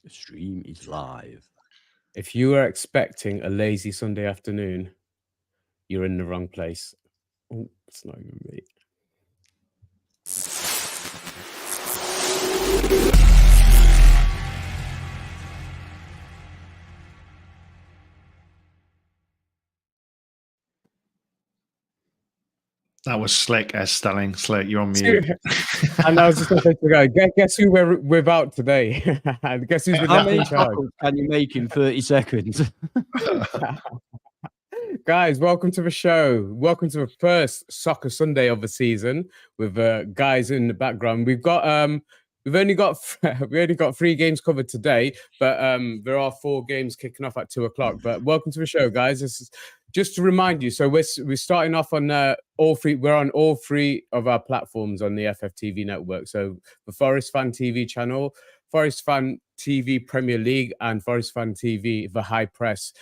The stream is live. If you are expecting a lazy Sunday afternoon, you're in the wrong place. Oh, it's not even me. That was slick, Stelling. Slick, you're on mute. And I was just going to go, guess who we're without today? And guess who's How many tackles can you make in 30 seconds? Guys, welcome to the show. Welcome to the first Soccer Sunday of the season with guys in the background. We've only got 3 games covered today, but there are 4 games kicking off at 2:00. But welcome to the show, guys. This is just to remind you. So we're starting off on all 3. We're on all 3 of our platforms on the FFTV network. So the Forest Fan TV channel, Forest Fan TV Premier League, and Forest Fan TV The High Press.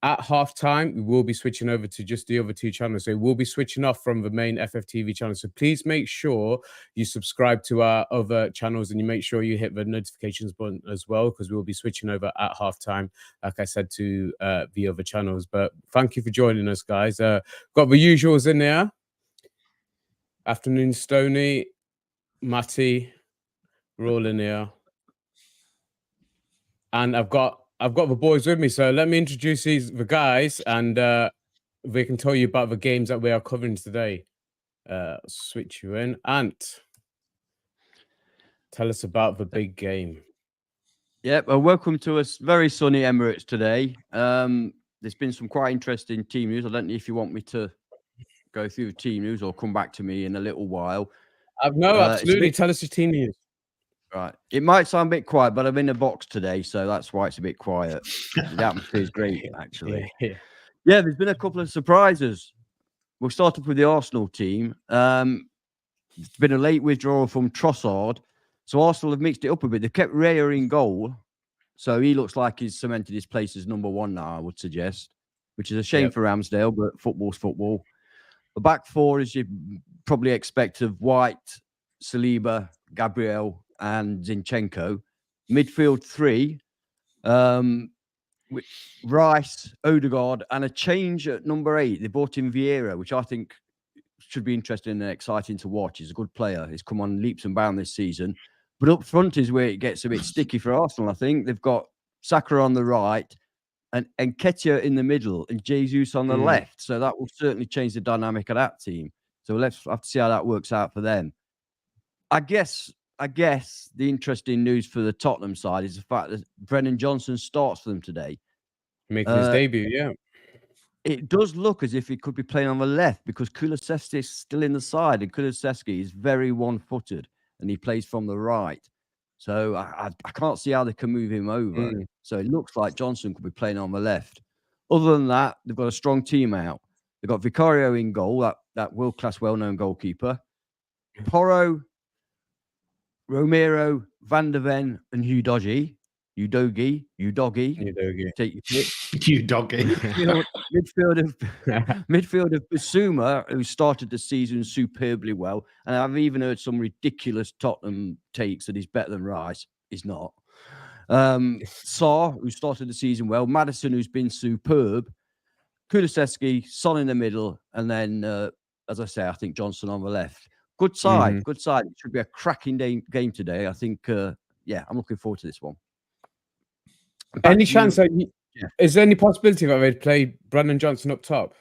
At halftime, we will be switching over to just the other 2 channels. So we'll be switching off from the main FFTV channel. So please make sure you subscribe to our other channels and you make sure you hit the notifications button as well, because we'll be switching over at halftime, like I said, to the other channels. But thank you for joining us, guys. Got the usuals in there. Afternoon, Stoney, Matty, we're all in here. And I've got the boys with me, so let me introduce the guys, and they can tell you about the games that we are covering today. Switch you in. Ant, tell us about the big game. Yep, well, welcome to a very sunny Emirates today. There's been some quite interesting team news. I don't know if you want me to go through the team news or come back to me in a little while. No, absolutely. Tell us your team news. Right. It might sound a bit quiet, but I'm in a box today, so that's why it's a bit quiet. The atmosphere is great, actually. Yeah, there's been a couple of surprises. We'll start off with the Arsenal team. It's been a late withdrawal from Trossard, so Arsenal have mixed it up a bit. They've kept Raya in goal, so he looks like he's cemented his place as number 1 now, I would suggest, which is a shame for Ramsdale, but football's football. The back 4, as you probably expect, of White, Saliba, Gabriel, and Zinchenko. Midfield 3, with Rice, Odegaard, and a change at number 8. They brought in Vieira, which I think should be interesting and exciting to watch. He's a good player. He's come on leaps and bounds this season. But up front is where it gets a bit sticky for Arsenal, I think. They've got Saka on the right and Nketiah in the middle and Jesus on the left. So that will certainly change the dynamic of that team. So let's have to see how that works out for them. I guess the interesting news for the Tottenham side is the fact that Brennan Johnson starts for them today. Making his debut, yeah. It does look as if he could be playing on the left because Kulusevski is still in the side, and Kulusevski is very one-footed, and he plays from the right. So I can't see how they can move him over. So it looks like Johnson could be playing on the left. Other than that, they've got a strong team out. They've got Vicario in goal, that world-class, well-known goalkeeper. Porro, Romero, Van de Ven, and Udogie. Take your pick. Udogie. Midfield of Bissouma, who started the season superbly well. And I've even heard some ridiculous Tottenham takes that he's better than Rice. He's not. Sarr, who started the season well. Maddison, who's been superb. Kulusevski, Son in the middle. And then, as I say, I think Johnson on the left. Good side. Good side. It should be a cracking game today. I think, I'm looking forward to this one. Any chance that is there any possibility that they'd play Brennan Johnson up top?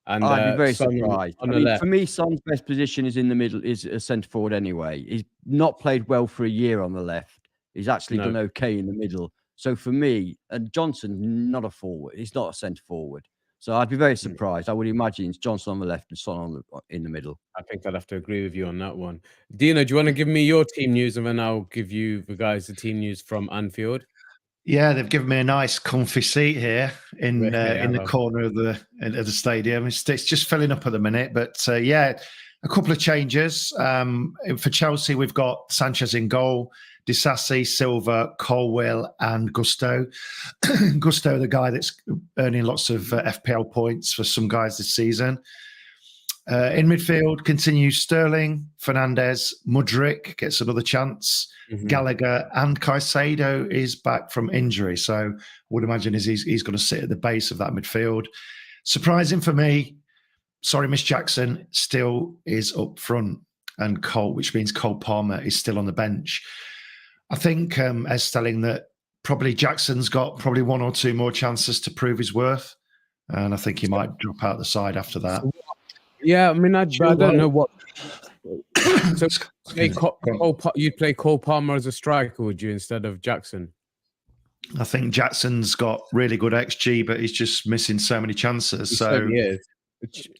And I'd be very surprised. For me, Son's best position is in the middle, is a centre forward anyway. He's not played well for a year on the left. He's actually done okay in the middle. So for me, and Johnson's not a forward. He's not a centre forward. So I'd be very surprised. I would imagine it's Johnson on the left and Son in the middle. I think I'd have to agree with you on that one. Dino, do you want to give me your team news, and then I'll give you the guys the team news from Anfield? Yeah, they've given me a nice, comfy seat here in the corner of the stadium. It's just filling up at the minute, but a couple of changes. For Chelsea, we've got Sanchez in goal, Disasi, Silva, Colwill, and Gusto. Gusto, the guy that's earning lots of FPL points for some guys this season. In midfield, continues Sterling, Fernandes, Mudryk gets another chance. Gallagher and Caicedo is back from injury. So I would imagine he's going to sit at the base of that midfield. Surprising for me, sorry, Miss Jackson still is up front, and Cole, which means Cole Palmer is still on the bench. I think as telling that probably Jackson's got probably one or two more chances to prove his worth, and I think he might drop out the side after that. Yeah, I mean, I don't know what. So you'd play Cole Palmer as a striker, would you, instead of Jackson? I think Jackson's got really good XG, but he's just missing so many chances. He so is.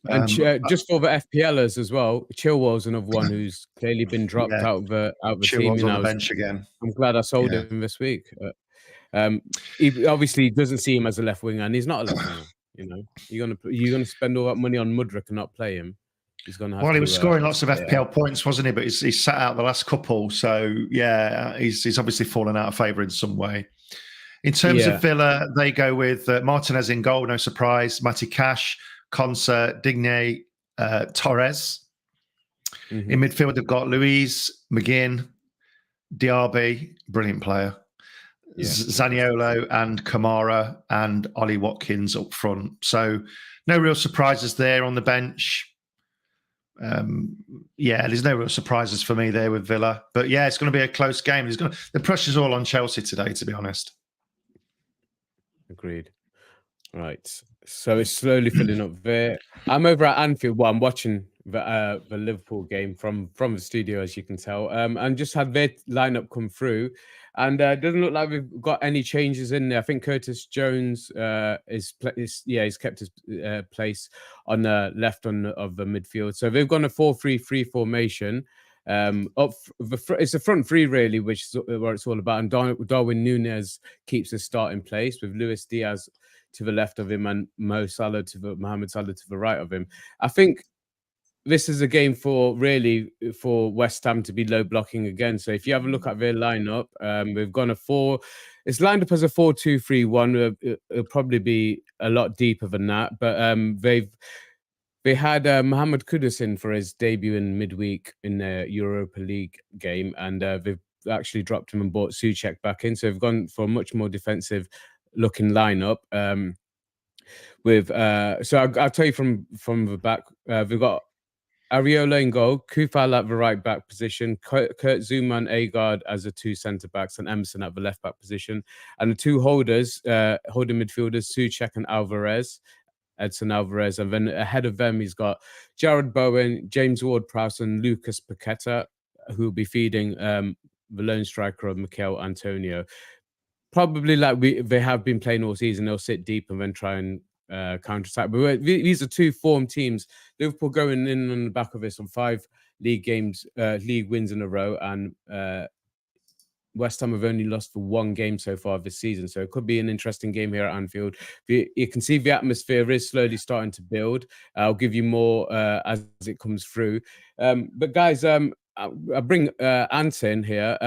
And just for the FPLers as well, Chilwell's another one who's clearly been dropped out of the team. Chilwell's on the bench again. I'm glad I sold him this week. He obviously doesn't see him as a left winger, and he's not a left winger. You know, you're gonna spend all that money on Mudryk and not play him. He's gonna have. Well, he was scoring lots of FPL points, wasn't he? But he's sat out the last couple, so yeah, he's obviously fallen out of favour in some way. In terms of Villa, they go with Martinez in goal, no surprise. Matty Cash, Konsa, Digne, Torres. In midfield, they've got Luiz, McGinn, Diaby, brilliant player. Zaniolo and Kamara and Ollie Watkins up front. So no real surprises there on the bench. There's no real surprises for me there with Villa. But yeah, it's going to be a close game. The pressure's all on Chelsea today, to be honest. Agreed. Right. So it's slowly filling up there. I'm over at Anfield. Well, I'm watching the Liverpool game from the studio, as you can tell, and just had their lineup come through. And it doesn't look like we've got any changes in there. I think Curtis Jones he's kept his place on the left of the midfield. So they've gone a 4-3-3 formation. It's a front three really, which is what it's all about. And Darwin Núñez keeps his starting place with Luis Diaz to the left of him and Mohamed Salah to the right of him. I think this is a game for West Ham to be low blocking again. So if you have a look at their lineup, we've gone it's lined up as a 4-2-3-1. It'll probably be a lot deeper than that, but they had Mohamed Kudus in for his debut in midweek in the Europa League game, and they've actually dropped him and brought Souček back in. So they've gone for a much more defensive looking lineup. I'll tell you from the back, we've got Areola in goal, Kufal at the right back position, Kurt Zouma and Agard as the two centre backs, and Emerson at the left back position, and the two holding midfielders, Souček and Edson Alvarez, and then ahead of them he's got Jared Bowen, James Ward-Prowse, and Lucas Paqueta, who will be feeding the lone striker of Mikel Antonio. Probably like they have been playing all season, they'll sit deep and then try and counter-attack. But these are two form teams. Liverpool going in on the back of this on 5 league wins in a row, and West Ham have only lost for 1 game so far this season. So it could be an interesting game here at Anfield. You can see the atmosphere is slowly starting to build. I'll give you more as it comes through. But guys, I bring Ant in here.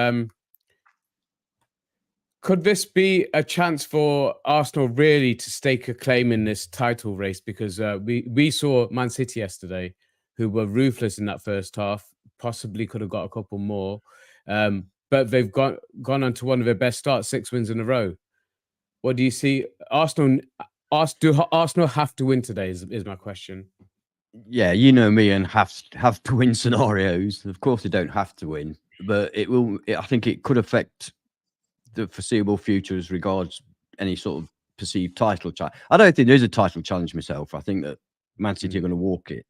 Could this be a chance for Arsenal really to stake a claim in this title race? Because we saw Man City yesterday, who were ruthless in that first half, possibly could have got a couple more. But they've gone on to one of their best starts, 6 wins in a row. What do you see? Do Arsenal have to win today is my question. Yeah, you know me and have to win scenarios. Of course they don't have to win, but I think it could affect the foreseeable future as regards any sort of perceived title challenge. I don't think there's a title challenge myself. I think that Man City are going to walk it.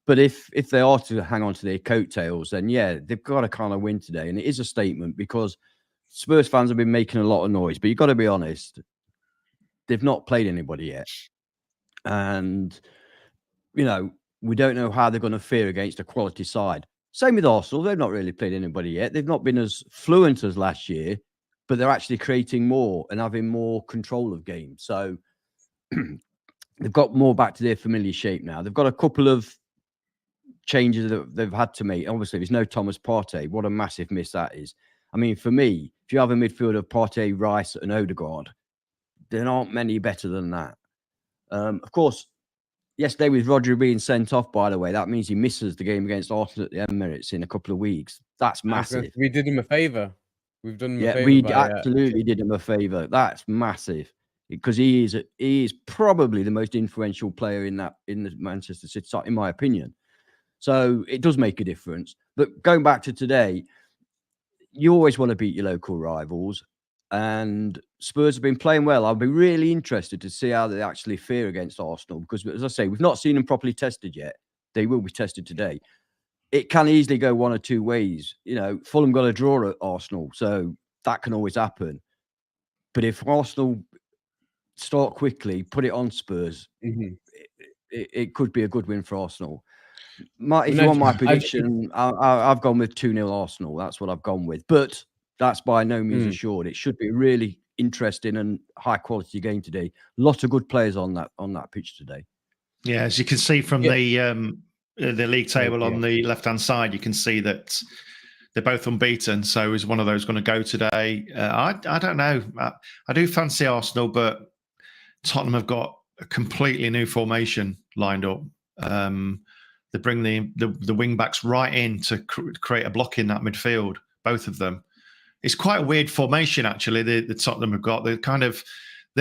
But if they are to hang on to their coattails, then yeah, they've got to kind of win today. And it is a statement because Spurs fans have been making a lot of noise, but you've got to be honest, they've not played anybody yet. And, you know, we don't know how they're going to fare against a quality side. Same with Arsenal. They've not really played anybody yet. They've not been as fluent as last year, but they're actually creating more and having more control of games. So they've got more back to their familiar shape now. They've got a couple of changes that they've had to make. Obviously, there's no Thomas Partey. What a massive miss that is. I mean, for me, if you have a midfield of Partey, Rice, and Odegaard, there aren't many better than that. Of course, yesterday with Rodri being sent off, by the way, that means he misses the game against Arsenal at the Emirates in a couple of weeks. That's massive. We did him a favour. We've done him a favour. We absolutely did him a favour. That's massive because he is probably the most influential player in the Manchester City side, in my opinion. So it does make a difference. But going back to today, you always want to beat your local rivals. And Spurs have been playing well. I'll be really interested to see how they actually fare against Arsenal because, as I say, we've not seen them properly tested yet. They will be tested today. It can easily go one or two ways. You know, Fulham got a draw at Arsenal, so that can always happen. But if Arsenal start quickly, put it on Spurs, it could be a good win for Arsenal. If you want my prediction, I've gone with 2-0 Arsenal. That's what I've gone with. But that's by no means assured. It should be a really interesting and high quality game today. Lots of good players on that pitch today. Yeah, as you can see from the league table on the left hand side, you can see that they're both unbeaten. So is one of those going to go today? I don't know. I do fancy Arsenal, but Tottenham have got a completely new formation lined up. They bring the wing backs right in to create a block in that midfield, both of them. It's quite a weird formation, actually, the Tottenham have got. Their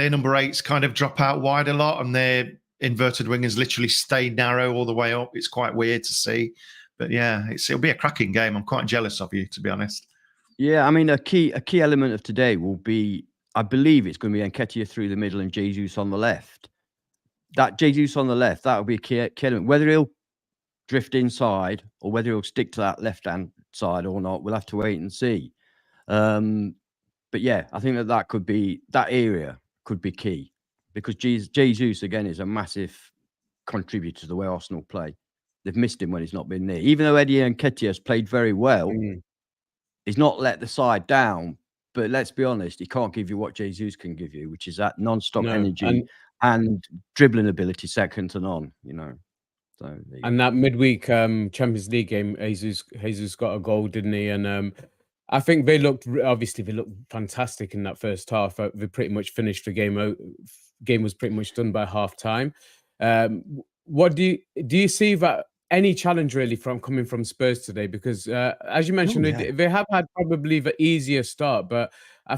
number 8s kind of drop out wide a lot, and their inverted wingers literally stay narrow all the way up. It's quite weird to see. But yeah, it'll be a cracking game. I'm quite jealous of you, to be honest. Yeah, I mean, a key element of today will be, I believe it's going to be Nketiah through the middle and Jesus on the left. That Jesus on the left, that will be a key element. Whether he'll drift inside or whether he'll stick to that left-hand side or not, we'll have to wait and see. But yeah, I think that area could be key because Jesus again is a massive contributor to the way Arsenal play. They've missed him when he's not been there. Even though Eddie Nketiah has played very well, he's not let the side down. But let's be honest, he can't give you what Jesus can give you, which is that non-stop energy and dribbling ability second to none. You know. So and that midweek Champions League game, Jesus got a goal, didn't he? And I think they looked fantastic in that first half. They pretty much finished the game. Game was pretty much done by half time. What do you see that any challenge really coming from Spurs today? Because as you mentioned, they have had probably the easier start, but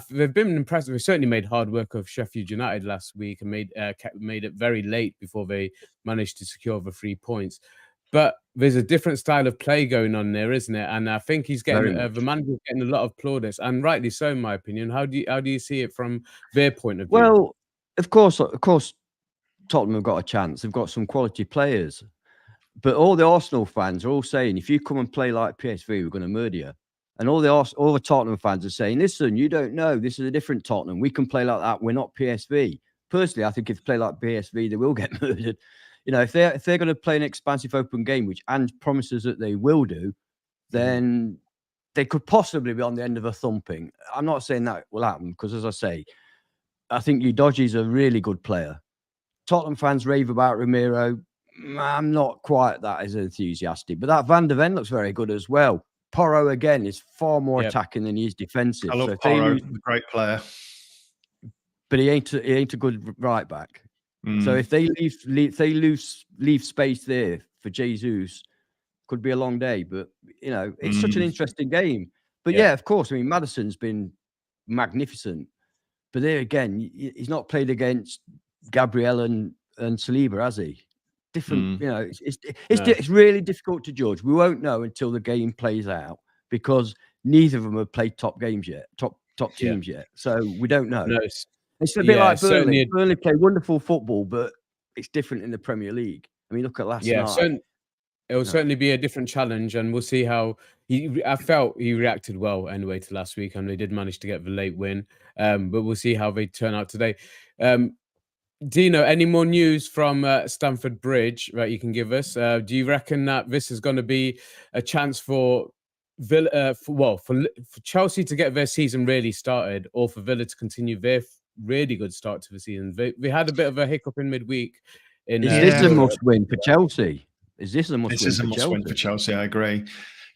they've been impressive. They certainly made hard work of Sheffield United last week and made it very late before they managed to secure the 3 points. But there's a different style of play going on there, isn't it? And I think he's getting the manager's getting a lot of plaudits, and rightly so, in my opinion. How do you see it from their point of view? Well, of course, Tottenham have got a chance. They've got some quality players, but all the Arsenal fans are all saying, if you come and play like PSV, we're going to murder you. And all the Tottenham fans are saying, listen, you don't know. This is a different Tottenham. We can play like that. We're not PSV. Personally, I think if they play like PSV, they will get murdered. You know, if they're going to play an expansive open game, which Ange promises that they will do, then they could possibly be on the end of a thumping. I'm not saying that will happen because, as I say, I think Udoji's a really good player. Tottenham fans rave about Ramiro. I'm not quite that as enthusiastic, but that Van der Ven looks very good as well. Porro again is far more attacking than he is defensive. I love Porro, a great player, but he ain't a good right back. So if they leave space there for Jesus, could be a long day. But you know, it's such an interesting game. But yeah, of course, I mean, Maddison's been magnificent, but there again, he's not played against Gabriel and Saliba, has he? Different, you know, it's really difficult to judge. We won't know until the game plays out because neither of them have played top games yet, top teams yet. So we don't know. No, it's a bit like Burnley. Burnley play wonderful football, but it's different in the Premier League. I mean, look at last night. It will certainly be a different challenge, and we'll see how I felt he reacted well anyway to last week, and they did manage to get the late win. But we'll see how they turn out today. Dino, any more news from Stamford Bridge that you can give us? Do you reckon that this is going to be a chance for Villa, for Chelsea to get their season really started, or for Villa to continue their really good start to the season? They had a bit of a hiccup in midweek. Is this a must-win for Chelsea? Is this a must-win for Chelsea? I agree.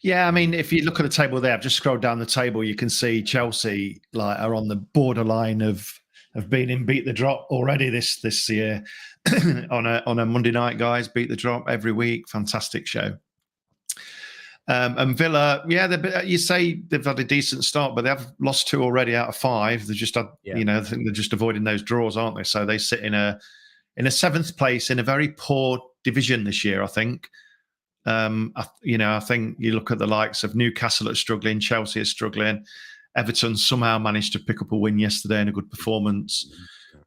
Yeah, I mean, if you look at the table there, I've just scrolled down the table. You can see Chelsea are on the borderline of have been in Beat the Drop already this year on a Monday night, guys. Beat the Drop every week. Fantastic show. And Villa, yeah, you say they've had a decent start, but they have lost 2 already out of 5. They've just had, I think they're just avoiding those draws, aren't they? So they sit in a 7th place in a very poor division this year, I think. I think you look at the likes of Newcastle are struggling, Chelsea are struggling. Everton somehow managed to pick up a win yesterday and a good performance.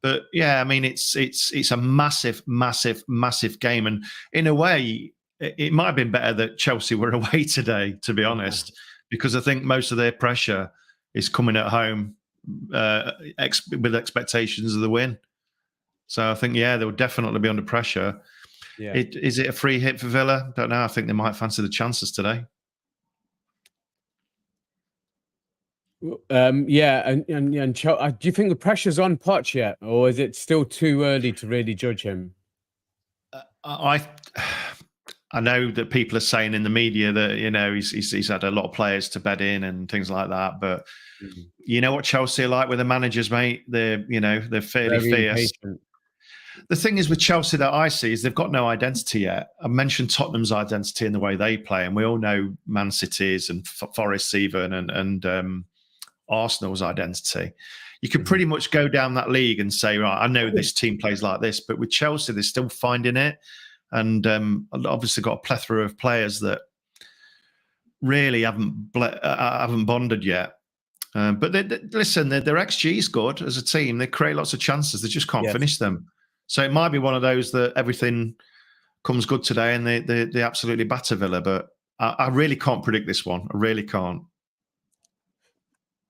But yeah, I mean, it's a massive, massive, massive game. And in a way, it might have been better that Chelsea were away today, to be honest, because I think most of their pressure is coming at home with expectations of the win. So I think, they will definitely be under pressure. Yeah. Is it a free hit for Villa? Don't know. I think they might fancy the chances today. And do you think the pressure's on Poch yet, or is it still too early to really judge him? I know that people are saying in the media that he's had a lot of players to bed in and things like that, but you know what Chelsea are like with the managers, mate. They're fairly fierce. Impatient. The thing is with Chelsea that I see is they've got no identity yet. I mentioned Tottenham's identity in the way they play, and we all know Man City's and Forest's even and Arsenal's identity. You could pretty much go down that league and say, right, I know this team plays like this, but with Chelsea, they're still finding it. And obviously got a plethora of players that really haven't bonded yet. But listen, their XG is good as a team. They create lots of chances. They just can't finish them. So it might be one of those that everything comes good today and they absolutely batter Villa. But I really can't predict this one. I really can't.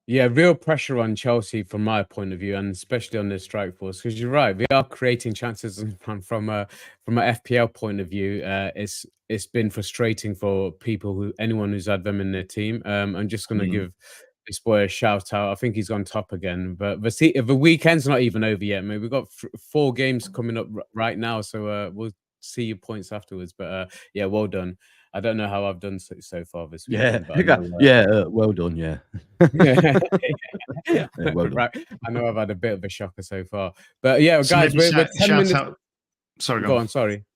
Yeah, real pressure on Chelsea from my point of view, and especially on the strike force, because you're right, we are creating chances. And from an FPL point of view, it's been frustrating for anyone who's had them in their team. I'm just going to give this boy a shout out. I think he's on top again, but the weekend's not even over yet. We've got 4 games coming up right now, so we'll see your points afterwards. But yeah, well done. I don't know how I've done so far this weekend. Well done. Yeah. Well done. Right. I know I've had a bit of a shocker so far, but yeah, so guys, we're 10 minutes. Sorry, go on. Sorry.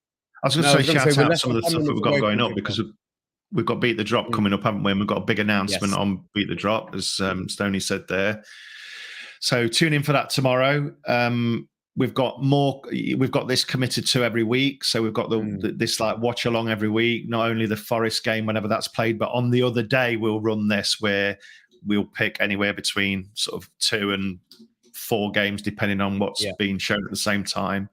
I was going to say shout out some of the stuff that we've got going up because we've got Beat the Drop coming up, haven't we? And we've got a big announcement on Beat the Drop, as Stoney said there. So tune in for that tomorrow. We've got this committed to every week. So we've got this like watch along every week, not only the Forest game whenever that's played, but on the other day we'll run this where we'll pick anywhere between sort of 2 and 4 games, depending on what's being shown at the same time.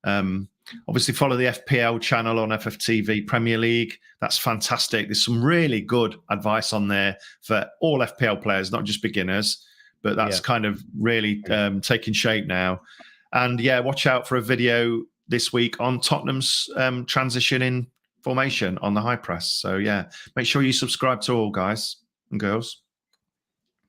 Obviously follow the FPL channel on FFTV Premier League. That's fantastic. There's some really good advice on there for all FPL players, not just beginners, but that's kind of really taking shape now. And watch out for a video this week on Tottenham's transition in formation on the high press. So make sure you subscribe to all, guys and girls.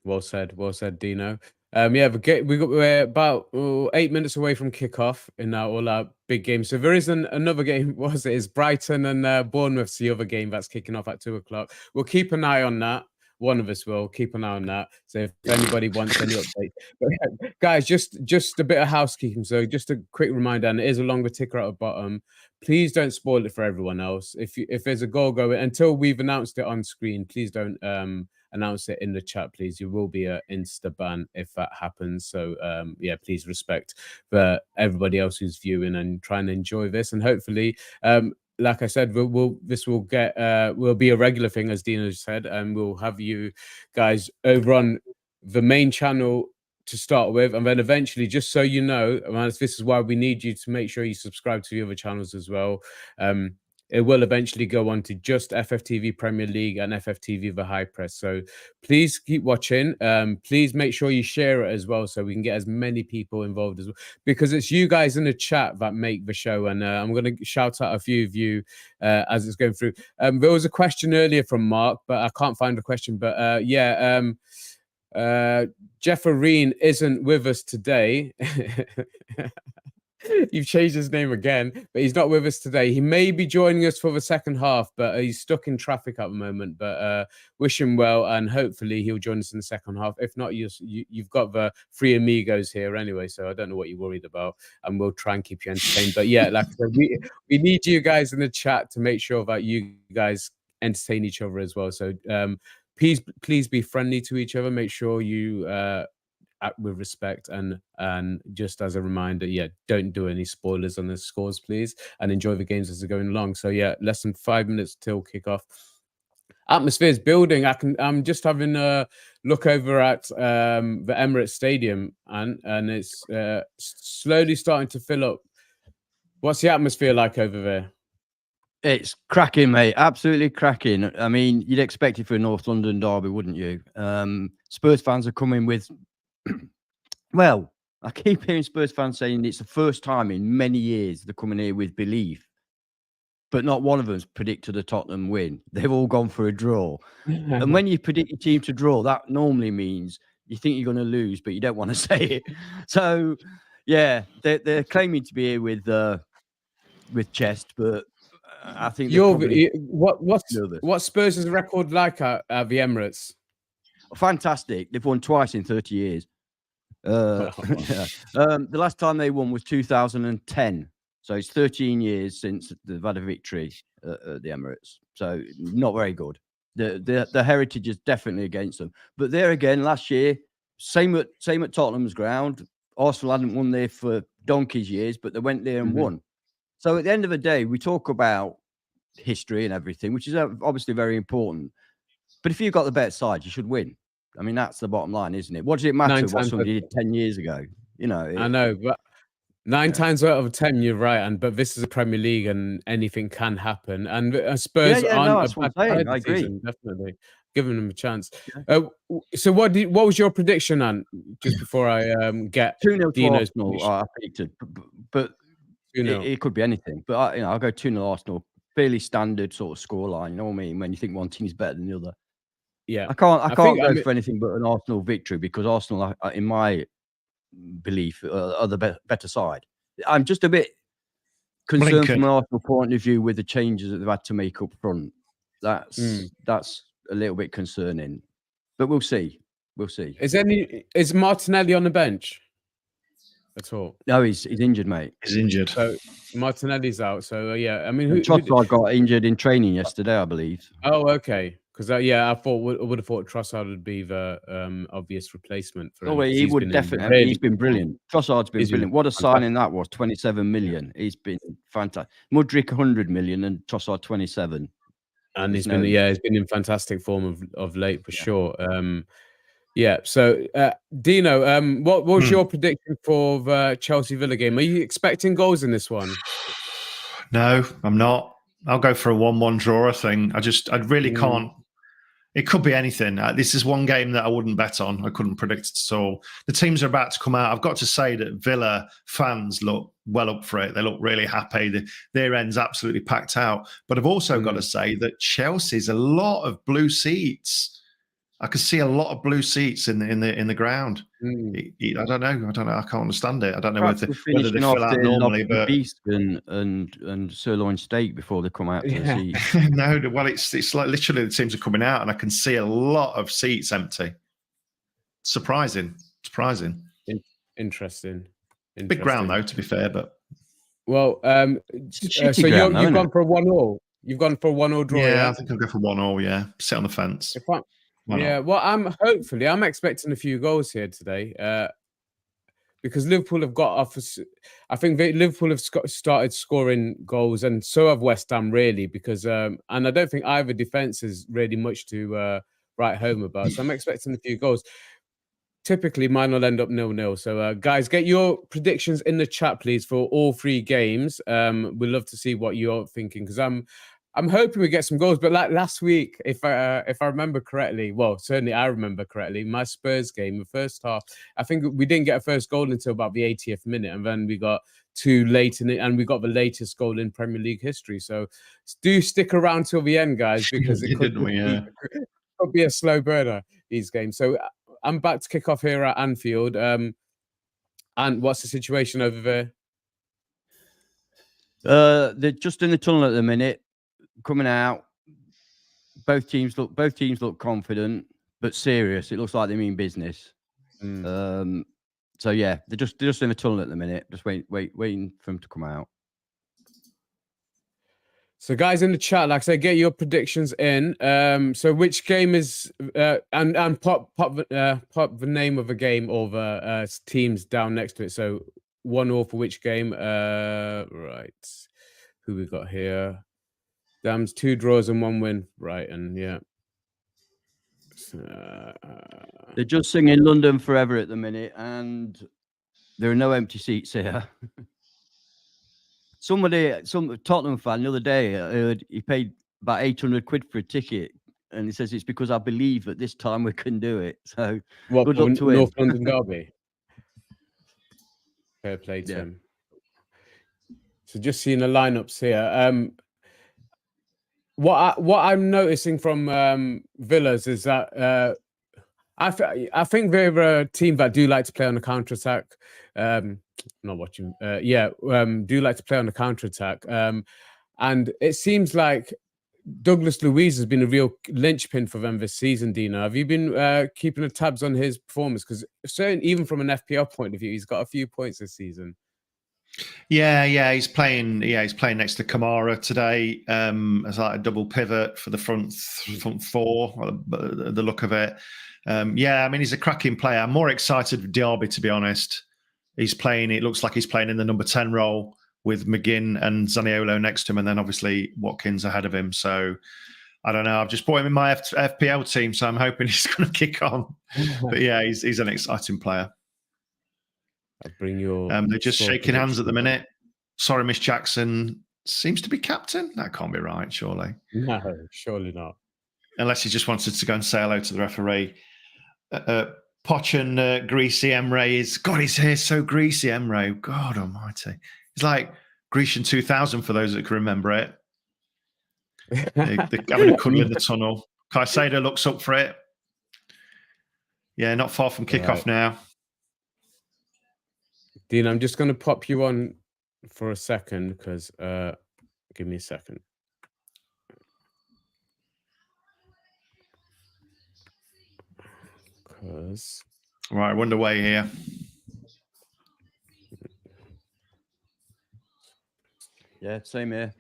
Well said, Dino. We're about 8 minutes away from kickoff in all our big games. So there is another game. It's Brighton and Bournemouth's the other game that's kicking off at 2:00. We'll keep an eye on that. One of us will keep an eye on that. So if anybody wants any update, but guys, just a bit of housekeeping. So just a quick reminder, and it is a longer ticker at the bottom. Please don't spoil it for everyone else. If there's a goal going until we've announced it on screen, please don't announce it in the chat, please. You will be an insta ban if that happens. So please respect for everybody else who's viewing and trying to enjoy this, and hopefully. Like I said, this will be a regular thing, as Dino said, and we'll have you guys over on the main channel to start with, and then eventually, just so you know, this is why we need you to make sure you subscribe to the other channels as well. It will eventually go on to just FFTV Premier League and FFTV The High Press. So please keep watching. Please make sure you share it as well so we can get as many people involved as well. Because it's you guys in the chat that make the show. And I'm going to shout out a few of you as it's going through. There was a question earlier from Mark, but I can't find the question. But Jeff Areen isn't with us today. You've changed his name again, but he's not with us today. He may be joining us for the second half, but he's stuck in traffic at the moment. But wish him well, and hopefully he'll join us in the second half. If not, you've got the three amigos here anyway, so I don't know what you're worried about, and we'll try and keep you entertained. But yeah, like I said, we need you guys in the chat to make sure that you guys entertain each other as well. So please be friendly to each other. Make sure you act with respect, and just as a reminder, don't do any spoilers on the scores, please, and enjoy the games as they're going along. So less than 5 minutes till kickoff. Atmosphere is building. I'm just having a look over at the Emirates Stadium, and it's slowly starting to fill up. What's the atmosphere like over there? It's cracking, mate. Absolutely cracking. I mean, you'd expect it for a North London derby, wouldn't you? Spurs fans are coming with, well, I keep hearing Spurs fans saying it's the first time in many years they're coming here with belief, but not one of them's predicted a Tottenham win. They've all gone for a draw. And when you predict your team to draw, that normally means you think you're going to lose, but you don't want to say it. So, yeah, they're claiming to be here with chest, but I think what's Spurs' record like at the Emirates? Fantastic. They've won twice in 30 years. The last time they won was 2010. So it's 13 years since they've had a victory at the Emirates. So not very good. The heritage is definitely against them. But there again, last year, same at Tottenham's ground. Arsenal hadn't won there for donkey's years, but they went there and won. So at the end of the day, we talk about history and everything, which is obviously very important. But if you've got the better side, you should win. I mean, that's the bottom line, isn't it? What does it matter what somebody did 10 years ago? You know, I know, but 9 times out of 10, you're right. But this is a Premier League, and anything can happen. And Spurs aren't a bad side I agree. Season, definitely giving them a chance. So what was your prediction, Ant? Just before I get 2-0 to Arsenal, I predicted, but it could be anything. But I'll go 2-0 Arsenal. Fairly standard sort of scoreline. You know what I mean? When you think one team's better than the other. Yeah, I can't go for anything but an Arsenal victory, because Arsenal, in my belief, are the better side. I'm just a bit concerned from an Arsenal point of view with the changes that they've had to make up front. That's a little bit concerning, but we'll see. We'll see. Is Martinelli on the bench at all? No, he's injured, mate. He's injured. So Martinelli's out. So I mean, Trossard got injured in training yesterday, I believe. Oh, okay. Because I would have thought Trossard would be the obvious replacement for him. Oh, he would definitely. He's been brilliant. Trossard's been brilliant. What a signing that was! 27 million. He's been fantastic. Mudryk 100 million and Trossard 27. And he's been in fantastic form of late for sure. So Dino, what was your prediction for the Chelsea Villa game? Are you expecting goals in this one? No, I'm not. I'll go for a 1-1 draw, I think. I really can't. It could be anything. This is one game that I wouldn't bet on. I couldn't predict it at all. The teams are about to come out. I've got to say that Villa fans look well up for it. They look really happy. Their end's absolutely packed out. But I've also got to say that Chelsea's a lot of blue seats. I could see a lot of blue seats in the ground. I don't know. I can't understand it. I don't know whether they fill out normally, but beast and sirloin steak before they come out to the seats. No, well, it's like literally the teams are coming out, and I can see a lot of seats empty. Surprising. Interesting. Big ground though, to be fair, but well, so you've gone for a 1-1. You've gone for a 1-1 draw. Yeah, I think I'll go for 1-1. Yeah, sit on the fence. Well, I'm expecting a few goals here today, because Liverpool have got off. I think Liverpool have started scoring goals, and so have West Ham, really, because and I don't think either defense is really much to write home about. So I'm expecting a few goals. Typically, mine will end up 0-0. So, guys, get your predictions in the chat, please, for all 3 games. We'd love to see what you're thinking, because I'm hoping we get some goals. But like last week, if I remember correctly, well, certainly I remember correctly, my Spurs game, the first half, I think we didn't get a first goal until about the 80th minute, and then we got 2 late in it, and we got the latest goal in Premier League history. So do stick around till the end, guys, because it could be a slow burner, these games. So I'm about to kick off here at Anfield. And what's the situation over there? They're just in the tunnel at the minute, coming out. Both teams look confident but serious. It looks like they mean business. So yeah, they're just in the tunnel at the minute, just waiting for them to come out. So, guys in the chat, like I said, get your predictions in. So, which game is and pop the name of a game or the teams down next to it. So, 1-1 for which game? Right. Who we got here? Damns 2 draws and 1 win. Right, and yeah. They're just singing London Forever at the minute, and there are no empty seats here. Some Tottenham fan the other day, I heard he paid about 800 quid for a ticket, and he says it's because I believe that this time we can do it. So good luck to him. North London derby. Fair play to him. So just seeing the lineups here. What I'm noticing from Villas is that I think they're a team that do like to play on the counter attack. Not watching. Do like to play on the counter attack. And it seems like Douglas Luiz has been a real linchpin for them this season. Dino, have you been keeping the tabs on his performance? Because certainly, even from an FPL point of view, he's got a few points this season. Yeah, he's playing. Yeah, he's playing next to Kamara today as like a double pivot for the front four. The look of it. I mean, he's a cracking player. I'm more excited with Diaby, to be honest. He's playing. It looks like he's playing in the number 10 role with McGinn and Zaniolo next to him, and then obviously Watkins ahead of him. So I don't know. I've just brought him in my FPL team, so I'm hoping he's going to kick on. But yeah, he's an exciting player. I'll bring your. They're just shaking hands at the minute. Sorry, Miss Jackson seems to be captain. That can't be right, surely. No, surely not. Unless he just wanted to go and say hello to the referee. Poch and Greasy Emre God, his hair's so greasy, Emre. God almighty. It's like Grecian 2000 for those that can remember it. They're having a cuddle in the tunnel. Caicedo looks up for it. Yeah, not far from kickoff now. Dean, I'm just going to pop you on for a second because give me a second. Right, we're underway here. Yeah, same here.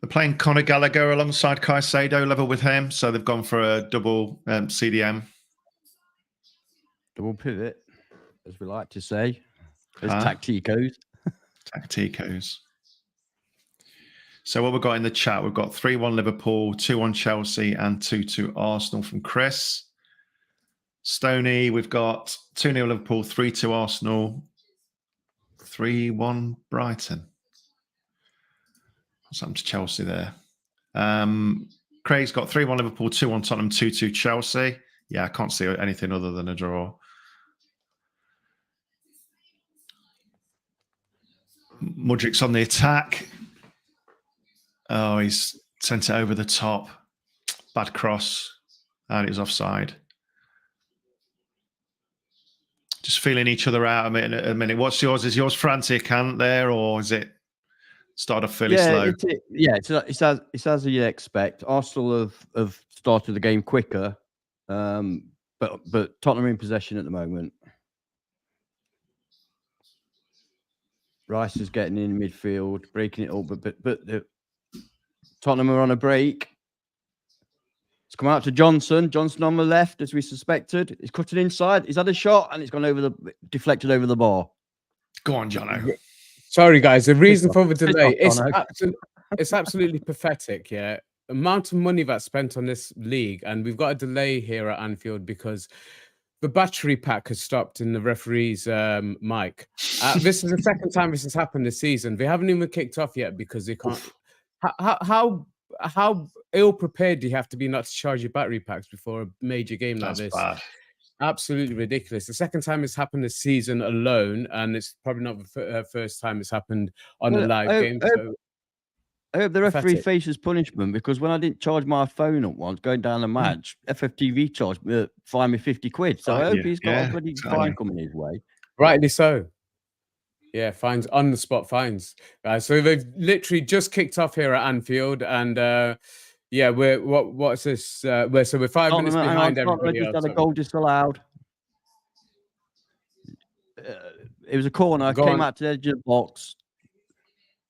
They're playing Conor Gallagher alongside Caicedo, level with him. So they've gone for a double CDM. Double pivot, as we like to say. As tacticos. Tacticos. So what we've got in the chat, we've got 3-1 Liverpool, 2-1 Chelsea, and 2-2 Arsenal from Chris. Stoney, we've got 2-0 Liverpool, 3-2 Arsenal, 3-1 Brighton. What's happened to Chelsea there? Craig's got 3-1 Liverpool, 2-1 Tottenham, 2-2 Chelsea. Yeah, I can't see anything other than a draw. Mudrik's on the attack. Oh, he's sent it over the top. Bad cross. And it was offside. Just feeling each other out a minute. What's yours? Is yours frantic, there, or is it started off fairly slow? It's as you'd expect. Arsenal have started the game quicker, but Tottenham are in possession at the moment. Rice is getting in midfield, breaking it up, but Tottenham are on a break. It's come out to Johnson. Johnson on the left, as we suspected. He's cutting inside. He's had a shot, and it's gone deflected over the bar. Go on, Jono. Sorry, guys. The reason for the delay it's absolutely pathetic. Yeah, amount of money that's spent on this league, and we've got a delay here at Anfield because the battery pack has stopped in the referee's mic. This is the second time this has happened this season. They haven't even kicked off yet because they can't. How ill prepared do you have to be not to charge your battery packs before a major game like this? Bad. Absolutely ridiculous. The second time it's happened this season alone, and it's probably not the first time it's happened on a live game. I hope the referee faces punishment because when I didn't charge my phone up once going down the match, FFTV fined me 50 quid. So I hope he's got a bloody fine coming his way. Rightly so. Yeah, fines on the spot fines. So they've literally just kicked off here at Anfield, and yeah, what's this? We're 5 minutes behind everybody just else. had a goal disallowed. It was a corner. Came out to the edge of the box.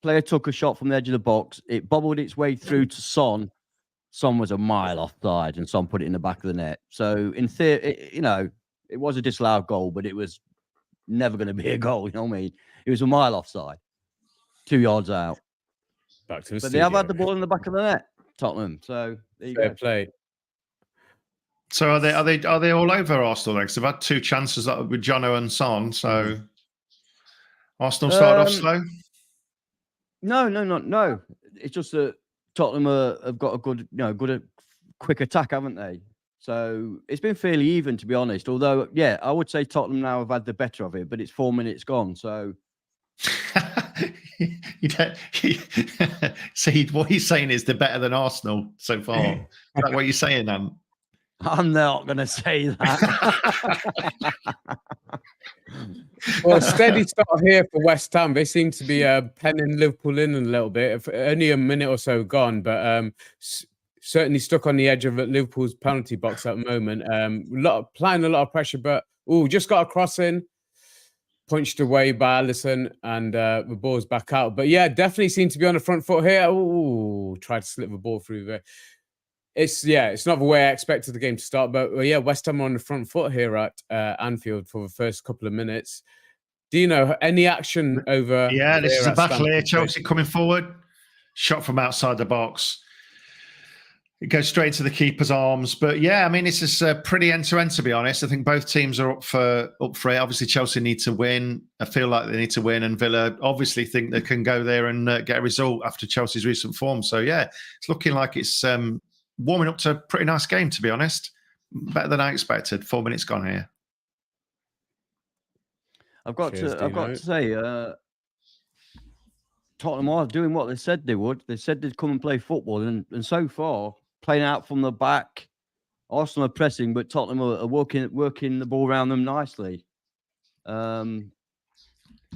Player took a shot from the edge of the box. It bobbled its way through to Son. Son was a mile offside, and Son put it in the back of the net. So in theory, it was a disallowed goal, but it was never going to be a goal. You know what I mean? It was a mile offside, 2 yards out. Back to the But they have had the ball in the back of the net, Tottenham. So there you go. Play. So are they all over Arsenal then? 'Cause they've had 2 chances with Jono and Son. So Arsenal started off slow. No. It's just that Tottenham have got a good, quick attack, haven't they? So it's been fairly even, to be honest. Although, yeah, I would say Tottenham now have had the better of it, but it's 4 minutes gone. So, See, what he's saying is they're better than Arsenal so far. Is that what you're saying, then? I'm not going to say that. Well, steady start here for West Ham. They seem to be penning Liverpool in a little bit. Only a minute or so gone, but certainly stuck on the edge of Liverpool's penalty box at the moment. Applying a lot of pressure, but just got a cross in, punched away by Alisson, and the ball's back out. But yeah, definitely seem to be on the front foot here. Tried to slip the ball through there. It's not the way I expected the game to start, but yeah, West Ham are on the front foot here at Anfield for the first couple of minutes. Do you know any action over? Yeah, this is a battle here. Chelsea coming forward, shot from outside the box. It goes straight to the keeper's arms. But yeah, I mean, this is pretty end-to-end, to be honest. I think both teams are up for it. Obviously, Chelsea need to win. I feel like they need to win, and Villa obviously think they can go there and get a result after Chelsea's recent form. So yeah, it's looking like it's warming up to a pretty nice game, to be honest. Better than I expected. 4 minutes gone here. I've got to say, Tottenham are doing what they said they would. They said they'd come and play football, and so far, playing out from the back. Arsenal are pressing, but Tottenham are working the ball around them nicely.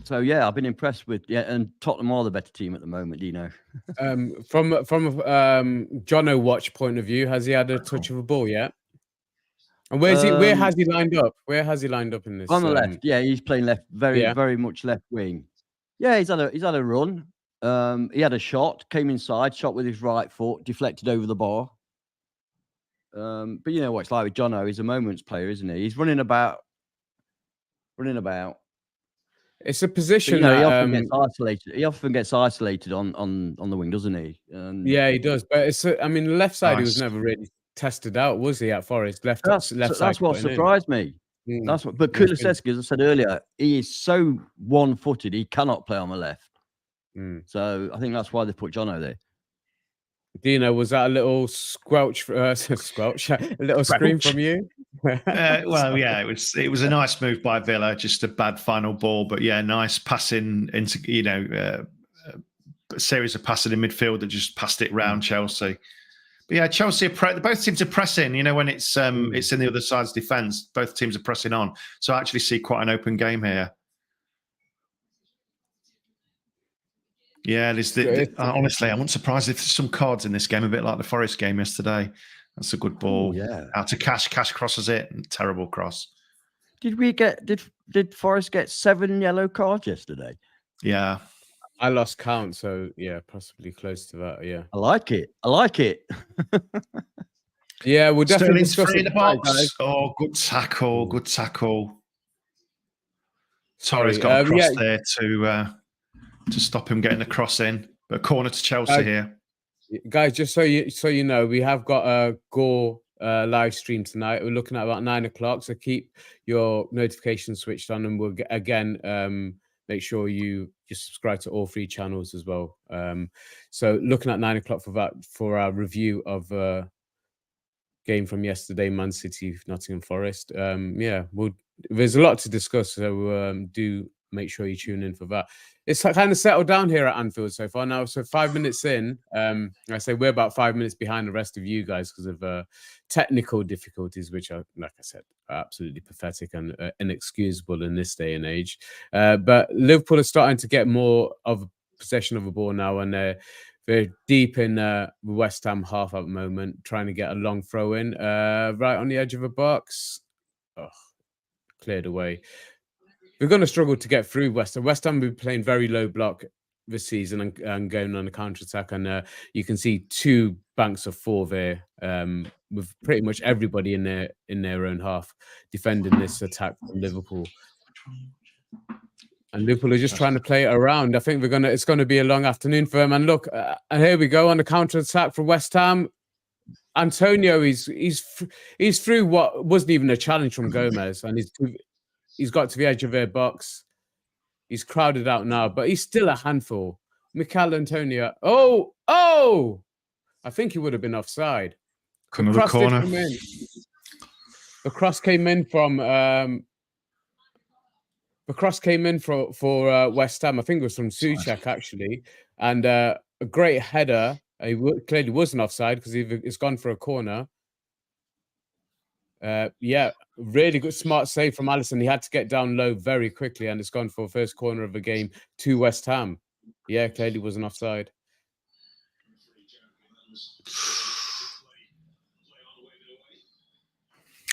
So yeah, I've been impressed with and Tottenham are the better team at the moment. Do you know? From a Jono watch point of view, has he had a touch of a ball yet? And where has he lined up? Where has he lined up in this? On the left, yeah, he's playing left, very much left wing. Yeah, he's had a run. He had a shot, came inside, shot with his right foot, deflected over the bar. But you know what it's like with Jono, he's a moments player, isn't he? He's running about. It's a position he often gets isolated. He often gets isolated on the wing, doesn't he? Yeah, he does. But the left side he was never really tested out, was he, at Forest? Left side. That's what surprised me. That's what. But Kulusevski, as I said earlier, he is so one-footed. He cannot play on the left. So I think that's why they put Jono there. Dino, was that a little squelch? A little scream from you? Well, yeah, it was a nice move by Villa, just a bad final ball, but yeah, nice passing into a series of passing in midfield that just passed it round Chelsea. But yeah, Chelsea both teams are pressing. When it's in the other side's defence, both teams are pressing on. So I actually see quite an open game here. Yeah, honestly, I wasn't surprised if there's some cards in this game, a bit like the Forest game yesterday. That's a good ball. Out to Cash. Cash crosses it. Terrible cross. Did Forest get 7 yellow cards yesterday? Yeah. I lost count, so yeah, possibly close to that. Yeah. I like it. Yeah, we'll definitely discuss it in the box. Guys. Oh, good tackle. Torres got a cross there to stop him getting the cross in. But corner to Chelsea here. Guys, just so you know, we have got a Gore live stream tonight. We're looking at about 9 o'clock, so keep your notifications switched on, and we'll again make sure you subscribe to all 3 channels as well. So looking at 9 o'clock for our review of game from yesterday, Man City, Nottingham Forest. There's a lot to discuss, so do make sure you tune in for that. It's kind of settled down here at Anfield so far now. So 5 minutes in, I say we're about 5 minutes behind the rest of you guys because of technical difficulties, which are, like I said, are absolutely pathetic and inexcusable in this day and age. But Liverpool are starting to get more of possession of the ball now, and they're deep in the West Ham half at the moment, trying to get a long throw in right on the edge of the box. Oh, cleared away. We're going to struggle to get through West Ham. West Ham will be playing very low block this season and going on a counter-attack. And you can see 2 banks of 4 there with pretty much everybody in their own half defending this attack from Liverpool. And Liverpool are just trying to play it around. I think it's going to be a long afternoon for them. And look, and here we go on the counter-attack for West Ham. Antonio, he's through what wasn't even a challenge from Gomez, and he's got to the edge of their box. He's crowded out now, but he's still a handful. Mikel Antonio. Oh! I think he would have been offside. Another corner. The cross came in from for West Ham. I think it was from Souček actually, and a great header. He clearly wasn't offside because it's gone for a corner. Yeah, really good, smart save from Alisson. He had to get down low very quickly, and it's gone for first corner of the game to West Ham. Yeah, clearly wasn't offside.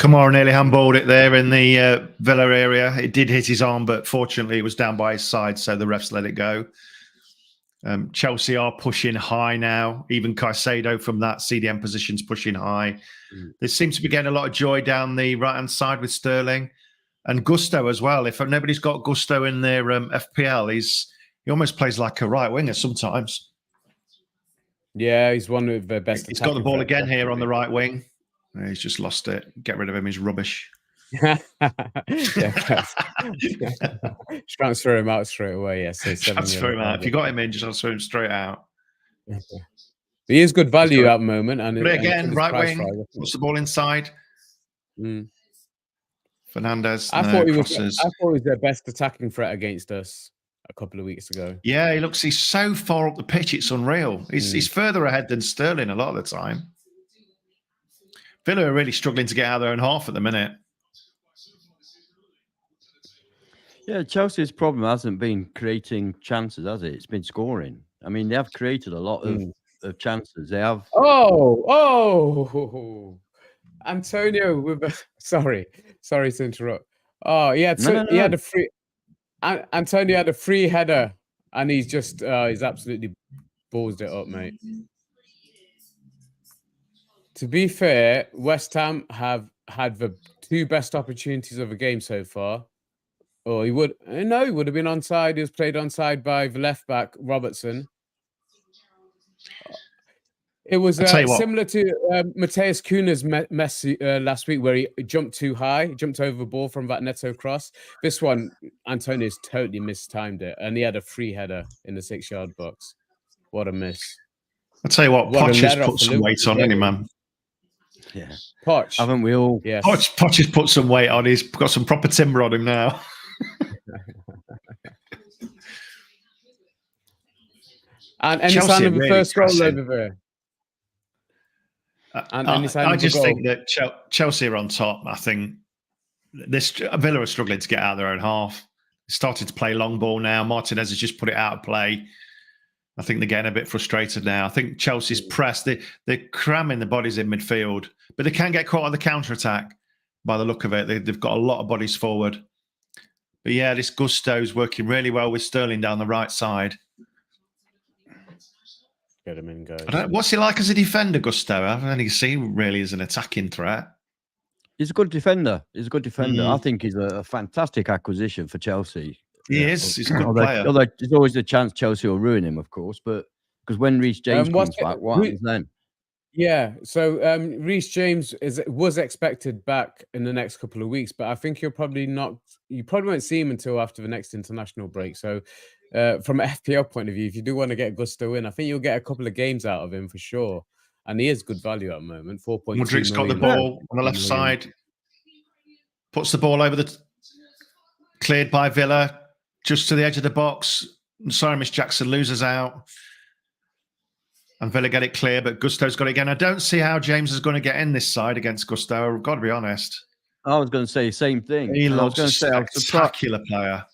Kamara nearly handballed it there in the Villa area. It did hit his arm, but fortunately it was down by his side, so the refs let it go. Chelsea are pushing high now. Even Caicedo from that CDM position's pushing high. They seem to be getting a lot of joy down the right-hand side with Sterling. And Gusto as well. If nobody's got Gusto in their FPL, he almost plays like a right winger sometimes. Yeah, he's one of the best. He's got the ball again here on the right wing. He's just lost it. Get rid of him. He's rubbish. Transfer him out straight away. Yes, transfer him out. If you got him in, just transfer him straight out. He is good value at the moment. And again, right wing. Puts the ball inside. Fernandez. I thought he was their best attacking threat against us a couple of weeks ago. Yeah, he's so far up the pitch, it's unreal. He's further ahead than Sterling a lot of the time. Villa are really struggling to get out of their own half at the minute. Yeah, Chelsea's problem hasn't been creating chances, has it? It's been scoring. I mean, they have created a lot of chances. They have. Antonio with sorry to interrupt. Oh, yeah, so he had a free. Antonio had a free header, and he's just he's absolutely ballsed it up, mate. To be fair, West Ham have had the 2 best opportunities of the game so far. Or he would have been onside. He was played onside by the left back Robertson. It was similar to Mateus Cunha's mess last week, where he jumped too high, jumped over the ball from that Neto cross. This one, Antonio's totally mistimed it, and he had a free header in the 6-yard box. What a miss! I'll tell you what, Poch has put some weight on, any man. Yeah, Poch, haven't we all? Yeah, Poch has put some weight on. He's got some proper timber on him now. And any sign of the first goal over there? I just think that Chelsea are on top. I think Villa are struggling to get out of their own half. Starting to play long ball now. Martinez has just put it out of play. I think they're getting a bit frustrated now. I think Chelsea's pressed. They're cramming the bodies in midfield, but they can get caught on the counter-attack by the look of it. They've got a lot of bodies forward. But yeah, this Gusto's working really well with Sterling down the right side. Get him in, guys. What's he like as a defender, Gusto? I've only seen really as an attacking threat. He's a good defender. I think he's a fantastic acquisition for Chelsea. He is. He's a good player. Although there's always a chance Chelsea will ruin him, of course. But because when Reece James comes back, what happens then? Yeah, so Reece James was expected back in the next couple of weeks, but I think you probably won't see him until after the next international break. So from an FPL point of view, if you do want to get Gusto in, I think you'll get a couple of games out of him for sure. And he is good value at the moment, 4.2 Mudrik's got the ball on the left side, puts the ball over cleared by Villa. just to the edge of the box. Sorry, Miss Jackson loses out. And Villa get it clear, but Gusto's got it again. I don't see how James is going to get in this side against Gusto. I've got to be honest. I was going to say the same thing. He looks a spectacular player.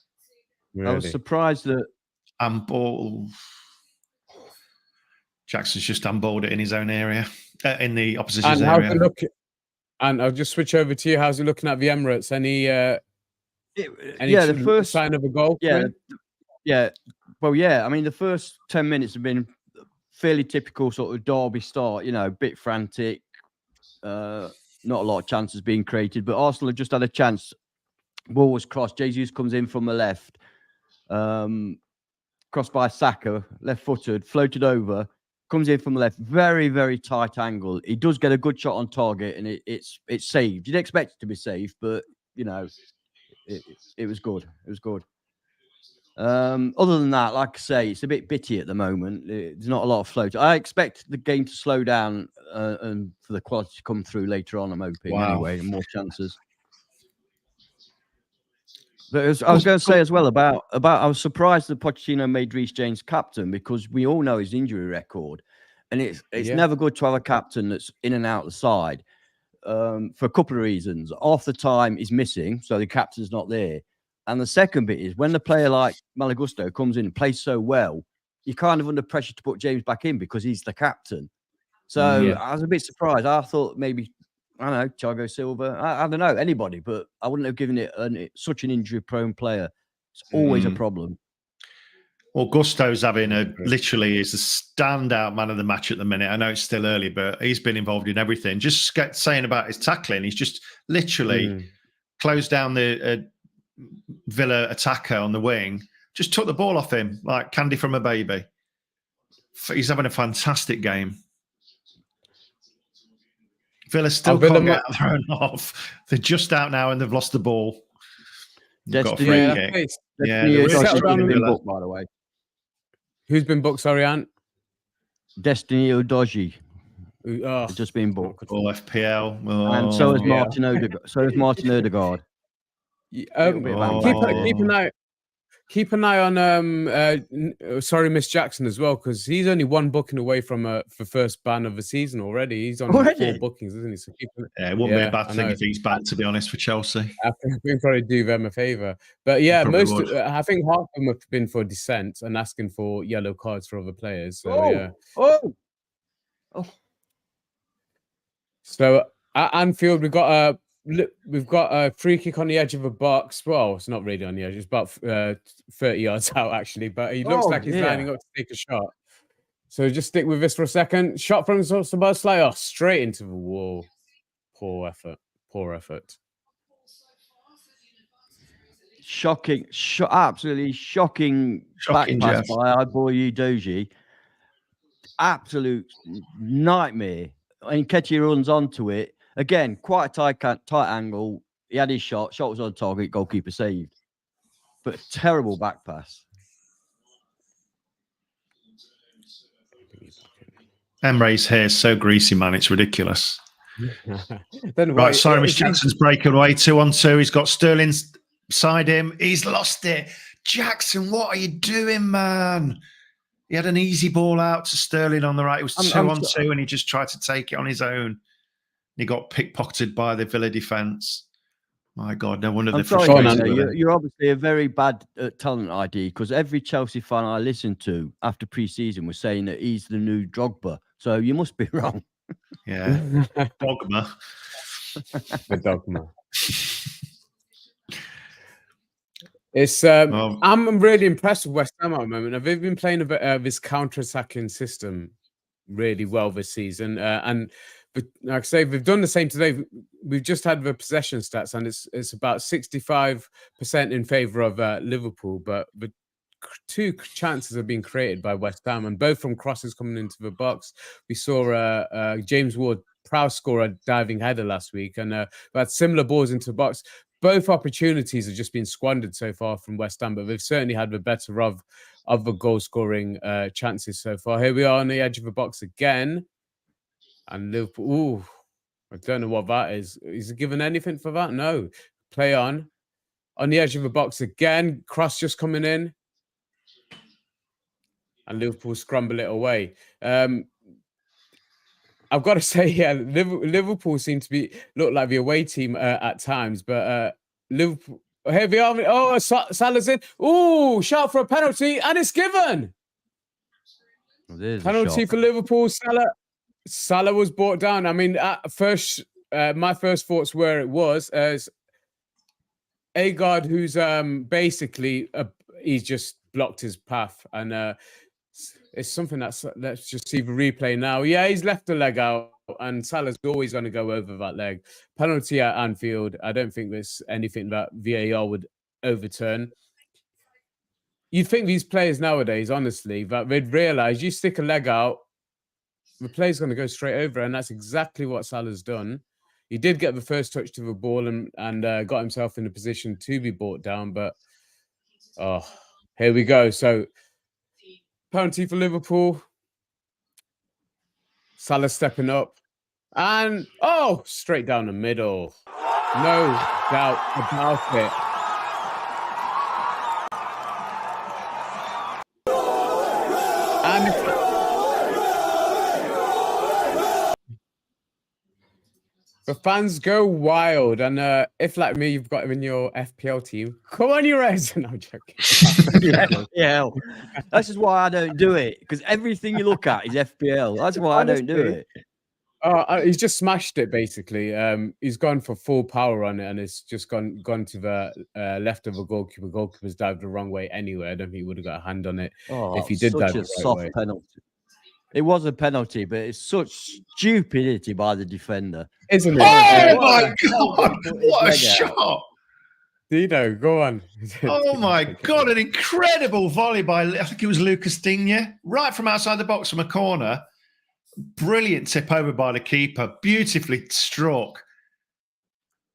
Really? I was surprised that... Jackson's just unballed it in his own area, in the opposition's area. And I'll just switch over to you. How's he looking at the Emirates? Any the first sign of a goal? Yeah. Well, yeah. I mean, the first 10 minutes have been fairly typical sort of derby start. You know, a bit frantic. Not a lot of chances being created, but Arsenal have just had a chance. Ball was crossed. Jesus comes in from the left. Crossed by Saka, left-footed, floated over, comes in from the left, very, very tight angle. He does get a good shot on target, and it's saved. You'd expect it to be saved, but you know, it was good. It was good. Other than that, like I say, it's a bit bitty at the moment. There's not a lot of float. I expect the game to slow down and for the quality to come through later on. I'm hoping anyway, and more chances. But I was going to say as well about I was surprised that Pochettino made Reece James captain, because we all know his injury record, and it's never good to have a captain that's in and out the side for a couple of reasons. Half the time he's missing, so the captain's not there, and the second bit is when the player like Malo Gusto comes in and plays so well, you're kind of under pressure to put James back in because he's the captain. So I was a bit surprised. I thought maybe, I don't know, Thiago Silva. I don't know, anybody, but I wouldn't have given it such an injury-prone player. It's always a problem. Well, Gusto's having literally is a standout man of the match at the minute. I know it's still early, but he's been involved in everything. Just saying about his tackling, he's just literally closed down the Villa attacker on the wing, just took the ball off him like candy from a baby. He's having a fantastic game. Villa still can't get thrown off. They're just out now and they've lost the ball. They've got a free kick. Been booked, by the way. Who's been booked, sorry, Ant? Destiny Udogie. Just been booked. All FPL. And so is Martin Odegaard. So is Martin Odegaard. Keep an eye on sorry, Miss Jackson as well, because he's only one booking away from for first ban of the season already. He's on 4 bookings, isn't he? So it wouldn't be a bad thing if he's back, to be honest, for Chelsea. I think we can probably do them a favour. But yeah, I think half of them have been for dissent and asking for yellow cards for other players. So So at Anfield, we've got a free kick on the edge of a box. Well, it's not really on the edge. It's about 30 yards out, actually. But he looks like he's lining up to take a shot. So just stick with this for a second. Shot from Szoboszlai, straight into the wall. Poor effort. Shocking, absolutely shocking back pass by our boy Udogie. Absolute nightmare. And Nketiah runs onto it. Again, quite a tight angle. He had his shot. Shot was on target. Goalkeeper saved. But a terrible back pass. Emre's hair is so greasy, man. It's ridiculous. Right, sorry, Miss Jackson's breaking away 2-on-2. He's got Sterling beside him. He's lost it. Jackson, what are you doing, man? He had an easy ball out to Sterling on the right. It was 2-on-2, and he just tried to take it on his own. He got pickpocketed by the Villa defence. My God, no wonder they're frustrated. You're obviously a very bad talent ID, because every Chelsea fan I listened to after pre-season was saying that he's the new Drogba. So you must be wrong. Yeah, Dogma. The Dogma. It's I'm really impressed with West Ham at the moment. They've been playing a bit of this counter-attacking system really well this season, but like I say, we've done the same today. We've just had the possession stats, and it's about 65% in favour of Liverpool, but the 2 chances have been created by West Ham, and both from crosses coming into the box. We saw James Ward-Prowse score a diving header last week, and we had similar balls into the box. Both opportunities have just been squandered so far from West Ham, but they've certainly had the better of the goal-scoring chances so far. Here we are on the edge of the box again. And Liverpool, I don't know what that is. Is he given anything for that? No. Play on. on the edge of the box again. Cross just coming in. And Liverpool scramble it away. I've got to say, yeah, Liverpool seem to look like the away team at times, but Liverpool. Here we are. Oh, Salah's in. Oh, shout for a penalty, and it's given. Penalty for Liverpool. Salah was brought down. I mean, at first, my first thoughts were it was as Agard, who's basically he's just blocked his path, and it's something let's just see the replay now. Yeah, he's left the leg out, and Salah's always going to go over that leg. Penalty at Anfield. I don't think there's anything that VAR would overturn. You'd think these players nowadays, honestly, that they'd realise you stick a leg out, the player's going to go straight over, and that's exactly what Salah's done. He did get the first touch to the ball and got himself in a position to be brought down, but here we go. So penalty for Liverpool. Salah stepping up. And, straight down the middle. No doubt about it. And the fans go wild. And if, like me, you've got him in your FPL team, come on, you Reds. No, I'm joking. FPL. That's just why I don't do it, because everything you look at is FPL. That's why I don't do it. He's just smashed it, basically. He's gone for full power on it, and it's just gone to the left of the goalkeeper. Goalkeeper's dived the wrong way anyway. I don't think he would have got a hand on it if he did dive the right soft way. Penalty. It was a penalty, but it's such stupidity by the defender. Isn't it? Oh, my God. What a shot. Dino, go on. Oh, my God. An incredible volley by, I think it was Lucas Digne, right from outside the box from a corner. Brilliant tip over by the keeper. Beautifully struck.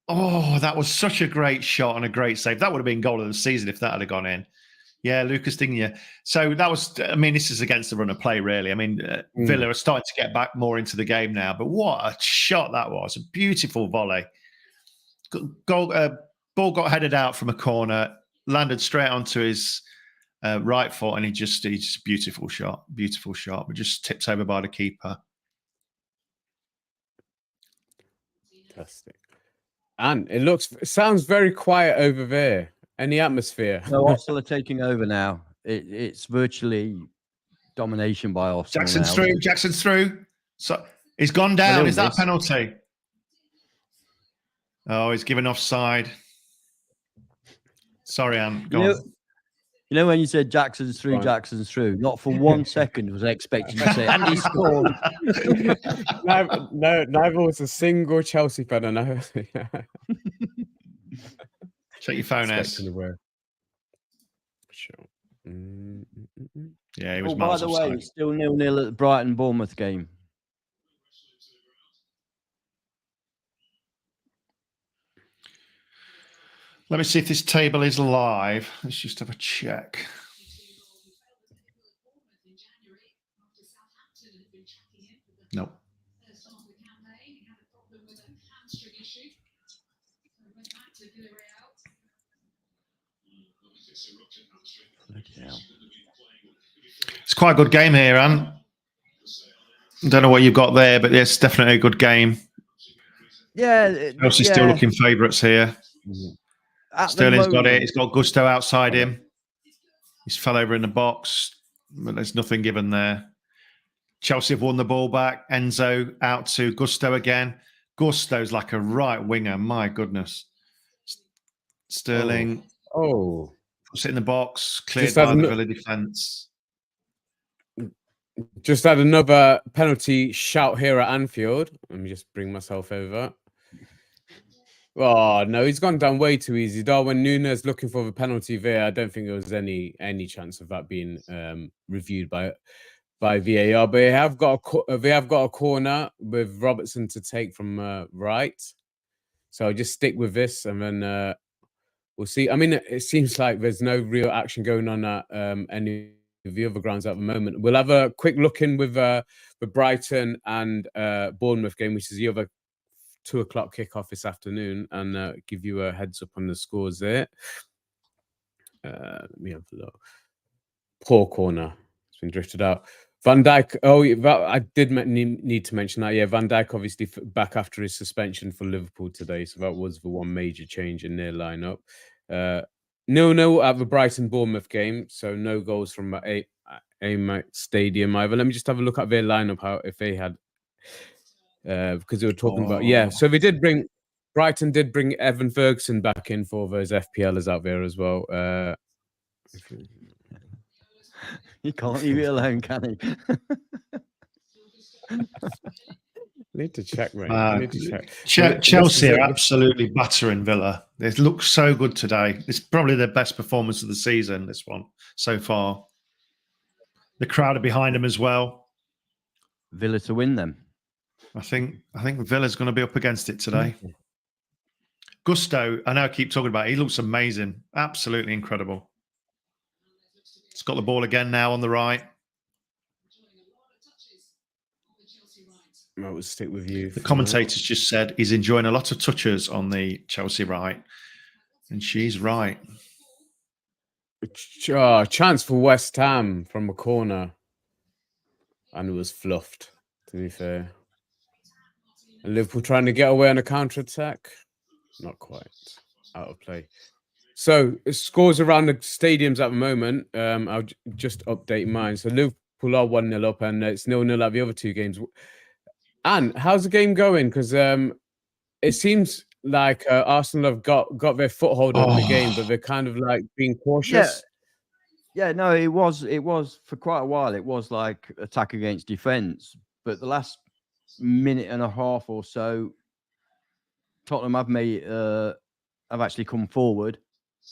Oh, that was such a great shot and a great save. That would have been goal of the season if that had gone in. Yeah, Lucas Digne. So that was, I mean, this is against the run of play, really. I mean, Villa are starting to get back more into the game now, but what a shot that was. A beautiful volley. Ball got headed out from a corner, landed straight onto his right foot, and he just beautiful shot, but just tips over by the keeper. Fantastic. And it sounds very quiet over there. Any atmosphere? No, Arsenal are taking over now. It's virtually domination by Arsenal. Jackson's through. So he's gone down. Is that a penalty? Oh, he's given offside. Sorry, Anne. Go on. You know when you said Jackson's through, not for 1 second was I expecting you to say, and he scored. Neither was a single Chelsea fan. I know. Check your phone, S. Sure. Yeah, he was by the way, it's still 0-0 at the Brighton-Bournemouth game. Let me see if this table is live. Let's just have a check. No. It's quite a good game here, Anne. I don't know what you've got there, but it's definitely a good game. Yeah. Chelsea's still looking favourites here. Sterling's got it. He's got Gusto outside him. He's fell over in the box, but there's nothing given there. Chelsea have won the ball back. Enzo out to Gusto again. Gusto's like a right winger. My goodness. Sterling. Puts it in the box. Cleared by the Villa defence. Just had another penalty shout here at Anfield. Let me just bring myself over. Oh, no, he's gone down way too easy. Darwin Núñez looking for the penalty there. I don't think there was any chance of that being reviewed by VAR. But they have got a corner with Robertson to take from right. So I'll just stick with this, and then we'll see. I mean, it seems like there's no real action going on at any of the other grounds at the moment. We'll have a quick look in with the Brighton and Bournemouth game, which is the other 2:00 kickoff this afternoon and give you a heads up on the scores there. Let me have a look. Poor corner. It's been drifted out. Van Dijk. Oh, I did need to mention that. Yeah, Van Dijk obviously back after his suspension for Liverpool today. So that was the one major change in their lineup. 0-0 at the Brighton-Bournemouth game. So no goals from Emirates Stadium either. Let me just have a look at their lineup, if they had, because they were talking about. Yeah, so they did bring. Brighton did bring Evan Ferguson back in for those FPLers out there as well. He can't leave it alone, can he? Need to check, mate. I need to check. Chelsea are absolutely battering Villa. They look so good today. It's probably their best performance of the season, this one, so far. The crowd are behind them as well. Villa to win them. I think Villa's going to be up against it today. Gusto, I know I keep talking about it. He looks amazing. Absolutely incredible. He's got the ball again now on the right. I will stick with you. The commentators just said he's enjoying a lot of touches on the Chelsea right. And she's right. Chance for West Ham from a corner. And it was fluffed, to be fair. And Liverpool trying to get away on a counter-attack. Not quite. Out of play. So, scores around the stadiums at the moment. I'll just update mine. So, Liverpool are 1-0 up, and it's 0-0 at the other two games. And how's the game going? Because it seems like Arsenal have got their foothold on the game, but they're kind of like being cautious. Yeah, no, it was for quite a while. It was like attack against defense, but the last minute and a half or so, Tottenham have actually come forward.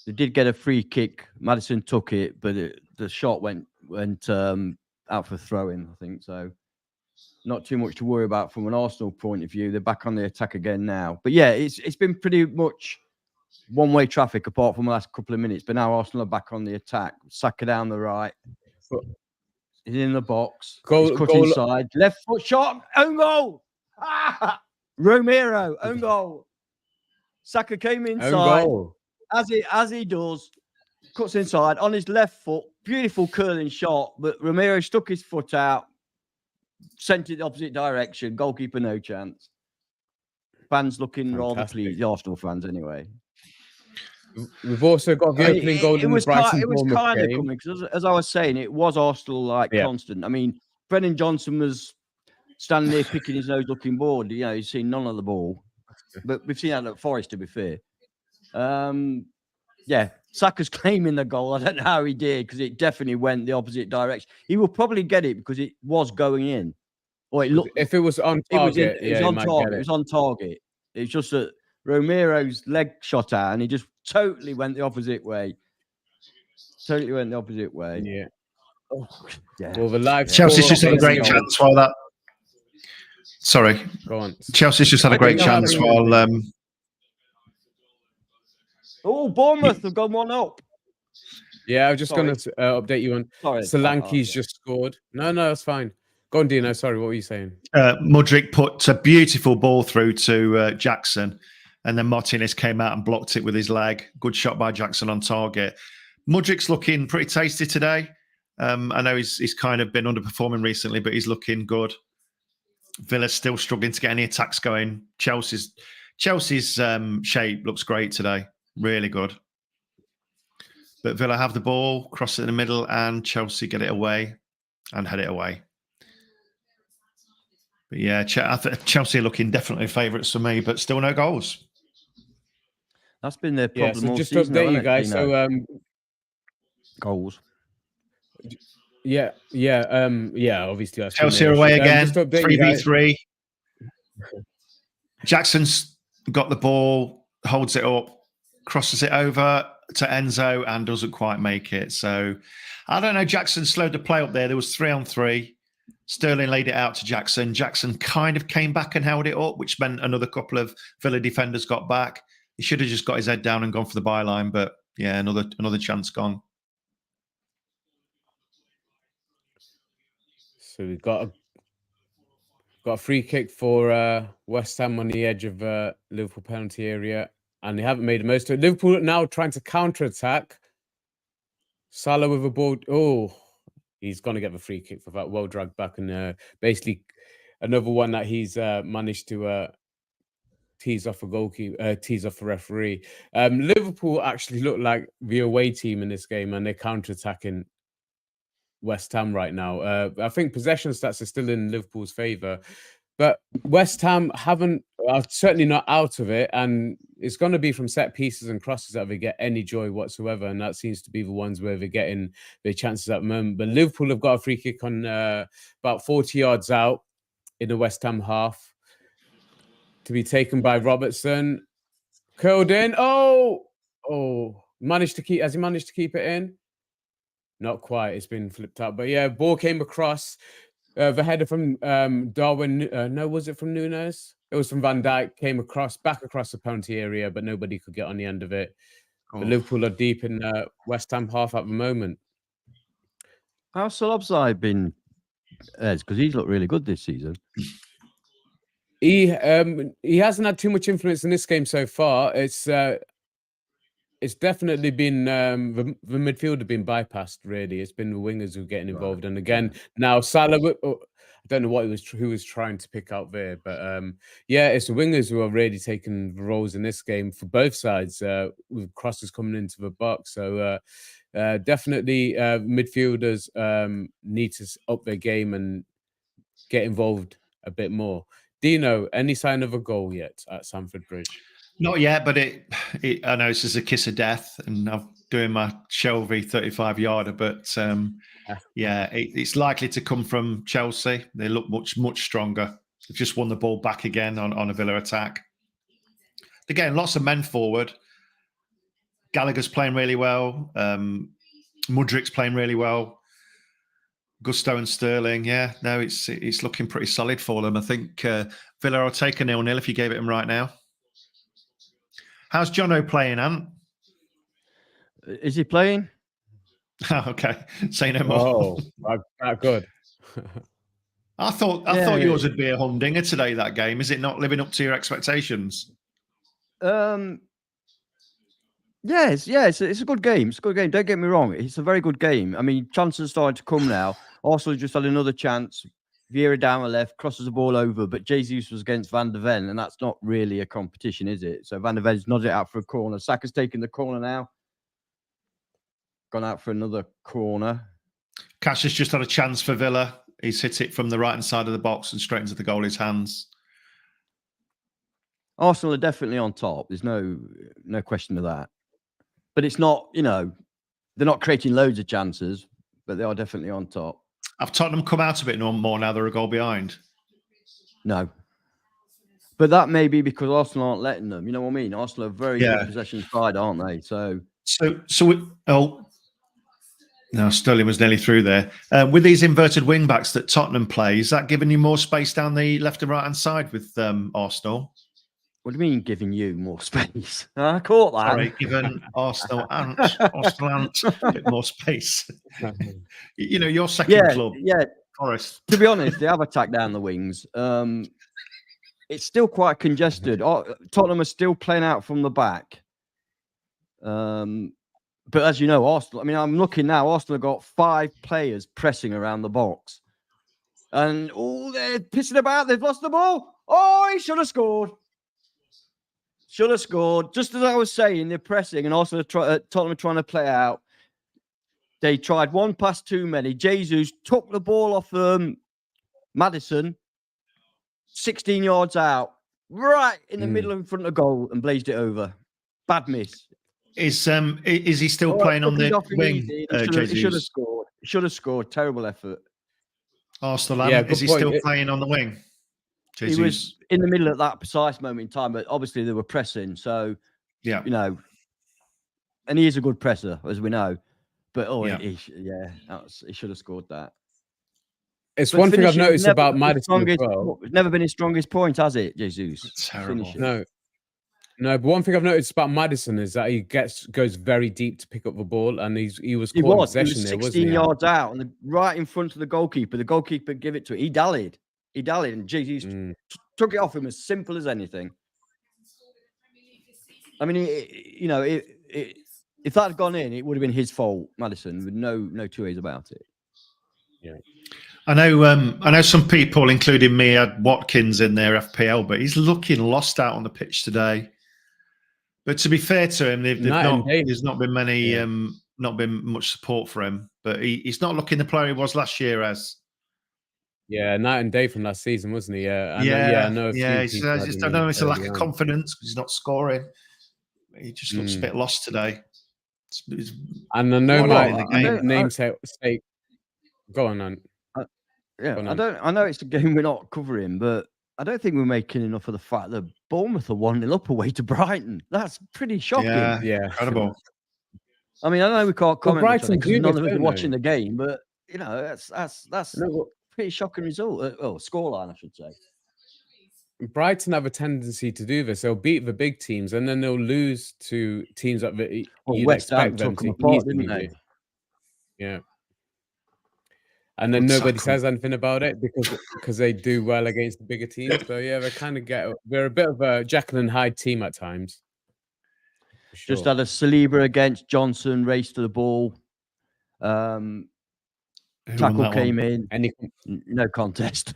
They did get a free kick. Maddison took it, but the shot went out for throwing, I think. So not too much to worry about from an Arsenal point of view. They're back on the attack again now. But yeah, it's been pretty much one-way traffic apart from the last couple of minutes. But now Arsenal are back on the attack. Saka down the right. He's in the box. He's cut inside. Left foot shot. Own goal. Romero, own goal. Saka came inside. As he does. Cuts inside on his left foot. Beautiful curling shot. But Romero stuck his foot out. Sent it the opposite direction. Goalkeeper, no chance. Fans looking rather pleased. The Arsenal fans, anyway. We've also got the opening goal in the Brighton. It was kind of coming because, as I was saying, it was Arsenal constant. I mean, Brennan Johnson was standing there picking his nose, looking bored. You know, he's seen none of the ball, but we've seen that at Forest, to be fair. Yeah, Saka's claiming the goal. I don't know how he did because it definitely went the opposite direction. He will probably get it because it was going in. Or it looked. If it was on target, it was on target. It was on target. It's just that Romero's leg shot out, and he just totally went the opposite way. Yeah. Oh, yeah. Well, the live Chelsea's just had a great chance while that. Sorry. Go on. Chelsea's just had a great chance while. Oh, Bournemouth have gone 1 up. Yeah, I was just going to update you on. Solanke's just scored. No, that's fine. Go on, Dino. Sorry, what were you saying? Mudryk put a beautiful ball through to Jackson, and then Martinez came out and blocked it with his leg. Good shot by Jackson on target. Mudryk's looking pretty tasty today. I know he's kind of been underperforming recently, but he's looking good. Villa's still struggling to get any attacks going. Chelsea's shape looks great today. Really good. But Villa have the ball, cross it in the middle, and Chelsea get it away and head it away. But yeah, Chelsea are looking definitely favourites for me, but still no goals. That's been their problem. So just to update you guys. So goals. Yeah. Obviously, that's Chelsea are away again. 3v3. Jackson's got the ball, holds it up, crosses it over to Enzo, and doesn't quite make it. So I don't know. Jackson slowed the play up there. There was 3-on-3. Sterling laid it out to Jackson. Jackson kind of came back and held it up, which meant another couple of Villa defenders got back. He should have just got his head down and gone for the byline, but yeah, another chance gone. So we've got Got a free kick for West Ham on the edge of Liverpool penalty area, and they haven't made the most of it. Liverpool now trying to counter-attack. Salah with a ball. Oh, he's going to get the free kick for that. Well dragged back, and basically another one that he's managed to tease off a goalkeeper, tease off a referee. Liverpool actually look like the away team in this game, and they're counter-attacking West Ham right now. I think possession stats are still in Liverpool's favour, but West Ham are certainly not out of it, and it's going to be from set pieces and crosses that they get any joy whatsoever, and that seems to be the ones where they're getting their chances at the moment. But Liverpool have got a free kick on about 40 yards out in the West Ham half, to be taken by Robertson. Curled in. Oh, has he managed to keep it in? Not quite. It's been flipped up. But yeah, ball came across. The header from Darwin. No, was it from Nunes? It was from Van Dijk. Came back across the penalty area, but nobody could get on the end of it. But Liverpool are deep in West Ham half at the moment. How's Solobsai been, because he's looked really good this season? He hasn't had too much influence in this game so far. It's definitely been the midfield have been bypassed. Really, it's been the wingers who are getting involved. And again, now Salah. I don't know who was trying to pick out there, but yeah, it's the wingers who are really taking the roles in this game for both sides, with crosses coming into the box. So definitely, midfielders need to up their game and get involved a bit more. Dino, any sign of a goal yet at Stamford Bridge? Not yet, but I know this is a kiss of death, and I'm doing my Shelby 35-yarder, but yeah, it's likely to come from Chelsea. They look much stronger. They've just won the ball back again on a Villa attack. They're getting lots of men forward. Gallagher's playing really well. Mudrik's playing really well. Gusto and Sterling, yeah. No, it's looking pretty solid for them. I think Villa will take a 0-0 if you gave it him right now. How's Jono playing, Ant? Is he playing? Okay, say no more. Oh, good. I thought yours would be a humdinger today, that game. Is it not living up to your expectations? Yes, it's a good game. It's a good game. Don't get me wrong. It's a very good game. I mean, chances are starting to come now. Arsenal just had another chance. Vieira down the left, crosses the ball over, but Jesus was against Van der Ven, and that's not really a competition, is it? So Van der Ven's nodded it out for a corner. Saka's taking the corner now. Gone out for another corner. Cash has just had a chance for Villa. He's hit it from the right-hand side of the box and straight into the goalie's hands. Arsenal are definitely on top. There's no question of that. But it's not, they're not creating loads of chances, but they are definitely on top. Have Tottenham come out a bit more now they're a goal behind? No. But that may be because Arsenal aren't letting them. You know what I mean? Arsenal are very good possession side, aren't they? No, Sterling was nearly through there. With these inverted wing backs that Tottenham play, is that giving you more space down the left and right-hand side with Arsenal? What do you mean giving you more space? I caught that. Sorry, giving Arsenal Ant a bit more space. Your second club. Yeah. Forest. To be honest, they have attacked down the wings. It's still quite congested. Tottenham are still playing out from the back. But as you know, Arsenal, I'm looking now, Arsenal have got 5 players pressing around the box. And, they're pissing about. They've lost the ball. Oh, he should have scored. Should have scored. Just as I was saying, they're pressing and also Tottenham are trying to play out. They tried one pass too many. Jesus took the ball off Maddison, 16 yards out, right in the middle in front of goal and blazed it over. Bad miss. Is he still playing on the wing? He should have scored. Should have scored. Terrible effort. Arsenal, is he still playing on the wing? Jesus. He was in the middle at that precise moment in time, but obviously they were pressing. So, and he is a good presser, as we know. But he should have scored that. It's one thing I've noticed about Maddison as well. It's never been his strongest point, has it, Jesus? It's terrible. No, but one thing I've noticed about Maddison is that he goes very deep to pick up the ball, and he was caught in possession there, wasn't he? 16 yards out, and right in front of the goalkeeper. The goalkeeper gave it to him. He dallied. He dallied and Jesus took it off him as simple as anything. I mean, if that had gone in, it would have been his fault, Maddison, with no two ways about it. Yeah. I know some people, including me, had Watkins in their FPL, but he's looking lost out on the pitch today. But to be fair to him, there's not been many, not been much support for him. But he's not looking the player he was last year as. Yeah, night and day from last season, wasn't he? I know a few people. I don't know. It's a lack of confidence because he's not scoring. He just looks a bit lost today. And I know my namesake. Go on, man. I know it's a game we're not covering, but I don't think we're making enough of the fact that Bournemouth are 1-0 up away to Brighton. That's pretty shocking. Yeah, incredible. I mean, I know we can't comment on it because none of us are watching the game, but that's pretty shocking result. Scoreline, I should say. Brighton have a tendency to do this. They'll beat the big teams and then they'll lose to teams that you'd expect them to easily do. Yeah. And then nobody says anything about it because they do well against the bigger teams. So yeah, they're a bit of a Jekyll and Hyde team at times. Sure. Just had a Saliba against Johnson, race to the ball. Tackle came in. No contest.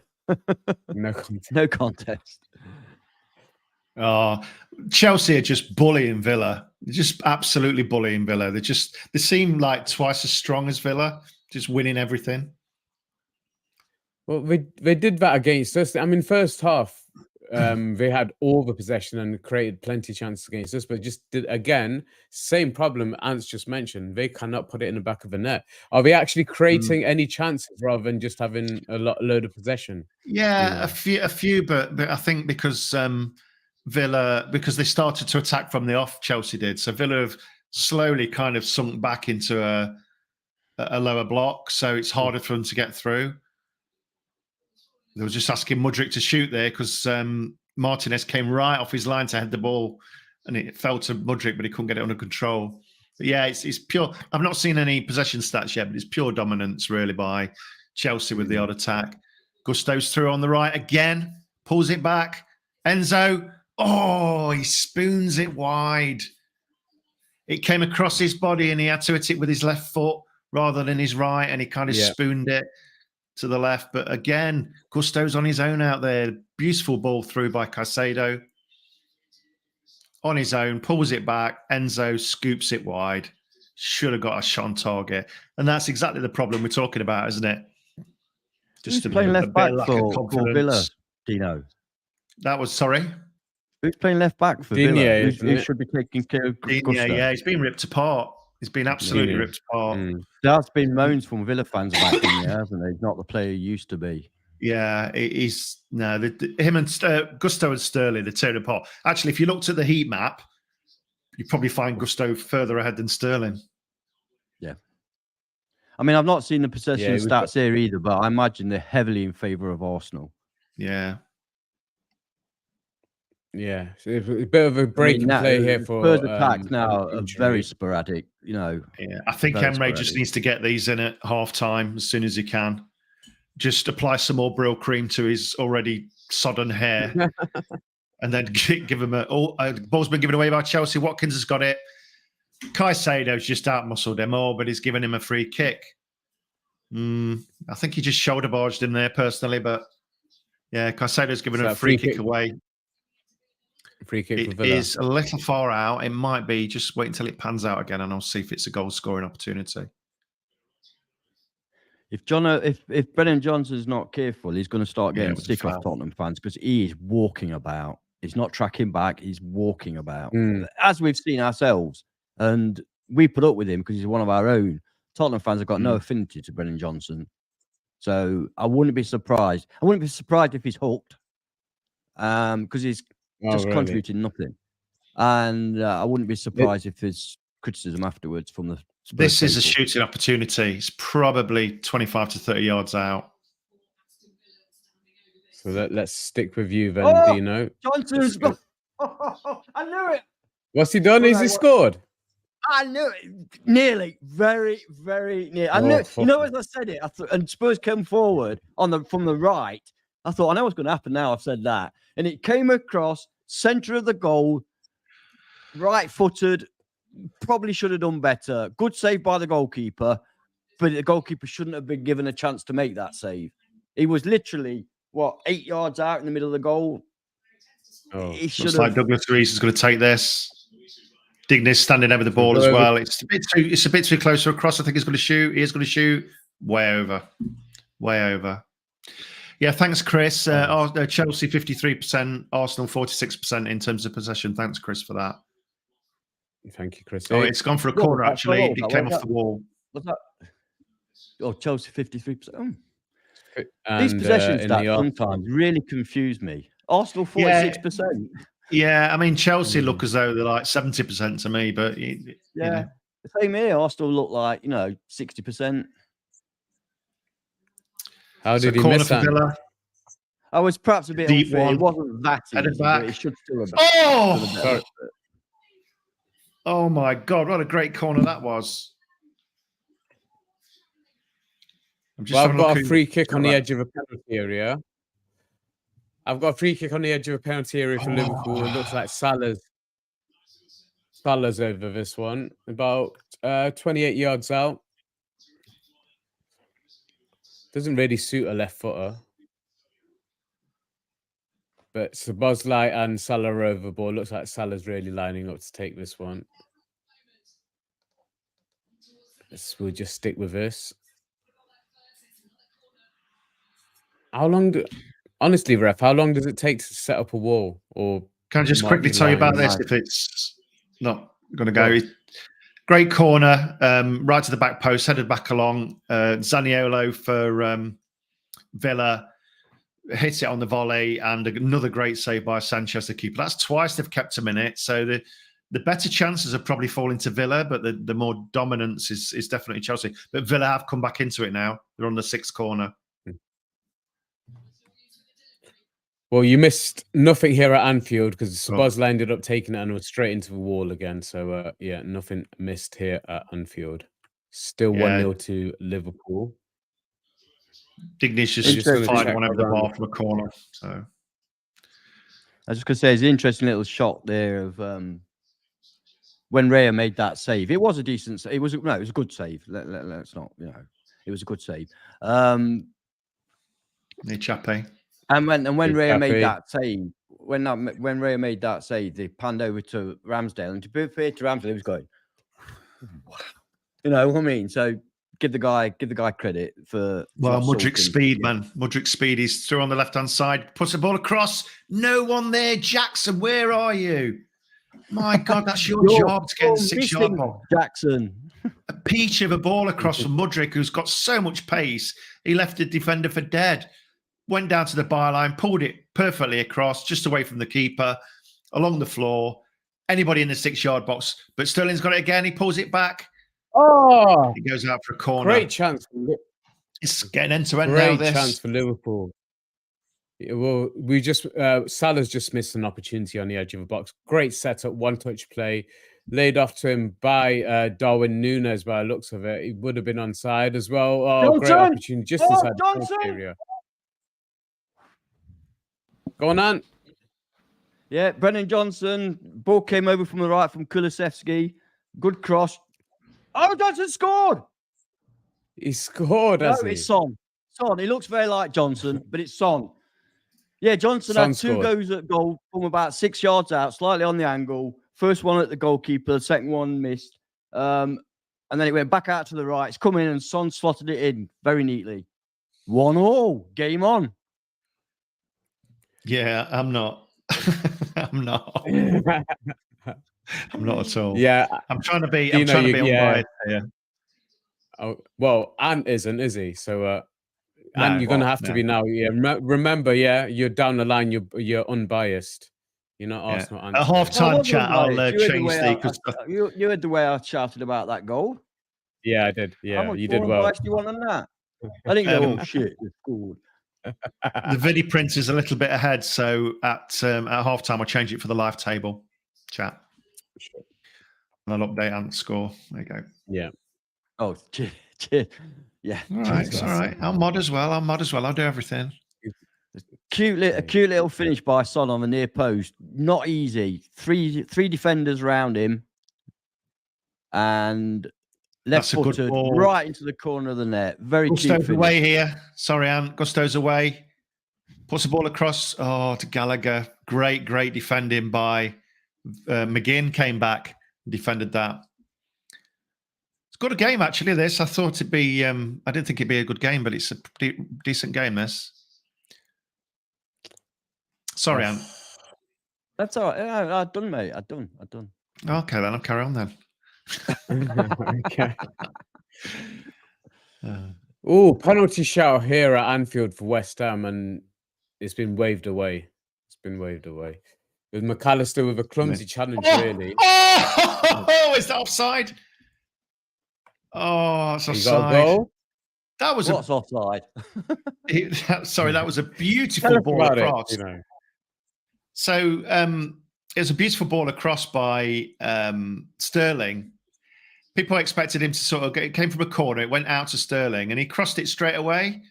No contest. Chelsea are just bullying Villa. They're just absolutely bullying Villa. They seem like twice as strong as Villa, just winning everything. Well, they did that against us. I mean, first half, they had all the possession and created plenty of chances against us, but just did again, same problem Ant's just mentioned. They cannot put it in the back of the net. Are they actually creating any chances rather than just having a load of possession? Yeah, a few, but I think because Villa, because they started to attack from the off, Chelsea did. So Villa have slowly kind of sunk back into a lower block, so it's harder for them to get through. They were just asking Mudryk to shoot there because Martinez came right off his line to head the ball and it fell to Mudryk, but he couldn't get it under control. But yeah, it's pure. I've not seen any possession stats yet, but it's pure dominance really by Chelsea with the odd attack. Gusto's through on the right again, pulls it back. Enzo, he spoons it wide. It came across his body and he had to hit it with his left foot rather than his right, and he kind of spooned it to the left. But again, Gusto's on his own out there. Beautiful ball through by Caicedo. On his own, pulls it back. Enzo scoops it wide. Should have got a shot on target. And that's exactly the problem we're talking about, isn't it? Just playing left back for Villa, Dino. That was, sorry? Who's playing left back for Villa? Who should be taking care of Gusto? Yeah, he's been ripped apart. He's been absolutely ripped apart. There's been moans from Villa fans about him, hasn't there? He's not the player he used to be. Yeah, him and Gusto and Sterling, they're tearing apart. Actually, if you looked at the heat map, you'd probably find Gusto further ahead than Sterling. Yeah. I mean, I've not seen the possession stats here either, but I imagine they're heavily in favour of Arsenal. Yeah. Yeah, so a bit of a break in play here for Spurs attacks now are very sporadic, Yeah, I think Emre just needs to get these in at half time as soon as he can. Just apply some more Brill cream to his already sodden hair, and then give him ball's been given away by Chelsea. Watkins has got it. Caicedo's just out-muscled him but he's given him a free kick. I think he just shoulder barged him there personally, but yeah, Caicedo's given him a free kick away. Free kick it is a little far out. It might be. Just wait until it pans out again, and I'll see if it's a goal scoring opportunity. If Brennan Johnson's not careful, he's going to start getting sick of Tottenham fans because he is walking about. He's not tracking back. He's walking about, as we've seen ourselves, and we put up with him because he's one of our own. Tottenham fans have got no affinity to Brennan Johnson, so I wouldn't be surprised. I wouldn't be surprised if he's hooked, because he's contributing nothing, and I wouldn't be surprised if there's criticism afterwards from the Spurs This is a shooting opportunity. It's probably 25 to 30 yards out. So let's stick with you then, Dino. Johnson's I knew it. What's he done? Is he scored? I knew it. Nearly. Very, very near. I knew it. You know, as I said it, and Spurs came forward from the right, I thought, I know what's going to happen now. I've said that. And it came across center of the goal, right-footed, probably should have done better. Good save by the goalkeeper, but the goalkeeper shouldn't have been given a chance to make that save. He was literally, 8 yards out in the middle of the goal. Oh, looks like Douglas Reese is going to take this. Dignis standing over the ball as well. It's a bit too close for a cross. I think he's going to shoot. He is going to shoot. Way over. Yeah, thanks, Chris. Chelsea 53%, Arsenal 46% in terms of possession. Thanks, Chris, for that. Thank you, Chris. Oh, it's gone for a corner, actually. It came off the wall. What's that? Oh, Chelsea 53%. These possession stats sometimes really confuse me. Arsenal 46%. Yeah, I mean, Chelsea look as though they're like 70% to me, but you know. Same here. Arsenal look like 60%. How did he miss that? Villa. I was perhaps a bit Deep unfair. one. It wasn't that easy, but it should still have been. Oh! Oh my God! What a great corner that was. I've got a free kick on the edge of a penalty area. I've got a free kick on the edge of a penalty area for Liverpool. It looks like Salah's over this one, about 28 yards out. Doesn't really suit a left footer. But Szoboszlai and Salah are over ball. Looks like Salah's really lining up to take this one. We'll just stick with this. Honestly, ref, how long does it take to set up a wall? Or can I just quickly tell you about this if it's not going to go? Great corner, right to the back post, headed back along. Zaniolo for Villa hits it on the volley, and another great save by Sanchez, the keeper. That's twice they've kept him in it. So the better chances are probably falling to Villa, but the more dominance is definitely Chelsea. But Villa have come back into it now. They're on the 6th corner. Well, you missed nothing here at Anfield because Szoboszlai ended up taking it and was straight into the wall again. So, nothing missed here at Anfield. Still 1-0 to Liverpool. Dignis just fired one over the bar from a corner. So, I was just going to say, it's an interesting little shot there of when Raya made that save. It was a decent save. It was a good save. Let's not, it was a good save. Chape. And when Raya made that save, when Raya made that save, they panned over to Ramsdale, and to be fair to Ramsdale, he was going, wow. You know what I mean? So give the guy credit for. Well, Mudryk's speed, man. Mudryk's speed. He's through on the left-hand side, puts the ball across. No one there, Jackson. Where are you? My God, that's your job to get the 6-yard ball, Jackson. A peach of a ball across from Mudryk, who's got so much pace. He left the defender for dead. Went down to the byline, pulled it perfectly across, just away from the keeper, along the floor. Anybody in the 6-yard box, but Sterling's got it again. He pulls it back. Oh, he goes out for a corner. Great chance. It's getting end-to-end now. Great chance for Liverpool. Well, Salah's just missed an opportunity on the edge of a box. Great setup, one-touch play, laid off to him by Darwin Núñez. By the looks of it, he would have been onside as well. Oh, great opportunity just inside the area. Go on. Yeah, Brennan Johnson. Ball came over from the right from Kulusevski. Good cross. Oh, Johnson scored. He scored, hasn't he? It's Son. He looks very like Johnson, but it's Son. Yeah, Johnson had 2 goes at goal from about 6 yards out, slightly on the angle. First one at the goalkeeper, the second one missed. And then it went back out to the right. It's come in and Son slotted it in very neatly. 1-1. Game on. Yeah, I'm not. I'm not. I'm not at all. Yeah, I'm trying to be. I'm trying to be unbiased here. Oh well, Ant isn't, is he? So, and you're gonna have to be now. Yeah, remember, you're down the line. You're unbiased. You're not Arsenal. At half-time chat, I'll change you heard the way I shouted about that goal. Yeah, I did. Yeah, you did well. How much do you want on that? I didn't go, oh shit, it's good. The Vidi print is a little bit ahead, so at halftime I'll change it for the live table chat. Sure. And I'll update Ant's score. There you go. Yeah. Oh, cheers. Yeah. All right. All right. I'll mod as well. I'll do everything. A cute little finish by Son on the near post. Not easy. Three defenders around him, and left-footed right into the corner of the net. Very cute finish. Away here. Sorry, Anne. Gusto's away. Puts the ball across. To Gallagher. Great defending by McGinn. Came back and defended that. It's got a game actually. This I thought it'd be. I didn't think it'd be a good game, but it's a pretty decent game. This. Sorry, Anne. That's all right. I've done, mate. I've done. Okay, then I'll carry on then. Okay. Penalty shout here at Anfield for West Ham, and it's been waved away. With McAllister with a clumsy challenge, really. Oh, is that offside? Oh, it's offside. That was offside. Sorry, that was a beautiful ball across. So it was a beautiful ball across by Sterling. People expected him to sort of it came from a corner, it went out to Sterling, and he crossed it straight away.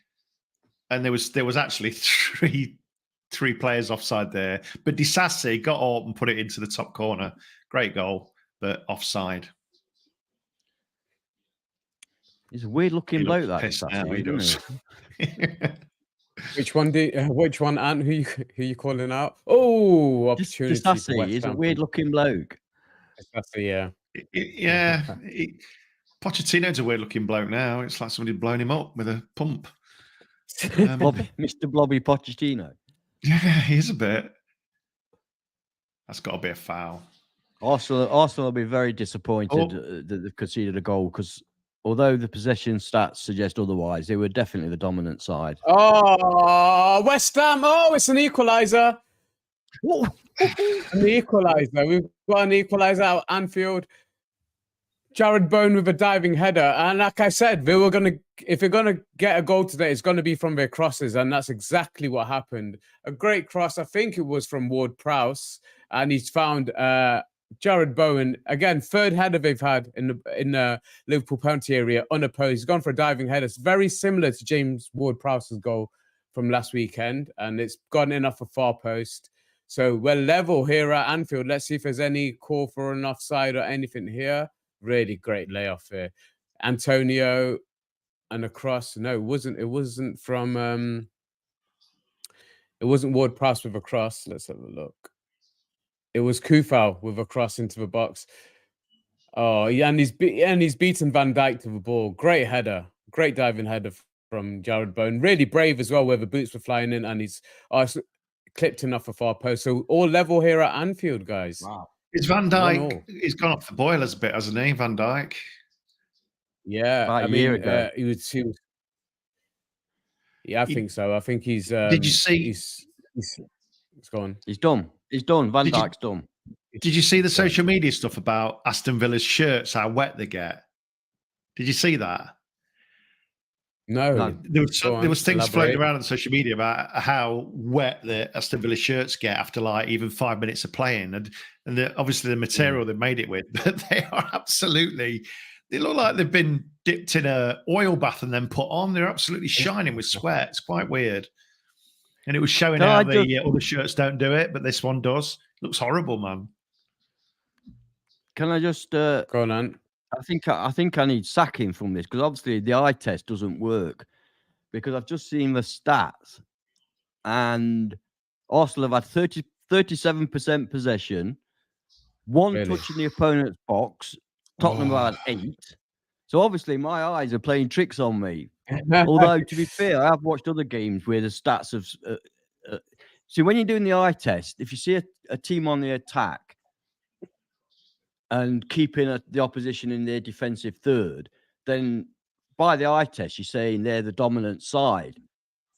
And there was actually three players offside there. But Disasi got up and put it into the top corner. Great goal, but offside. He's a weird looking bloke, that Disasi, isn't he? Which one, Ant? Who you calling out? Oh, opportunity. Disasi, he's a weird looking bloke. Disasi, yeah. Pochettino's a weird looking bloke now. It's like somebody blown him up with a pump. Mr. Blobby Pochettino. Yeah, he is a bit. That's got to be a foul. Arsenal will be very disappointed that they've conceded a goal because although the possession stats suggest otherwise, they were definitely the dominant side. Oh, West Ham! Oh, it's an equaliser. An equaliser. We've got an equaliser at Anfield. Jared Bowen with a diving header, and like I said, if we're gonna get a goal today, it's gonna be from their crosses, and that's exactly what happened. A great cross, I think it was from Ward-Prowse, and he's found Jared Bowen again, third header they've had in the Liverpool penalty area unopposed. He's gone for a diving header. It's very similar to James Ward-Prowse's goal from last weekend, and it's gone in off a far post. So we're level here at Anfield. Let's see if there's any call for an offside or anything here. Really great layoff here. Antonio and across. No, it wasn't. It wasn't from. It wasn't Ward-Prowse with a cross. Let's have a look. It was Kufau with a cross into the box. Oh, yeah, and he's beaten Van Dijk to the ball. Great header, great diving header from Jared Bowen. Really brave as well, where the boots were flying in, and he's clipped in off a far post. So all level here at Anfield, guys. Wow. Is Van Dijk? He's gone off the boilers a bit, hasn't he, Van Dijk? Yeah, about a year ago. He was. Yeah, I think so. I think he's. Did you see? He's gone. He's done. He's done. Van Dijk's done. Did you see the social media stuff about Aston Villa's shirts, how wet they get? Did you see that? No. There was things floating around on social media about how wet the Aston Villa shirts get after like even 5 minutes of playing, and obviously the material they made it with, but they are absolutely. They look like they've been dipped in a oil bath and then put on. They're absolutely shining with sweat. It's quite weird. And it was showing how the other shirts don't do it, but this one does. Looks horrible, man. Can I just go on, Ant? I think I need sacking from this because obviously the eye test doesn't work because I've just seen the stats and Arsenal have had 37% possession, one touch in the opponent's box. Tottenham have had 8. So obviously my eyes are playing tricks on me. Although to be fair, I've watched other games where the stats have. See, when you're doing the eye test, if you see a team on the attack and keeping the opposition in their defensive third, then by the eye test, you're saying they're the dominant side.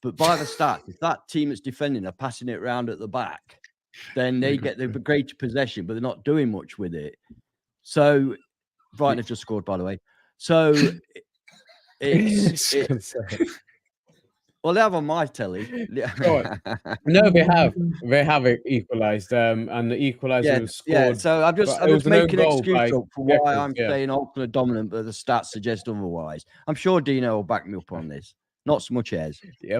But by the stats, if that team that's defending are passing it around at the back, then they get the greater possession, but they're not doing much with it. So Brighton have just scored, by the way. So it's well, they have on my telly. No, they have it equalised, and the equaliser was scored. Yeah, so I'm just making an excuse up for why I'm saying Arsenal are dominant, but the stats suggest otherwise. I'm sure Dino will back me up on this. Not so much as. Yeah,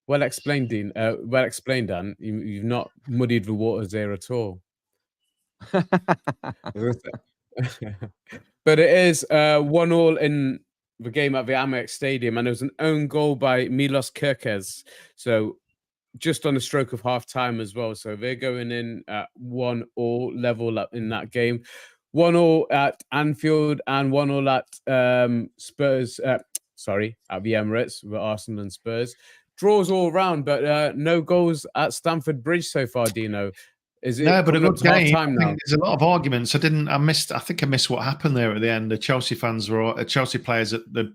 Well explained, Dean. Well explained, Dan. You've not muddied the waters there at all. But it is 1-1 in the game at the Emirates Stadium, and there was an own goal by Milos Kerkez. So just on the stroke of half time as well. So they're going in at 1-1 level up in that game. 1-1 at Anfield and 1-1 at Spurs. Sorry, at the Emirates with Arsenal and Spurs. Draws all round, but no goals at Stamford Bridge so far, Dino. Is it no, but a good game. Time now? There's a lot of arguments. I think I missed what happened there at the end. The Chelsea players at the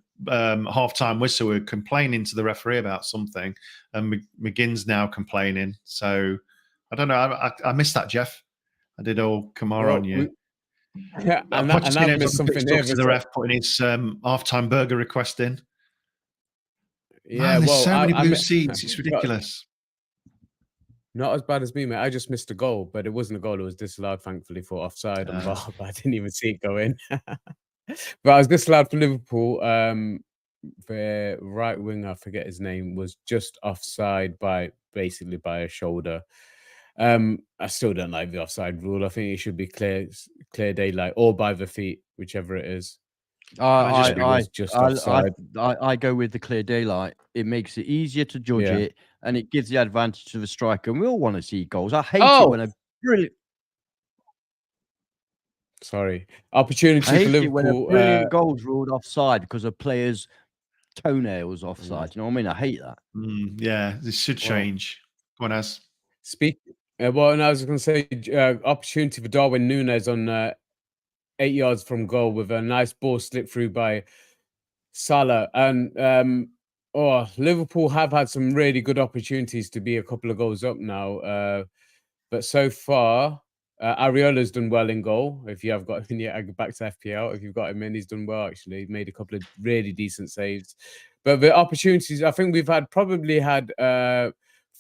half-time whistle were complaining to the referee about something, and McGinn's now complaining. So I don't know. I missed that, Jeff. I did all Kamara on you. Yeah, and I've missed something here. To the ref putting his half-time burger request in. Yeah, man, there's so many blue seats. It's ridiculous. Not as bad as me, mate. I just missed a goal, but it wasn't a goal. It was disallowed, thankfully, for offside on VAR. But I didn't even see it go in. But I was disallowed for Liverpool. The right winger, I forget his name, was just offside by a shoulder. I still don't like the offside rule. I think it should be clear daylight or by the feet, whichever it is. I go with the clear daylight. It makes it easier to judge it, and it gives the advantage to the striker. And we all want to see goals. I hate it when a brilliant. Sorry, opportunity for Liverpool. When a brilliant goal's ruled offside because a player's toenails offside. You know what I mean? I hate that. Yeah, this should change. Go on, Az. Well, and I was going to say, opportunity for Darwin Núñez on 8 yards from goal with a nice ball slipped through by Salah. And Liverpool have had some really good opportunities to be a couple of goals up now. But so far, Areola's done well in goal. If you have got him in yet, back to FPL. If you've got him in, he's done well, actually. Made a couple of really decent saves. But the opportunities, I think we've probably had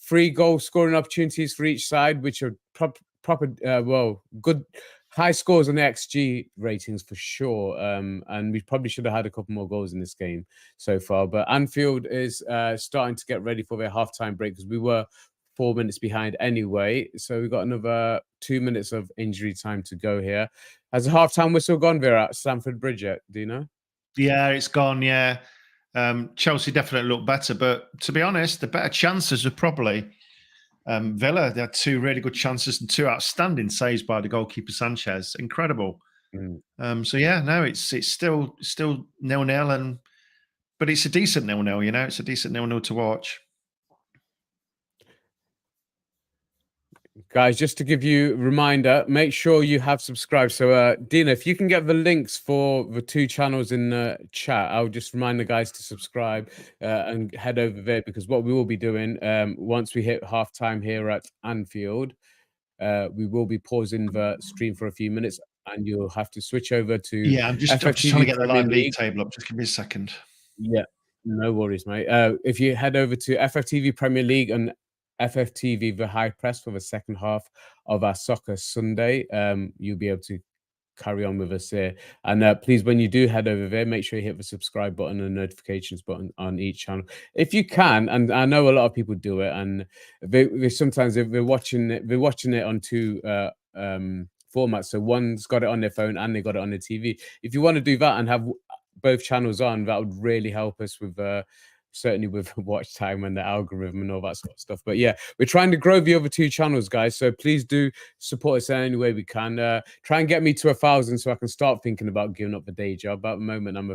3 goal scoring opportunities for each side, which are good, high scores on the XG ratings for sure. And we probably should have had a couple more goals in this game so far. But Anfield is starting to get ready for their halftime break because we were 4 minutes behind anyway. So we've got another 2 minutes of injury time to go here. Has the halftime whistle gone there at Stamford Bridge yet? Do you know? Yeah, it's gone. Yeah. Chelsea definitely look better, but to be honest, the better chances are probably Villa. They had 2 really good chances and 2 outstanding saves by the goalkeeper Sanchez. Incredible. So yeah, no, it's still 0-0, but it's a decent 0-0. You know, it's a decent 0-0 to watch. Guys, just to give you a reminder, make sure you have subscribed. So, Dina, if you can get the links for the 2 channels in the chat, I'll just remind the guys to subscribe and head over there, because what we will be doing once we hit halftime here at Anfield, we will be pausing the stream for a few minutes, and you'll have to switch over to I'm just trying to get the live league table up. Just give me a second. Yeah, no worries, mate. If you head over to FFTV Premier League and FFTV The High Press for the second half of our Soccer Sunday, you'll be able to carry on with us here. And please, when you do head over there, make sure you hit the subscribe button and notifications button on each channel if you can. And I know a lot of people do it, and they sometimes they're watching it on 2 formats. So one's got it on their phone and they got it on their TV. If you want to do that and have both channels on, that would really help us with certainly with watch time and the algorithm and all that sort of stuff. But yeah, we're trying to grow the other 2 channels, guys. So please do support us in any way we can. Try and get me to 1,000 so I can start thinking about giving up the day job. At the moment, I'm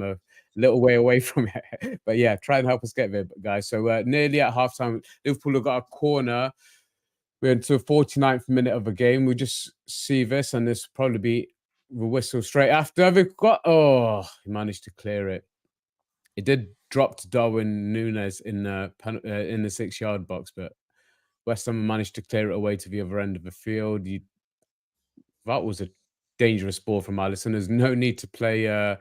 a little way away from it. But yeah, try and help us get there, guys. So nearly at halftime, Liverpool have got a corner. We're into the 49th minute of the game. We'll just see this, and this will probably be the whistle straight after. We've got, he managed to clear it. It did drop to Darwin Núñez in the 6-yard box, but West Ham managed to clear it away to the other end of the field. That was a dangerous ball from Alisson. There's no need to play him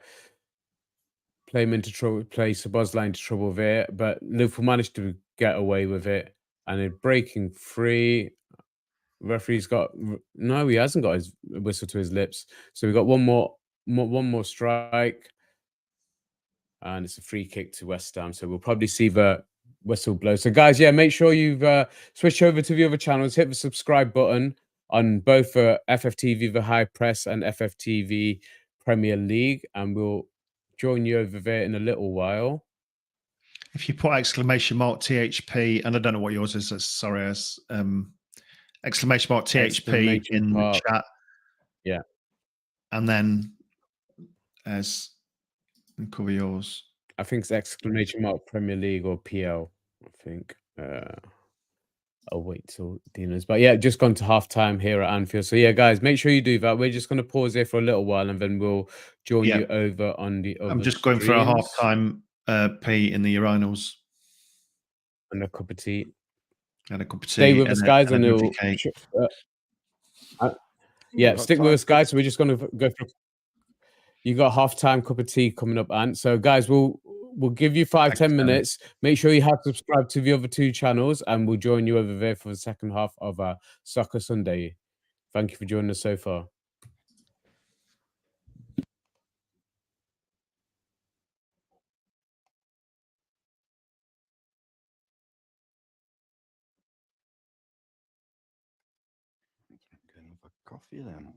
into trouble, play Szoboszlai into trouble there, but Liverpool managed to get away with it, and they're breaking free. Referee's he hasn't got his whistle to his lips, so we got one more strike. And it's a free kick to West Ham. So we'll probably see the whistle blow. So, guys, yeah, make sure you've switched over to the other channels. Hit the subscribe button on both FFTV, the High Press, and FFTV Premier League, and we'll join you over there in a little while. If you put !THP, and I don't know what yours is, sorry, as !THP in the chat. Yeah. And then cover yours. I think it's !Premier League or PL, I think. I'll wait till Dina's. But yeah, just gone to halftime here at Anfield. So yeah, guys, make sure you do that. We're just going to pause here for a little while, and then we'll join you over on the other I'm just going for a halftime pee in the urinals. And a cup of tea. And a cup of tea. Stay with us, guys, and it'll... yeah, stick with us, guys. So we're just going to go through... You got halftime cup of tea coming up, Ant. So, guys, we'll give you 5-10 minutes. Make sure you have subscribed to the other two channels, and we'll join you over there for the second half of our Soccer Sunday. Thank you for joining us so far. Coffee then.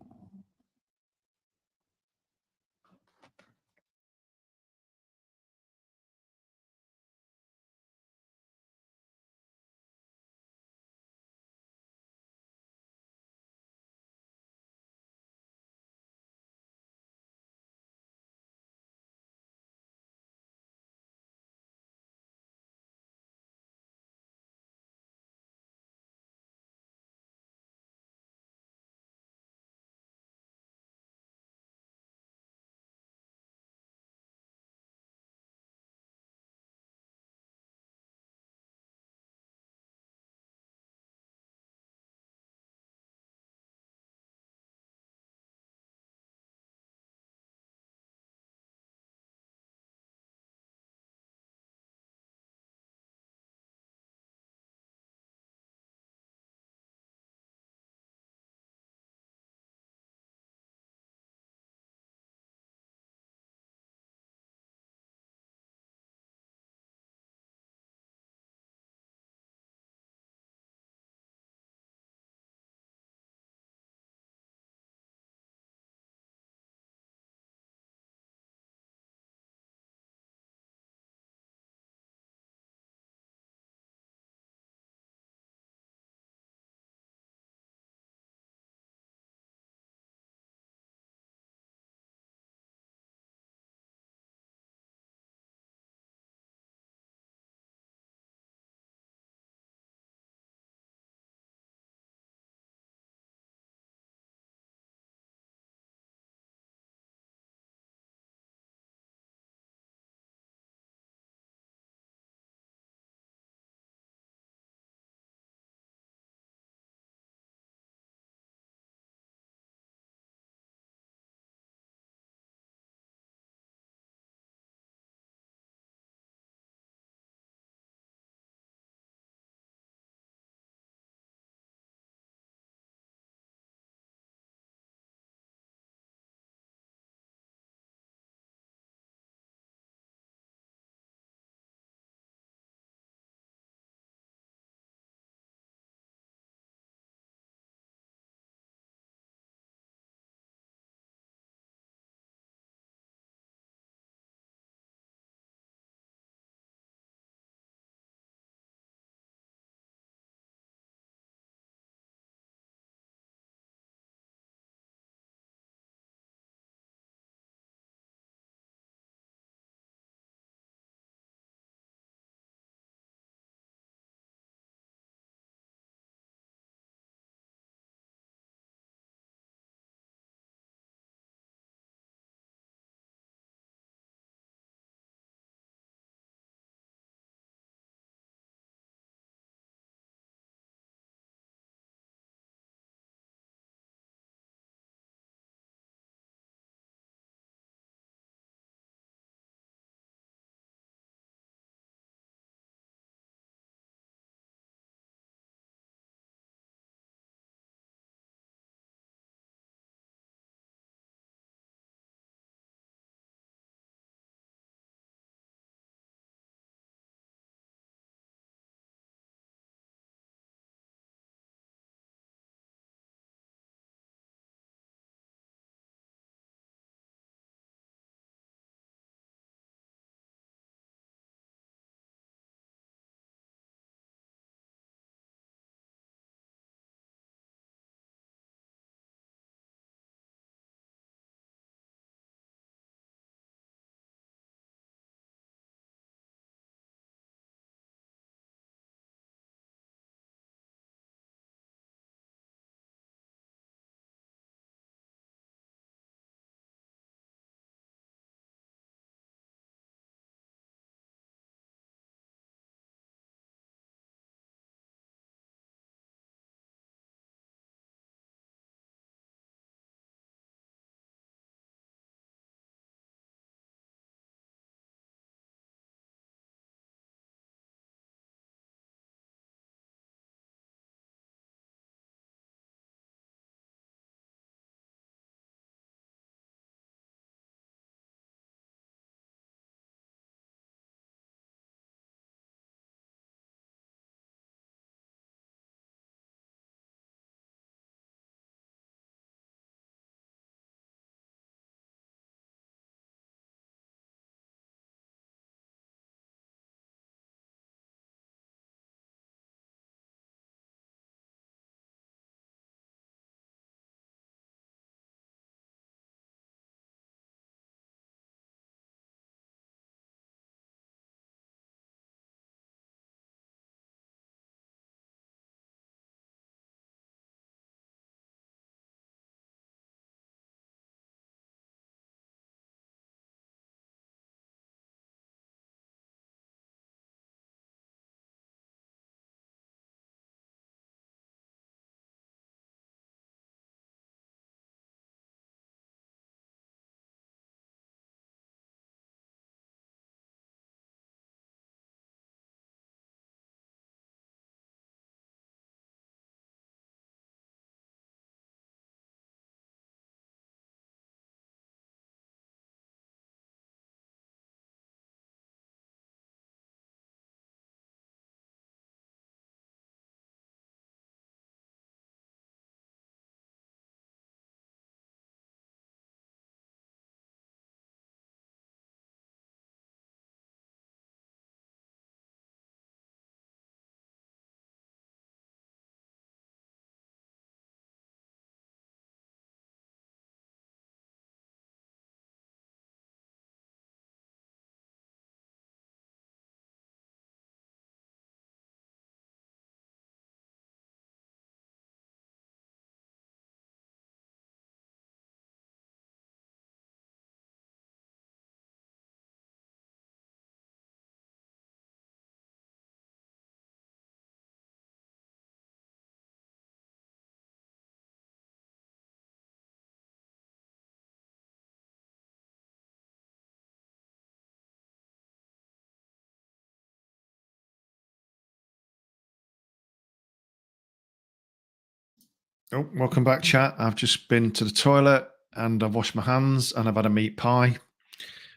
Oh, welcome back, chat. I've just been to the toilet and I've washed my hands and I've had a meat pie.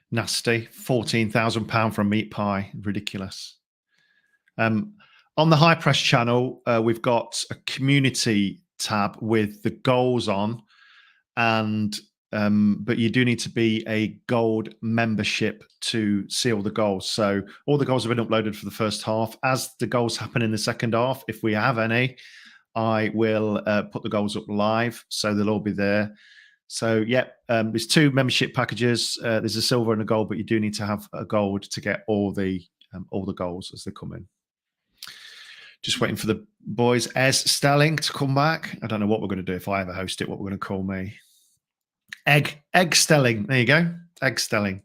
Nasty. £14,000 for a meat pie. Ridiculous. On the High Press channel, we've got a community tab with the goals on, and but you do need to be a gold membership to see all the goals. So all the goals have been uploaded for the first half. As the goals happen in the second half, if we have any, I will put the goals up live, so they'll all be there. So yeah, there's 2 membership packages. There's a silver and a gold, but you do need to have a gold to get all the goals as they come in. Just waiting for the boys, Stelling, to come back. I don't know what we're going to do if I ever host it. What we're going to call me, Egg Stelling. There you go, Egg Stelling.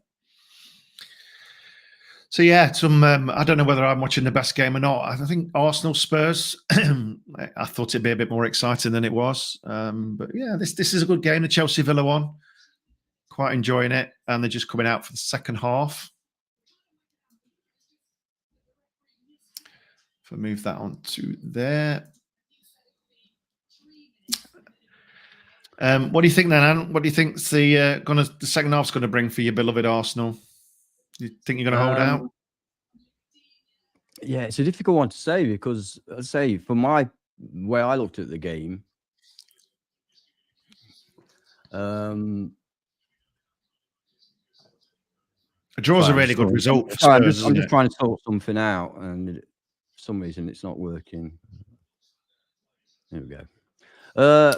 So yeah, I don't know whether I'm watching the best game or not. I think Arsenal Spurs. I thought it'd be a bit more exciting than it was, but yeah, this is a good game. The Chelsea Villa one, quite enjoying it, and they're just coming out for the second half. If I move that on to there. What do you think then, Anne? What do you think the second half's going to bring for your beloved Arsenal? Do you think you're going to hold out? Yeah, it's a difficult one to say because, I'd say, from my way I looked at the game, a draw's a really good result for Spurs. I'm just trying to sort something out, and for some reason it's not working. There we go.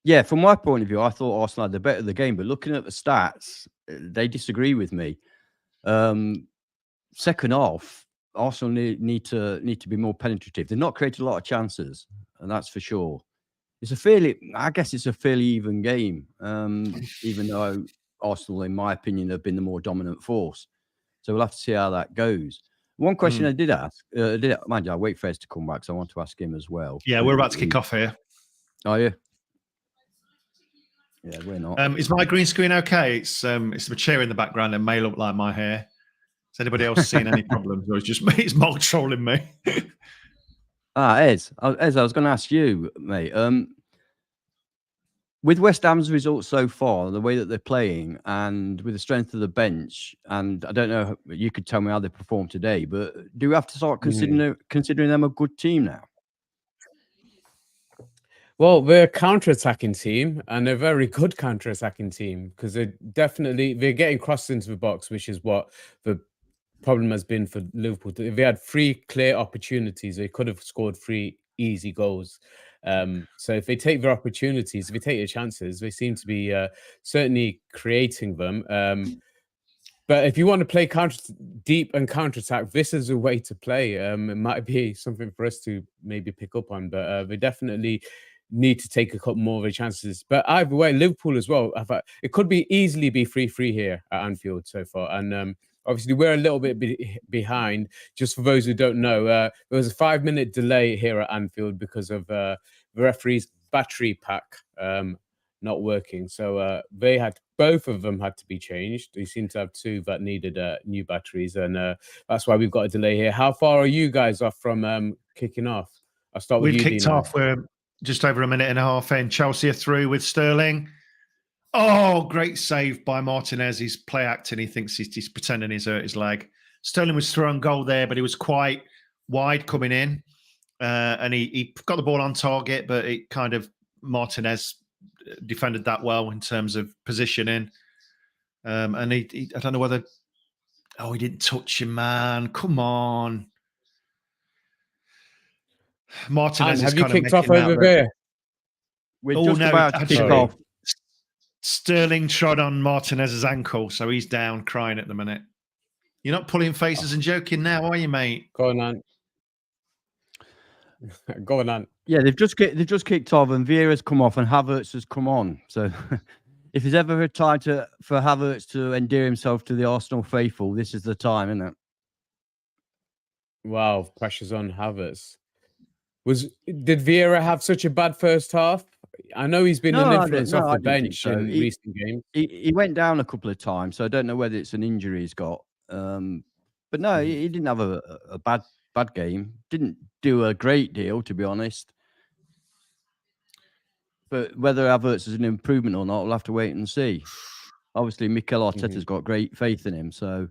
Yeah, from my point of view, I thought Arsenal had the better of the game, but looking at the stats, they disagree with me. Second half, Arsenal need to be more penetrative. They've not created a lot of chances, and that's for sure. I guess it's a fairly even game, even though Arsenal, in my opinion, have been the more dominant force. So we'll have to see how that goes. One question I did ask, mind you, I'll wait for Ed to come back, so I want to ask him as well. Yeah, we're about to kick off here. Are you? Yeah, we're not. Is my green screen okay? It's the chair in the background and may look like my hair. Has anybody else seen any problems, or it's just me? It's Mark trolling me. Ed, I was going to ask you, mate. With West Ham's results so far, the way that they're playing, and with the strength of the bench, and I don't know, you could tell me how they performed today, but do we have to start considering them a good team now? Well, they're a counter-attacking team, and they're a very good counter-attacking team because they're getting crossed into the box, which is what the problem has been for Liverpool. If they had 3 clear opportunities, they could have scored 3 easy goals. So if they take their opportunities, if they take their chances, they seem to be certainly creating them. But if you want to play deep and counter-attack, this is a way to play. It might be something for us to maybe pick up on, but they definitely need to take a couple more of their chances. But either way, Liverpool as well, it could easily be 3-3 here at Anfield so far. And obviously, we're a little bit behind. Just for those who don't know, there was a 5-minute delay here at Anfield because of the referee's battery pack not working. So both of them had to be changed. We seem to have 2 that needed new batteries, and that's why we've got a delay here. How far are you guys off from kicking off? I'll start with you. We've kicked off. We're just over a minute and a half in. Chelsea are through with Sterling. Oh, great save by Martinez. He's play acting. He thinks he's pretending he's hurt his leg. Sterling was throwing goal there, but he was quite wide coming in. And he got the ball on target, but it kind of Martinez defended that well in terms of positioning. And he I don't know whether... Oh, he didn't touch him, man. Come on. Martinez have you kicked off over there? We're just about to kick off. Sterling trod on Martinez's ankle, so he's down crying at the minute. You're not pulling faces and joking now, are you, mate? Go on. Going on. Yeah, they've just kicked off, and Vieira's come off, and Havertz has come on. So, if there's ever a time for Havertz to endear himself to the Arsenal faithful, this is the time, isn't it? Wow, pressure's on Havertz. Did Vieira have such a bad first half? I know he's been an influence off the bench in recent games. He went down a couple of times, so I don't know whether it's an injury he's got. But no, he didn't have a bad game. Didn't do a great deal, to be honest. But whether Havertz is an improvement or not, we'll have to wait and see. Obviously, Mikel Arteta's got great faith in him, so...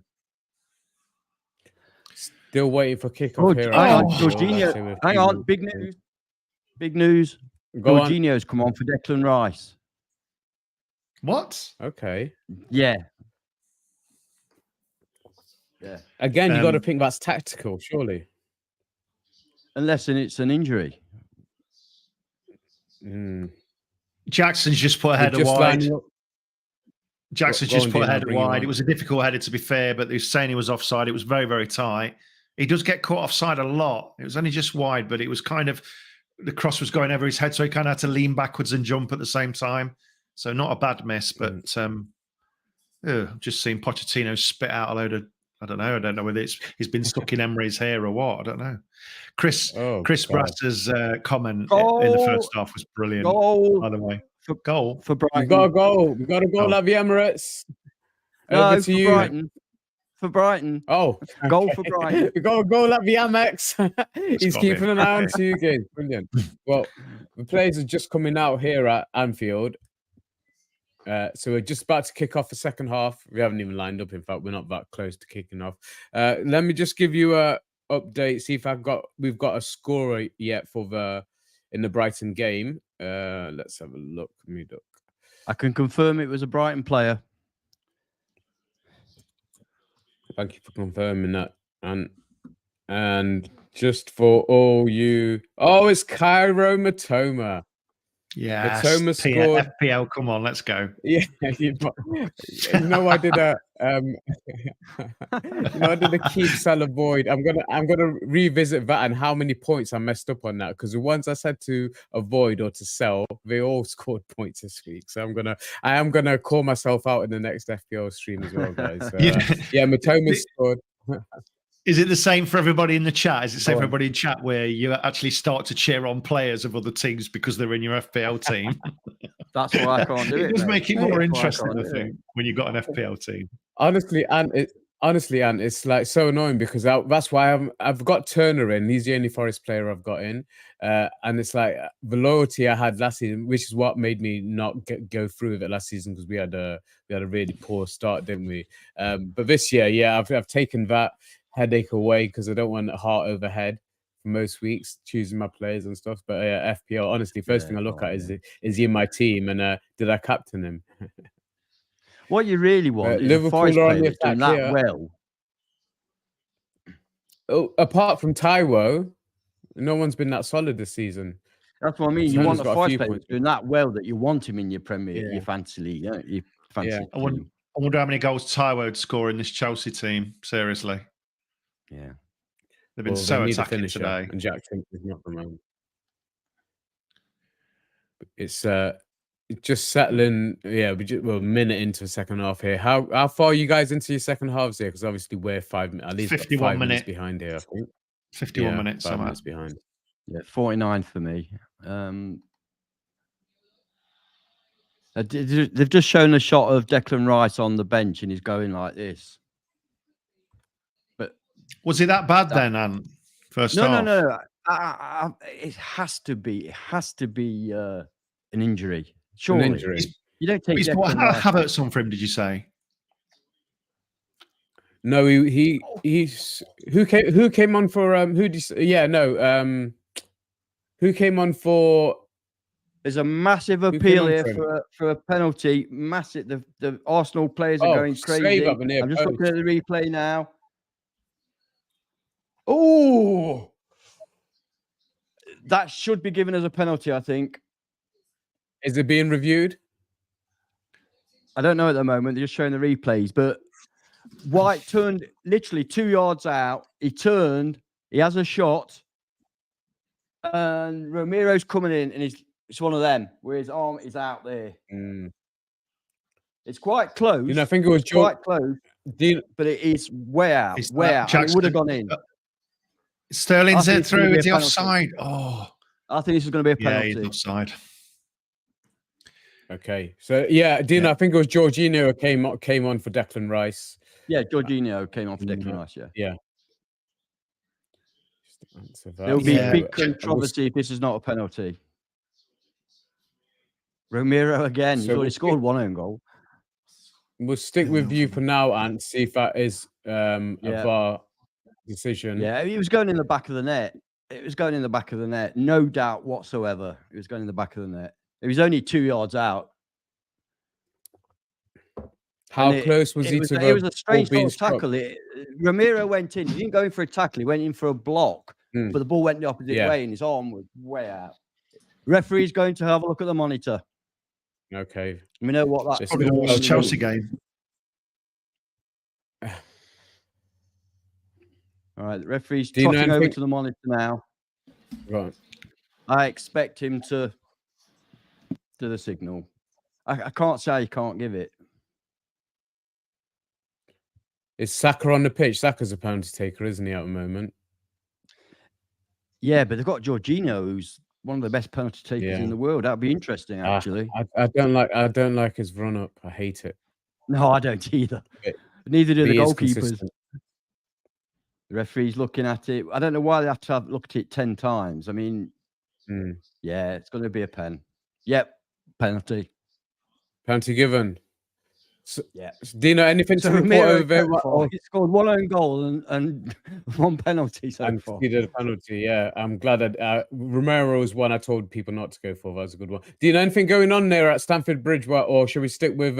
Still waiting for kickoff here. Hang on, Jorginho. Hang on, big news. Big news. Jorginho's come on for Declan Rice. What? Okay. Yeah. Again, you got to think that's tactical, surely. Unless it's an injury. Jackson's just put a header wide. Jackson's just put a header wide. It was a difficult header, to be fair, but they were saying he was offside. It was very, very tight. He does get caught offside a lot. It was only just wide, but it was kind of, the cross was going over his head, so he kind of had to lean backwards and jump at the same time. So not a bad miss, but I've just seen Pochettino spit out a load of, I don't know whether he's been stuck in Emery's hair or what. I don't know. Chris Brass's comment in the first half was brilliant. Goal. By the way. Goal for Brighton. We got a goal. We got a goal, love the Emirates. Over to you. Brighton. For Brighton. Oh, goal for Brighton. We got a goal at the Amex. He's keeping an eye on 2 games. Brilliant. Well, the players are just coming out here at Anfield. So we're just about to kick off the second half. We haven't even lined up. In fact, we're not that close to kicking off. Let me just give you a update. See if we've got a scorer yet in the Brighton game. Let's have a look. I can confirm it was a Brighton player. Thank you for confirming that. And just for all you... Oh, it's Cairo Matoma. Yeah, Matoma scored. FPL, come on, let's go. Yeah, I did I did a keep, sell, avoid. I'm gonna revisit that and how many points I messed up on that, because the ones I said to avoid or to sell, they all scored points this week. So I am gonna call myself out in the next FPL stream as well, guys. So, Matoma scored. Is it the same for everybody in the chat? Is it the same for everybody in chat where you actually start to cheer on players of other teams because they're in your FPL team? That's why I can't do it. It does make it more interesting, I think, when you've got an FPL team. Honestly, and it's like so annoying because that's why I've got Turner in. He's the only Forest player I've got in, and it's like the loyalty I had last season, which is what made me not go through with it last season, because we had a really poor start, didn't we? But this year, I've taken that headache away because I don't want heart over head for most weeks choosing my players and stuff. But FPL, honestly, first thing I look at is he in my team, and did I captain him? What you really want is Liverpool a Forest are on player the that's doing attack that well. Oh, apart from Taiwo, no one's been that solid this season. That's what I mean. You want a Forest player that's doing that well that you want him in your your fantasy league, your fantasy team. I wonder how many goals Taiwo would score in this Chelsea team. Seriously. Yeah. They've been so attacking today. And Jack Trent is not the moment. It's just settling. Yeah, we're a minute into the second half here. How far are you guys into your second halves here? Because obviously we're at least 51 minutes behind here, I think. 51 minutes. 5 minutes behind. Yeah, 49 for me. They've just shown a shot of Declan Rice on the bench and he's going like this. But was it that bad then, Ant? First half? No. It has to be. It has to be an injury. Surely. An injury. You don't take. He's brought Havertz on for him. Did you say? No, he's who came on for who came on for. There's a massive appeal here for a penalty. Massive. The Arsenal players are going crazy. I'm just looking at the replay now. Oh, that should be given as a penalty, I think. Is it being reviewed? I don't know at the moment. They're just showing the replays. But White turned literally 2 yards out. He turned. He has a shot. And Romero's coming in, and it's one of them where his arm is out there. It's quite close. I think it was quite close. But it is way out. It would have gone in. Sterling's in through. Is he offside? Oh, I think this is going to be a penalty. Yeah, he's offside. Okay, so Dino, I think it was Jorginho who came on for Declan Rice. Yeah, Jorginho came on for Declan Rice. Yeah. There'll be big controversy if this is not a penalty. Romero again. He's So already scored one own goal. We'll stick with you for now and see if that is a VAR decision. Yeah, he was going in the back of the net. It was going in the back of the net. No doubt whatsoever. It was going in the back of the net. It was only 2 yards out. How close was he to the It was a strange being tackle. Romero went in. He didn't go in for a tackle. He went in for a block. But the ball went the opposite way and his arm was way out. Referee's going to have a look at the monitor. Okay. We know what that's probably the Chelsea game. All right, the referee's trotting over to the monitor now. Right. I expect him to do the signal. I can't say he can't give it. Is Saka on the pitch? Saka's a penalty taker, isn't he, at the moment? Yeah, but they've got Jorginho, who's one of the best penalty takers in the world. That'd be interesting, actually. I don't like his run up. I hate it. No, I don't either. Neither do the goalkeepers. Consistent. The referee's looking at it. I don't know why they have to have looked at it 10 times. I mean, yeah, it's going to be a pen. Yep, penalty. Penalty given. So, Dino, anything to report over? He scored one own goal and one penalty so far. He did a penalty, yeah. I'm glad that Romero was one I told people not to go for. That was a good one. Do you know anything going on there at Stamford Bridge, or should we stick with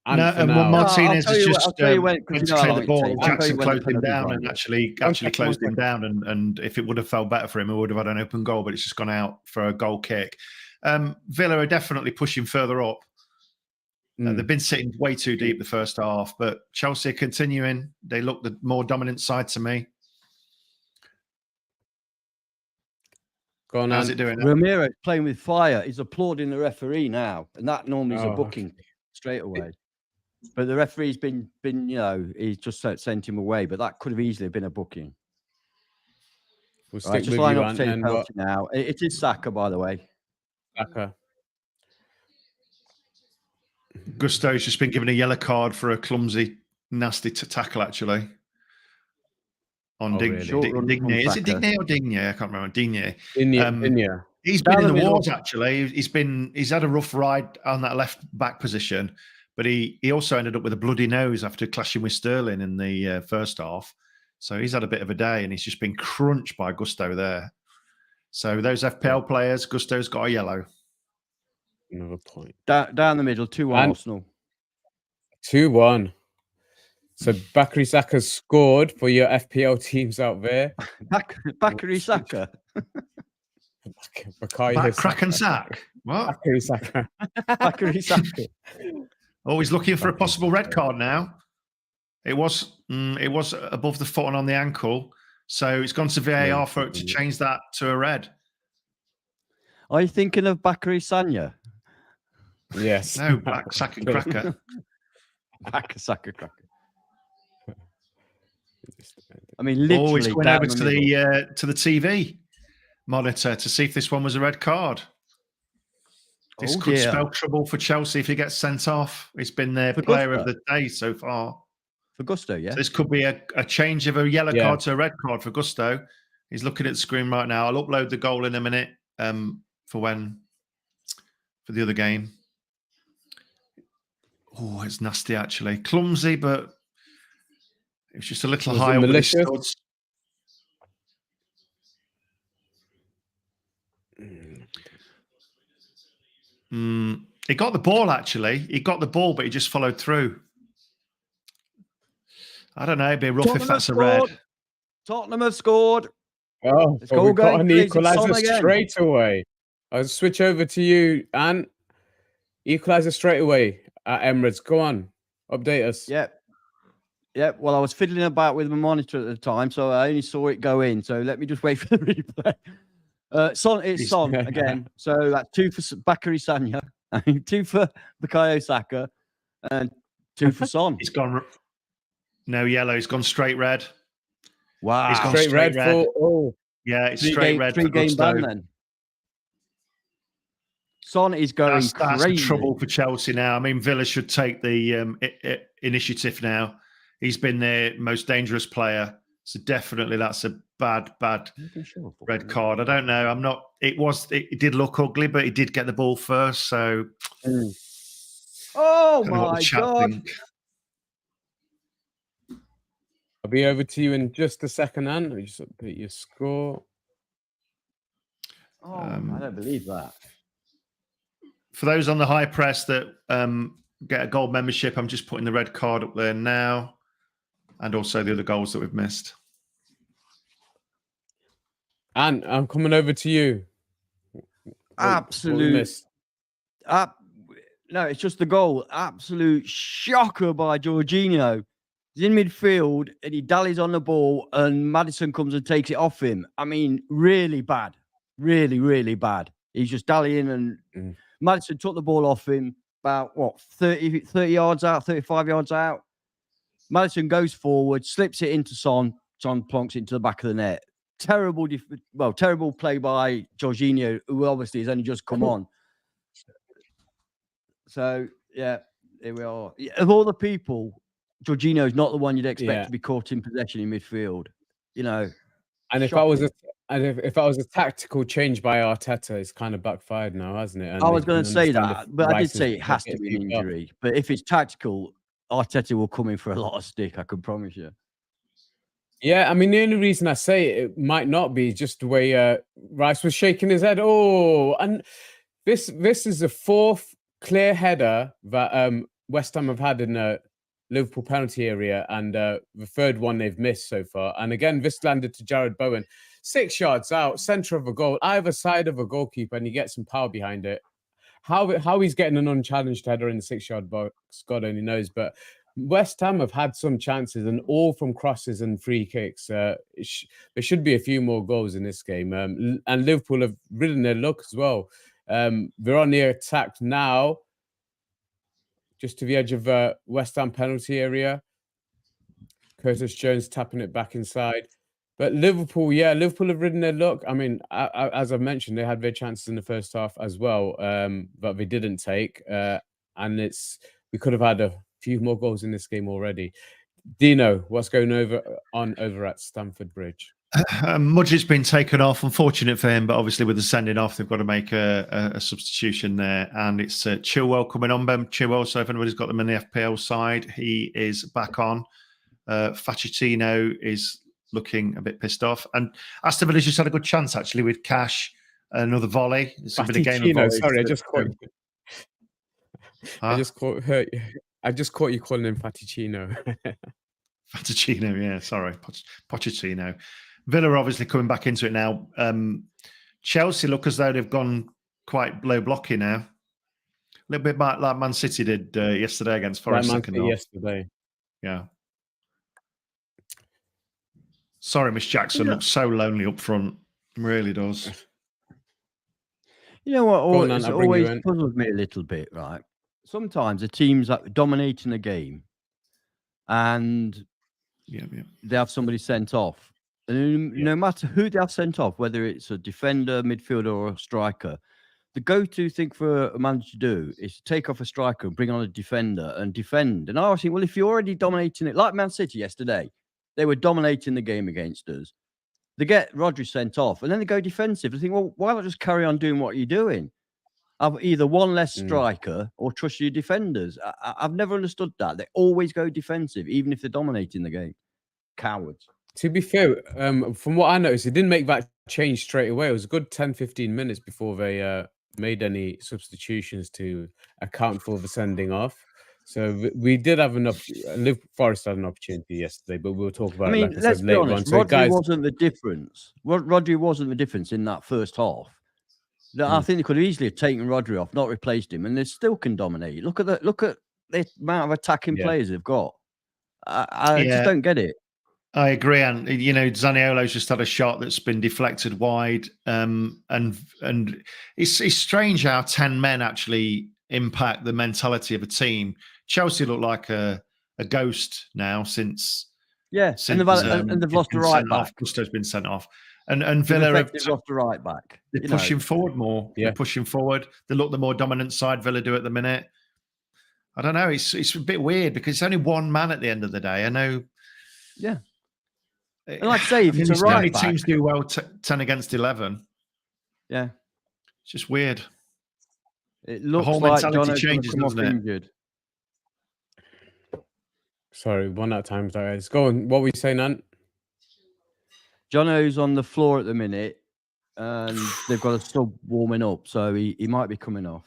Martinez has just went to clear the ball. Jackson closed him down and actually closed him down. And if it would have felt better for him, he would have had an open goal, but it's just gone out for a goal kick. Villa are definitely pushing further up. They've been sitting way too deep the first half, but Chelsea are continuing. They look the more dominant side to me. Go on, how's it doing? Romero playing with fire. He's applauding the referee now, and that normally is a booking straight away. But the referee's been he's just sent him away. But that could have easily been a booking. We'll stick with you, Ant, now. It is Saka, by the way. Saka. Gusto's just been given a yellow card for a clumsy, nasty tackle, actually. On Digne. Is it Digne or Digne? I can't remember. Digne. Digne. He's been in the wars, actually. He's had a rough ride on that left back position, but he also ended up with a bloody nose after clashing with Sterling in the first half. So he's had a bit of a day, and he's just been crunched by Gusto there. So those FPL players, Gusto's got a yellow. Another point. Down the middle, 2-1 Arsenal. 2-1. So Bakary Saka scored for your FPL teams out there. Bakary Saka. Crack and sack. What? Bakary Saka. Bakary Saka. Oh, he's looking for a possible red card now. It was above the foot and on the ankle. So it's gone to VAR for it to change that to a red. Are you thinking of Bakary Sanya? Yes. No, Saka Cracker. Saka Cracker. I mean, literally. He's going over to the TV monitor to see if this one was a red card. This could spell trouble for Chelsea if he gets sent off. He's been their player of the day so far. For Gusto, yeah. So this could be a change of a yellow card to a red card for Gusto. He's looking at the screen right now. I'll upload the goal in a minute for the other game. Oh, it's nasty, actually. Clumsy, but it was just a little high over the studs. He got the ball, actually. He got the ball, but he just followed through. I don't know. It'd be rough if that's a red. Tottenham have scored. Oh, we've got an equaliser straight away. I'll switch over to you, Ant. Equaliser straight away at Emirates. Go on. Update us. Yep. Well, I was fiddling about with my monitor at the time, so I only saw it go in. So let me just wait for the replay. It's Son again. So that's 2 for Bakary Sanya, 2 for Bukayo Saka, and 2 for Son. He's gone no yellow. He's gone straight red. Wow. He's gone straight red. Yeah, it's straight red. 3-game ban then. Son is going that's crazy. Trouble for Chelsea now. I mean, Villa should take the initiative now. He's been their most dangerous player. So definitely that's a bad red card. I don't know. I'm not. It did look ugly, but he did get the ball first. So, oh my God! I'll be over to you in just a second, Anne. Let me just update your score. Oh, I don't believe that. For those on the high press that get a gold membership, I'm just putting the red card up there now, and also the other goals that we've missed. And I'm coming over to you. Absolute. No, it's just the goal. Absolute shocker by Jorginho. He's in midfield and he dallies on the ball, and Maddison comes and takes it off him. I mean, really bad. Really, really bad. He's just dallying, and Maddison took the ball off him about, 30 yards out, 35 yards out. Maddison goes forward, slips it into Son. Son plonks it into the back of the net. Terrible play by Jorginho, who obviously has only just come on. So, yeah, here we are. Of all the people, Jorginho is not the one you'd expect to be caught in possession in midfield. And if I was a tactical change by Arteta, it's kind of backfired now, hasn't it? And I was going to say that, but I did say it has to be an injury. But if it's tactical, Arteta will come in for a lot of stick, I can promise you. Yeah, I mean, the only reason I say it might not be just the way Rice was shaking his head. Oh, and this is the fourth clear header that West Ham have had in the Liverpool penalty area, and the third one they've missed so far. And again, this landed to Jared Bowen, 6 yards out, centre of a goal, either side of a goalkeeper, and he gets some power behind it. How he's getting an unchallenged header in the 6-yard box, God only knows. But West Ham have had some chances, and all from crosses and free kicks. There should be a few more goals in this game. And Liverpool have ridden their luck as well. They're on the attack now, just to the edge of West Ham penalty area. Curtis Jones tapping it back inside. But Liverpool have ridden their luck. I mean, as I've mentioned, they had their chances in the first half as well, but they didn't take. And we could have had a few more goals in this game already. Dino, what's going on over at Stamford Bridge? Mudge's been taken off. Unfortunate for him, but obviously with the sending off, they've got to make a substitution there. And it's Chilwell coming on. Ben Chilwell, so if anybody's got them in the FPL side, he is back on. Pochettino is looking a bit pissed off. And Aston Villa just had a good chance, actually, with Cash, another volley. It's a bit of game of volley. Sorry, I just caught you. I just caught you calling him Pochettino. Pochettino, yeah, sorry. Pochettino. Villa are obviously coming back into it now. Chelsea look as though they've gone quite low blocky now. A little bit like Man City did yesterday against Forest. Yesterday. Yeah. Sorry, Miss Jackson looks so lonely up front. Really does. You know what? It's always puzzled me a little bit, right? Sometimes the teams that dominating the game and they have somebody sent off. And no matter who they have sent off, whether it's a defender, midfielder, or a striker, the go-to thing for a manager to do is to take off a striker and bring on a defender and defend. And I always think, well, if you're already dominating it, like Man City yesterday, they were dominating the game against us. They get Rodri sent off, and then they go defensive. They think, well, why not just carry on doing what you're doing? Have either one less striker or trust your defenders. I've never understood that. They always go defensive, even if they're dominating the game. Cowards. To be fair, from what I noticed, it didn't make that change straight away. It was a good 10-15 minutes before they made any substitutions to account for the sending off. So we did have Forest had an opportunity yesterday, but we'll talk about it. Let's be honest. Rodri wasn't the difference. Rodri wasn't the difference in that first half. I think they could have easily taken Rodri off, not replaced him, and they still can dominate. Look at the amount of attacking players they've got. I just don't get it. I agree, and Zaniolo's just had a shot that's been deflected wide, and it's strange how 10 men actually impact the mentality of a team. Chelsea look like a ghost now since and they've lost a right back. Gusto's been sent off. And Villa have lost a right back. They're pushing forward more. Yeah. They're pushing forward. They look the more dominant side Villa do at the minute. I don't know. It's a bit weird because it's only one man at the end of the day. I know. Yeah. And like I say, if it's a right back, teams do well 10 against 11. Yeah. It's just weird. It looks like Jono's changes, come off injured. Sorry, one at a time, guys. Go on. What were you saying, Ant? Jono's on the floor at the minute, and they've got a sub warming up, so he might be coming off.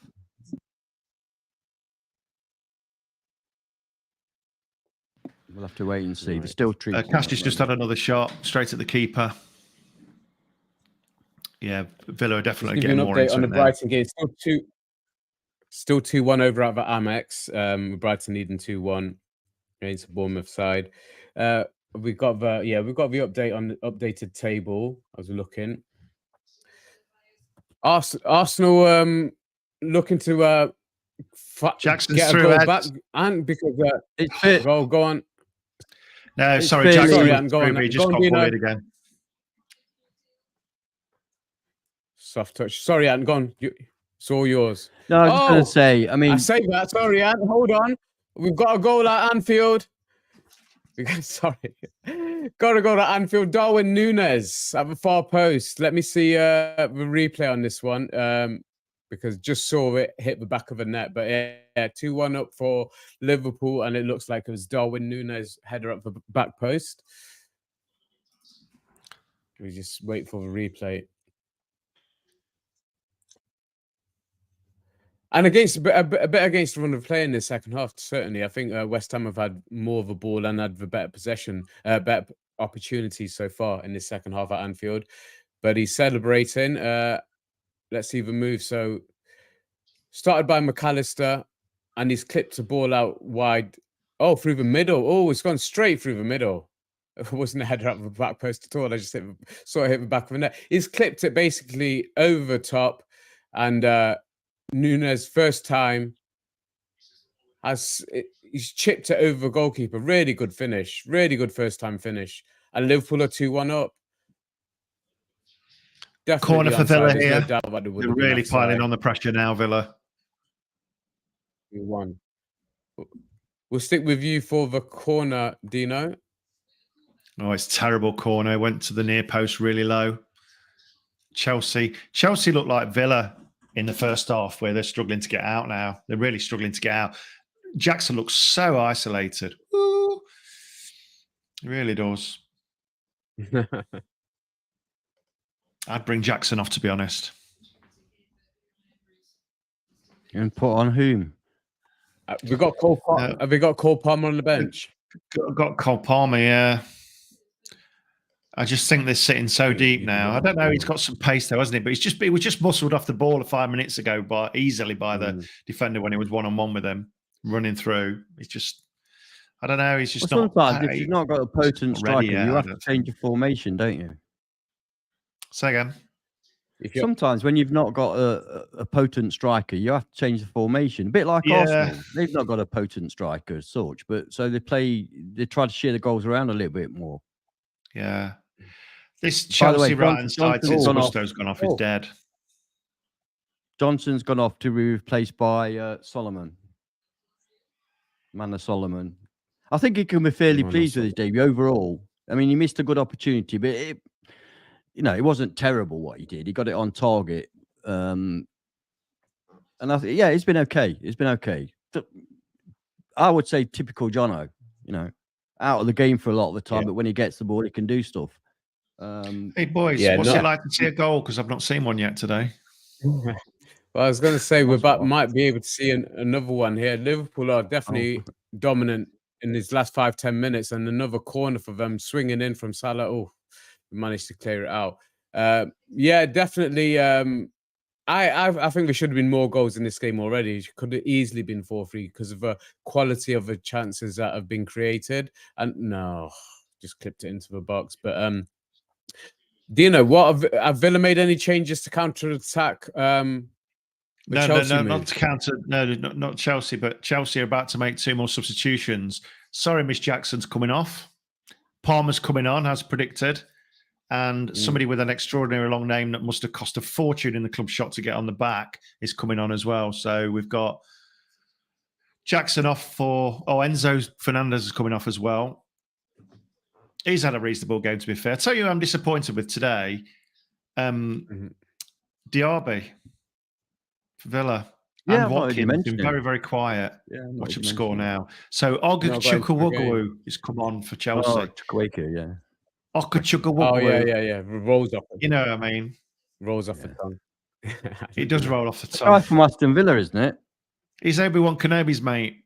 We'll have to wait and see. They're still treating. Cash's just had another shot straight at the keeper. Yeah, Villa are definitely getting more into on it the Brighton game. Still 2-1 over at the Amex. Brighton leading 2-1 against the Bournemouth side. We've got the update on the updated table as we're looking. Arsenal looking to Jackson's get a through goal back, and because it's fit. Go on. No, sorry, Jackson. Go on. He just got bullied again. Soft touch. Sorry, Ant, go on. It's all yours. No, I was just going to say, I say that. Sorry, Ant. Hold on. We've got a goal at Anfield. Sorry. Got a goal at Anfield. Darwin Núñez at the far post. Let me see the replay on this one because just saw it hit the back of the net. But yeah, 2-1 up for Liverpool, and it looks like it was Darwin Núñez header up the back post. We just wait for the replay. And against a bit against the run of play in the second half, certainly. I think West Ham have had more of a ball and had the better possession, better opportunities so far in the second half at Anfield. But he's celebrating. Let's see the move. So started by McAllister, and he's clipped the ball out wide. Oh, through the middle. Oh, it's gone straight through the middle. It wasn't a header up the back post at all. I just saw it hit the back of the net. He's clipped it basically over the top, and Núñez, first time, he's chipped it over the goalkeeper. Really good finish. Really good first time finish. And Liverpool are 2-1 up. Definitely corner for Villa onside. here. No doubt They're really piling on the pressure now, Villa. 2-1. We'll stick with you for the corner, Dino. Oh, it's terrible corner. Went to the near post really low. Chelsea look like Villa in the first half, where they're struggling to get out now. They're really struggling to get out. Jackson looks so isolated. Ooh. He really does. I'd bring Jackson off, to be honest. And put on whom? Have we got Cole Palmer on the bench? Got Cole Palmer, yeah. I just think they're sitting so deep now. I don't know. He's got some pace though, hasn't he? But he was just muscled off the ball 5 minutes ago, easily by the defender when he was 1-on-1 with him, running through. It's just, I don't know. He's just not. Sometimes if you've not got a potent striker, you have to change your formation, don't you? Say again. Sometimes when you've not got a potent striker, you have to change the formation. A bit like Arsenal. They've not got a potent striker as such, but so they try to share the goals around a little bit more. Yeah. This Chelsea right-hand side since Gusto's gone off is dead. Johnson's gone off to be replaced by Solomon. Manor Solomon. I think he can be fairly pleased with his debut overall. I mean, he missed a good opportunity, but it wasn't terrible what he did. He got it on target. And I think, it's been okay. It's been okay. I would say typical Jono, out of the game for a lot of the time, but when he gets the ball, he can do stuff. Hey, boys, what's it like to see a goal? Because I've not seen one yet today. Well, I was going to say, might be able to see another one here. Liverpool are definitely dominant in these last 5-10 minutes, and another corner for them swinging in from Salah. Oh, we managed to clear it out. Definitely. I think there should have been more goals in this game already. It could have easily been 4-3 because of the quality of the chances that have been created. And no, just clipped it into the box. But Dino, have Villa made any changes to counter attack? No, not to counter. No, not Chelsea, but Chelsea are about to make 2 more substitutions. Sorry, Miss Jackson's coming off. Palmer's coming on, as predicted. And somebody with an extraordinary long name that must have cost a fortune in the club shop to get on the back is coming on as well. So we've got Jackson off Enzo Fernandez is coming off as well. He's had a reasonable game, to be fair. I tell you who I'm disappointed with today. Diaby for Villa. Yeah, And Watkins been very, very quiet. Yeah, watch him score now. So Ogachukwuegwu has come on for Chelsea. Oh, Chukwueke, yeah. Ogachukwuegwu. Oh, yeah. Rolls off. You know what I mean? Rolls off the tongue. It does roll off the Guy tongue. from Aston Villa, isn't it? He's Obi-Wan Kenobi's mate.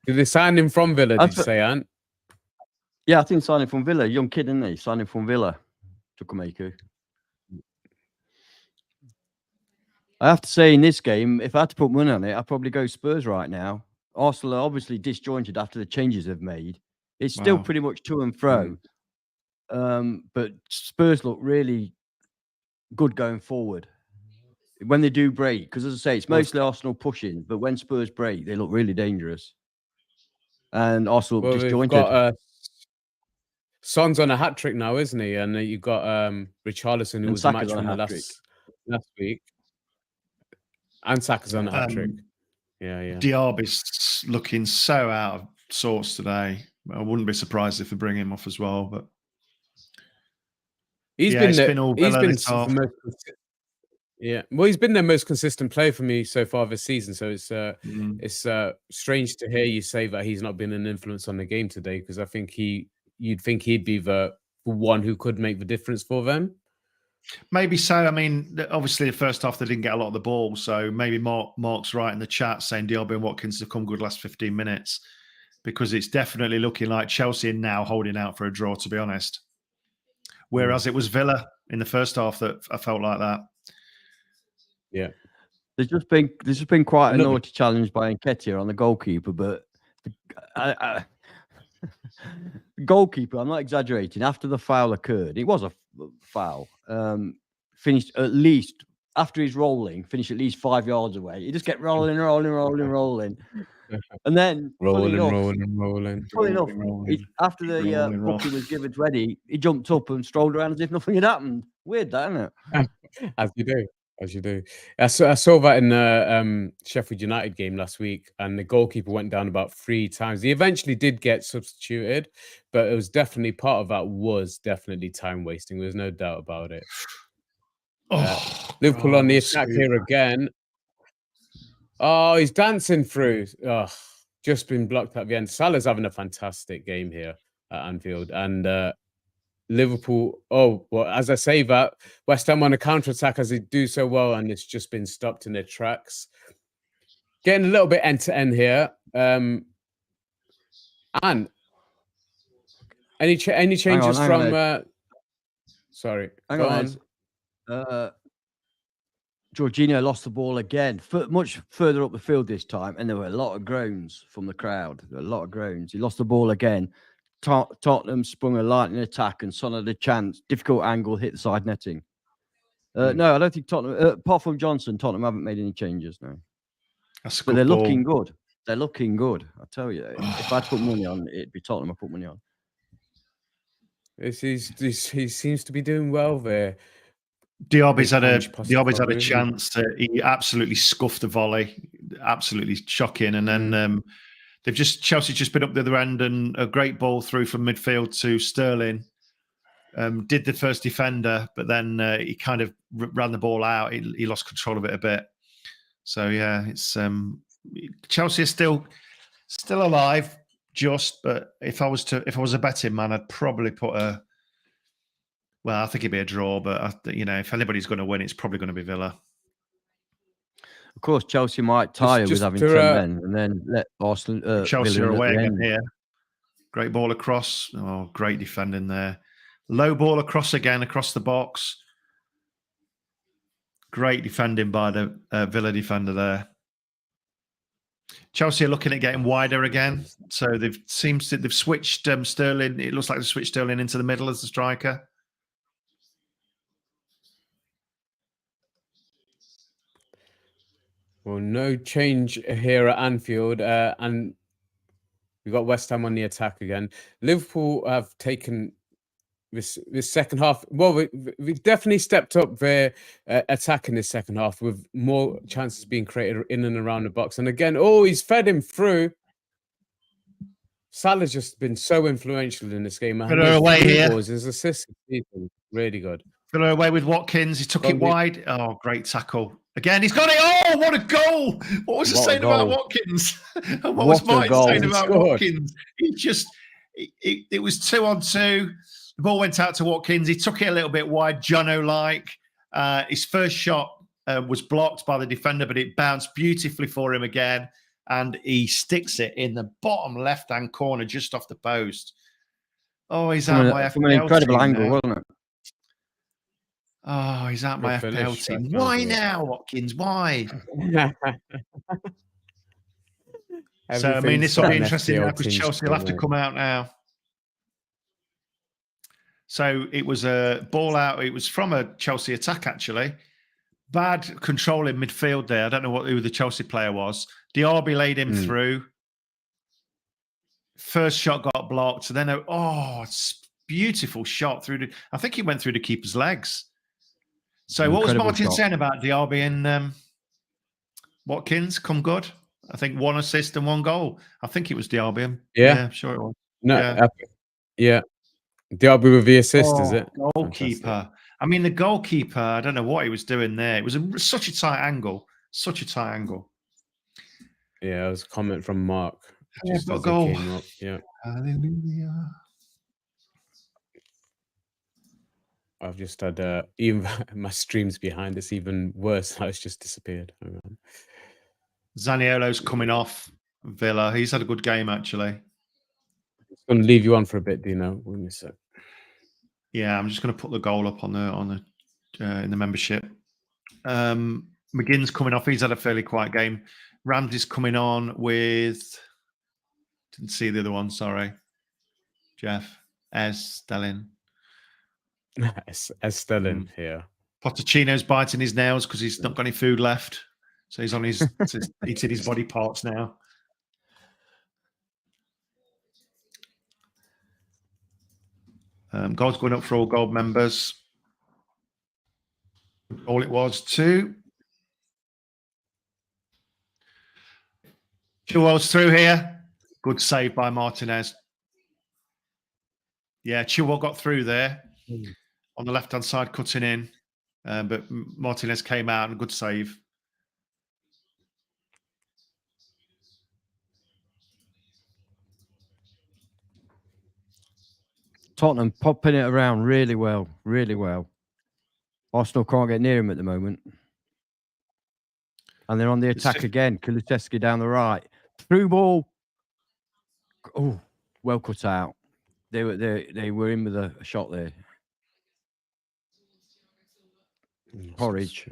Did they sign him from Villa, did you say, Ant? Yeah, I think signing from Villa. Young kid, isn't he? Signing from Villa. Chukwueke. I have to say, in this game, if I had to put money on it, I'd probably go Spurs right now. Arsenal are obviously disjointed after the changes they've made. It's still pretty much to and fro. But Spurs look really good going forward. When they do break, because as I say, it's mostly Arsenal pushing, but when Spurs break, they look really dangerous. And Arsenal look disjointed. Son's on a hat trick now, isn't he? And you've got Richarlison, who was a match winner last week. And Saka's on a hat trick. Yeah. Diaby's looking so out of sorts today. I wouldn't be surprised if they bring him off as well. But he's been their most consistent player for me so far this season. So it's strange to hear you say that he's not been an influence on the game today, because I think you'd think he'd be the one who could make the difference for them. Maybe so. I mean, obviously the first half they didn't get a lot of the ball, so maybe Mark's right in the chat saying Diaby and Watkins have come good last 15 minutes, because it's definitely looking like Chelsea are now holding out for a draw, to be honest. Whereas it was Villa in the first half that I felt like that. Yeah. There's just been quite a naughty challenge by Nketiah on the goalkeeper, but goalkeeper, I'm not exaggerating, after the foul occurred, it was a foul, finished at least, after he's rolling, finished at least 5 yards away. He just kept rolling. And then, rolling. After the booking was given to Eddie, he jumped up and strolled around as if nothing had happened. Weird, that, isn't it? As you do. I saw that in the Sheffield United game last week, and the goalkeeper went down about 3 times. He eventually did get substituted, but it was definitely part of that was definitely time wasting. There's no doubt about it. Liverpool on the attack here again. Oh, he's dancing through. Oh, just been blocked at the end. Salah's having a fantastic game here at Anfield, and Liverpool, as I say that, West Ham on a counter-attack as they do so well, and it's just been stopped in their tracks. Getting a little bit end-to-end here. And any changes from... sorry. Hang on. Jorginho lost the ball again, much further up the field this time, and there were a lot of groans from the crowd. He lost the ball again. Tottenham sprung a lightning attack, and Son had a chance. Difficult angle, hit the side netting. No, I don't think Tottenham, apart from Johnson, Tottenham haven't made any changes now. But they're looking good. They're looking good. I tell you, if I had to put money on, it'd be Tottenham. I put money on. He seems to be doing well there. Diaby's had a chance. He absolutely scuffed the volley, absolutely shocking, and then. Chelsea's just been up the other end, and a great ball through from midfield to Sterling. Did the first defender, but then he kind of ran the ball out. He lost control of it a bit. So yeah, it's Chelsea is still alive, but if I was a betting man, I'd probably put I think it'd be a draw, but if anybody's going to win, it's probably going to be Villa. Of course, Chelsea might tire with having 10 men and then let Arsenal. Chelsea are away again here. Great ball across. Oh, great defending there. Low ball across again, across the box. Great defending by the Villa defender there. Chelsea are looking at getting wider again. So they've switched Sterling. It looks like they've switched Sterling into the middle as the striker. Well, no change here at Anfield, and we've got West Ham on the attack again. Liverpool have taken this second half. Well, we've definitely stepped up their attack in this second half with more chances being created in and around the box. And again, he's fed him through. Salah's just been so influential in this game. Villa away here. His assists really good. Villa away with Watkins. He took it wide. Oh, great tackle. Again, he's got it. Oh, what a goal. What was I saying about Watkins? And what was Martin saying about Watkins? It was 2-on-2. The ball went out to Watkins. He took it a little bit wide, Jono-like. His first shot was blocked by the defender, but it bounced beautifully for him again. And he sticks it in the bottom left-hand corner, just off the post. Oh, he's out my FPL from an incredible angle, now. wasn't it? Oh, he's out my FPL team. Why now, Watkins? Why? So, I mean, this will be interesting now because Chelsea will have to come out now. So it was a ball out. It was from a Chelsea attack, actually. Bad control in midfield there. I don't know who the Chelsea player was. Diaby laid him through. First shot got blocked. So then, it's beautiful shot through. I think he went through the keeper's legs. So what was Martin saying about Diaby and Watkins? Come good. I think 1 assist and 1 goal. I think it was Diaby. Yeah, sure it was. No, yeah. Diaby with the assist, is it? Goalkeeper. Fantastic. I mean, the goalkeeper, I don't know what he was doing there. It was such a tight angle. Such a tight angle. Yeah, it was a comment from Mark. Just got a goal. Yeah. Hallelujah. I've just had even my streams behind it's even worse. It's just disappeared. Zaniolo's coming off Villa. He's had a good game, actually. I'm going to leave you on for a bit, Dino. Yeah, I'm just going to put the goal up on the in the membership. McGinn's coming off. He's had a fairly quiet game. Ramsey's coming on with. Didn't see the other one. Sorry, Jeff. Stelling. Stelling here. Pochettino's biting his nails because he's not got any food left, so he's on his eating his body parts now. Goals going up for all gold members. All it was 2. Chilwell's through here. Good save by Martinez. Yeah, Chilwell got through there on the left-hand side, cutting in. But Martinez came out and good save. Tottenham popping it around really well, really well. Arsenal can't get near him at the moment. And they're on the attack again. Kulusevski down the right. Through ball. Oh, well cut out. They were in with a shot there. Porridge.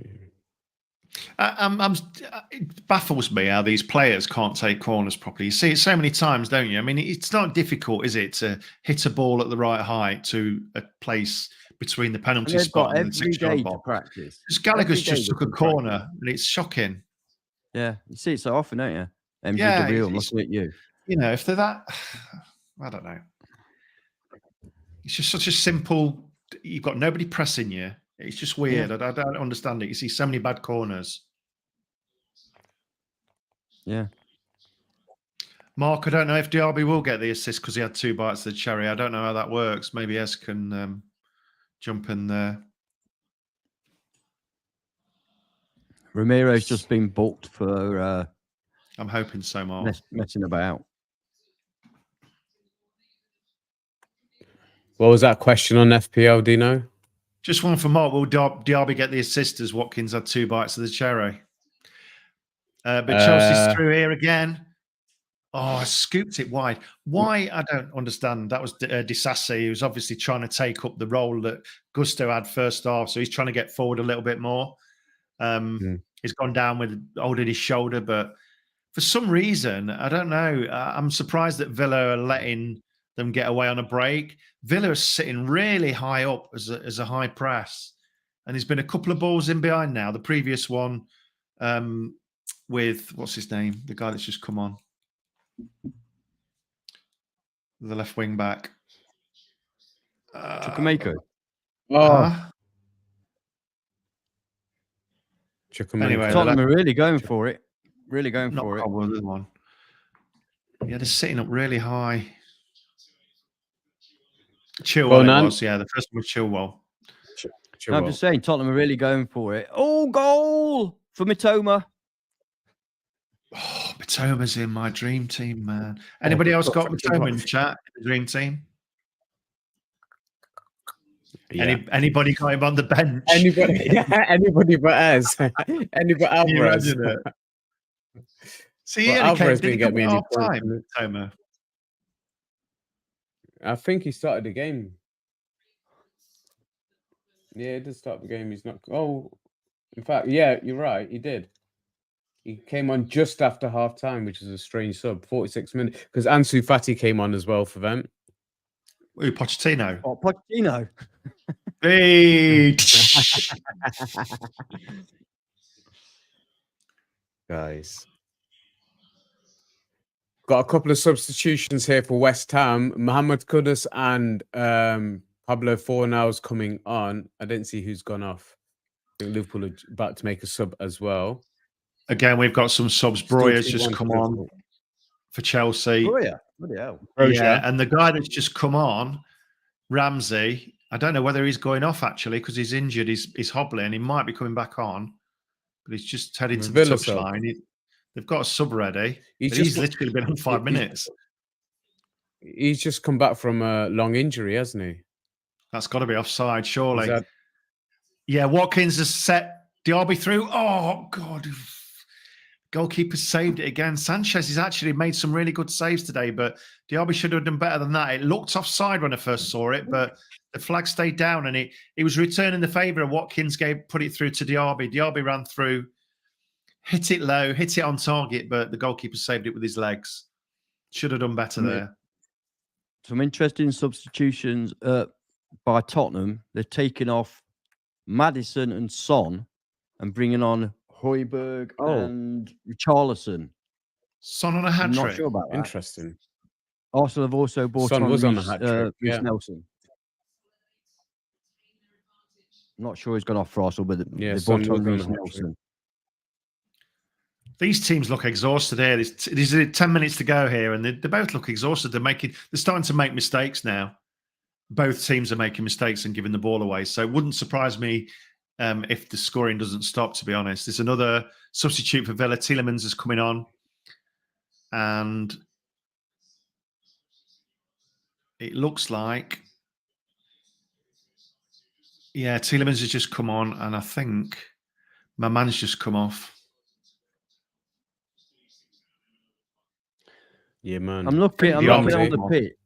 It baffles me how these players can't take corners properly. You see it so many times, don't you? I mean, it's not difficult, is it, to hit a ball at the right height to a place between the penalty spot and the 6-yard box. Practice. Gallagher's just took a corner, and it's shocking. Yeah, you see it so often, don't you? MGW, must be you. You know, if they're that, I don't know. It's just such a simple. You've got nobody pressing you. It's just weird. Yeah. I don't understand it. You see so many bad corners. Yeah. Mark, I don't know if Diaby will get the assist because he had 2 bites of the cherry. I don't know how that works. Maybe Ez can jump in there. Ramiro's just been booked for... I'm hoping so, Mark. Messing about. What was that question on FPL, Dino? Just one for Mark. Will Diaby get the assist as Watkins had 2 bites of the cherry? But Chelsea's through here again. Oh, I scooped it wide. Why? I don't understand. That was Disassi, who was obviously trying to take up the role that Gusto had first half. So he's trying to get forward a little bit more. He's gone down with holding his shoulder. But for some reason, I don't know. I'm surprised that Villa are letting them get away on a break. Villa are sitting really high up as a high press. And there's been a couple of balls in behind now. The previous one with, what's his name? The guy that's just come on. The left wing back. Chukwuemeka. Anyway, Tottenham are really going for it. Really going for it. One. Yeah, they're sitting up really high. Chilwell it was, yeah. The first one was Chilwell. I'm just saying, Tottenham are really going for it. Oh, goal for Mitoma. Oh, Mitoma's in my dream team, man. Anybody else got Mitoma in the chat? The dream team? Yeah. Anybody got him on the bench? Anybody but us. Anybody Alvarez. See, Alvarez didn't get me any time, Mitoma. I think he started the game. Yeah, he did start the game. He's not. Oh, in fact, yeah, you're right. He did. He came on just after half time, which is a strange sub. 46 minutes because Ansu Fati came on as well for them. Ooh, Pochettino. Oh, Pochettino. Hey. Guys. Got a couple of substitutions here for West Ham. Mohamed Kudus and Pablo Fornals coming on. I didn't see who's gone off. I think Liverpool are about to make a sub as well. Again, we've got some subs. Breuer's just come on for Chelsea. Breuer? Bloody hell. Yeah, and the guy that's just come on, Ramsey, I don't know whether he's going off actually because he's injured. He's hobbling. He might be coming back on, but he's just heading to the touchline. They've got a sub ready. He's literally been on 5 minutes. He's just come back from a long injury, hasn't he? That's got to be offside, surely. Yeah, Watkins has set Diaby through. Oh, God. Goalkeeper saved it again. Sanchez has actually made some really good saves today, but Diaby should have done better than that. It looked offside when I first saw it, but the flag stayed down and he was returning the favour. Watkins put it through to Diaby. Diaby ran through, hit it low, hit it on target, but the goalkeeper saved it with his legs. Should have done better there. Some interesting substitutions by Tottenham. They've taken off Maddison and Son and bringing on Højbjerg and Richarlison. Son on a hat trick. Not sure about that. Interesting. Arsenal have also bought Son on was on a hat trick. Nelson. Not sure he's gone off for Arsenal, but they Son bought on Nelson. These teams look exhausted here. There's 10 minutes to go here, and they both look exhausted. They're starting to make mistakes now. Both teams are making mistakes and giving the ball away. So it wouldn't surprise me if the scoring doesn't stop, to be honest. There's another substitute for Villa. Tielemans is coming on. And it looks like, yeah, Tielemans has just come on. And I think my man's just come off. Yeah, man. I'm looking on the pit.